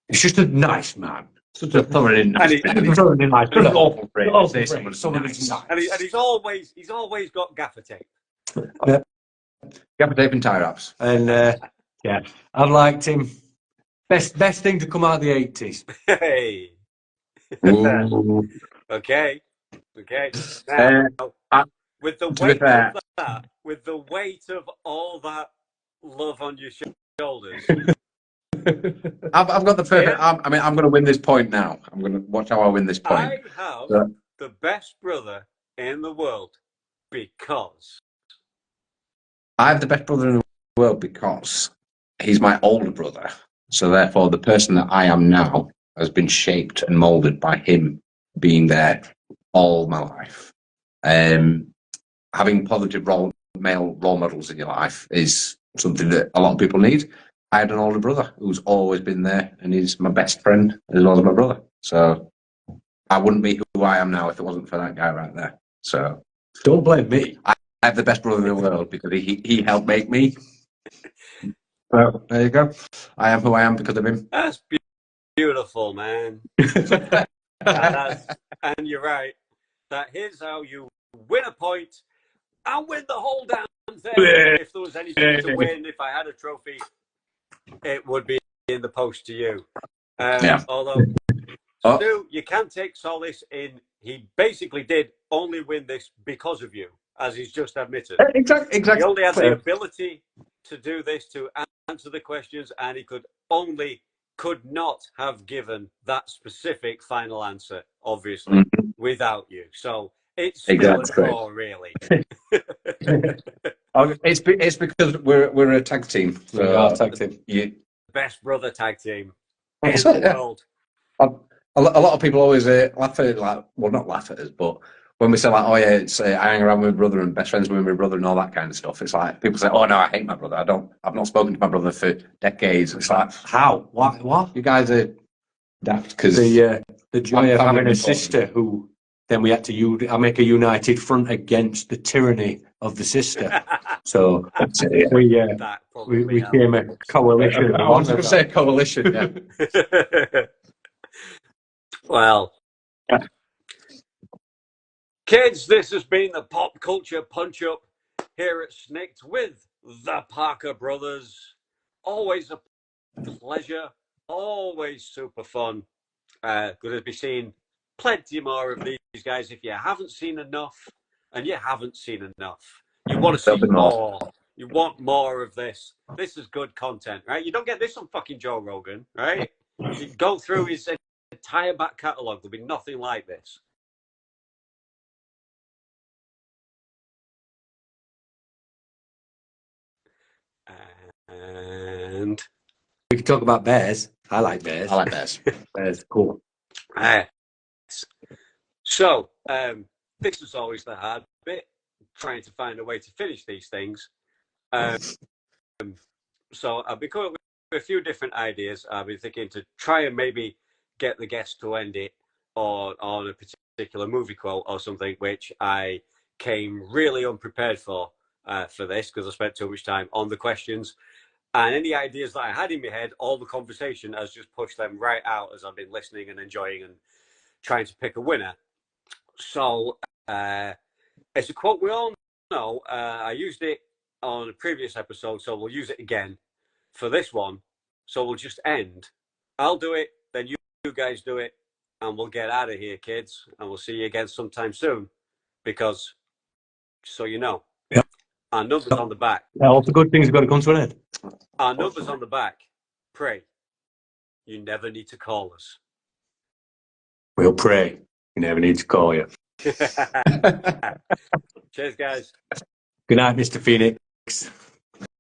He's just a nice man. Such a thoroughly nice. And he's always got gaffer tape. Yeah. Gaffer tape and tie wraps. And yeah, I've liked him. Best thing to come out of the 80s. Hey. Okay. Now, with the weight of all that love on your shoulders, I've got the perfect. I'm going to win this point now. I'm going to watch how I win this point. I have the best brother in the world because I have the best brother in the world because he's my older brother. So therefore, the person that I am now has been shaped and molded by him being there all my life. Having positive male role models in your life is something that a lot of people need. I had an older brother who's always been there, and he's my best friend as well as my brother. So I wouldn't be who I am now if it wasn't for that guy right there. So don't blame me. I have the best brother in the world because he helped make me. So there you go. I am who I am because of him. That's beautiful, man. And you're right. That is how you win a point and win the whole damn thing. If there was anything to win, if I had a trophy, it would be in the post to you. Although, Stu, you can take solace in he basically did only win this because of you, as he's just admitted. Exactly. He only had the ability to do this, to answer the questions, and he could not have given that specific final answer, obviously, without you. So it's still a draw, really. It's because we're a tag team. We are a tag team. Best brother tag team in the world. A lot of people always laugh at it, not laugh at us, but when we say like, oh yeah, it's I hang around with my brother and best friends with my brother and all that kind of stuff. It's like people say, oh no, I hate my brother. I've not spoken to my brother for decades. It's like, how? What? You guys are daft because the joy of having a sister who then we had to make a united front against the tyranny of the sister. So we became a coalition. I was going to say a coalition. Yeah. Well, kids, this has been the Pop Culture Punch Up here at Snicked with the Parker Brothers. Always a pleasure, always super fun. Good to be seeing plenty more of these guys. If you haven't seen enough, and you haven't seen enough, you want to see more. You want more of this. This is good content, right? You don't get this on fucking Joe Rogan, right? You go through his entire back catalogue, there'll be nothing like this. And we can talk about bears. I like bears. Bears, cool. So this is always the hard bit, trying to find a way to finish these things. So I've been coming up with a few different ideas. I've been thinking to try and maybe get the guest to end it on a particular movie quote or something, which I came really unprepared for this because I spent too much time on the questions. And any ideas that I had in my head, all the conversation has just pushed them right out as I've been listening and enjoying and trying to pick a winner. So it's a quote we all know. I used it on a previous episode, so we'll use it again for this one. So we'll just end. I'll do it, then you guys do it, and we'll get out of here, kids. And we'll see you again sometime soon. Because, so you know, our numbers on the back. All the good things have got to come to an end. Our numbers on the back. Pray. You never need to call us. We'll pray. You never need to call you. Cheers, guys. Good night, Mr. Phoenix.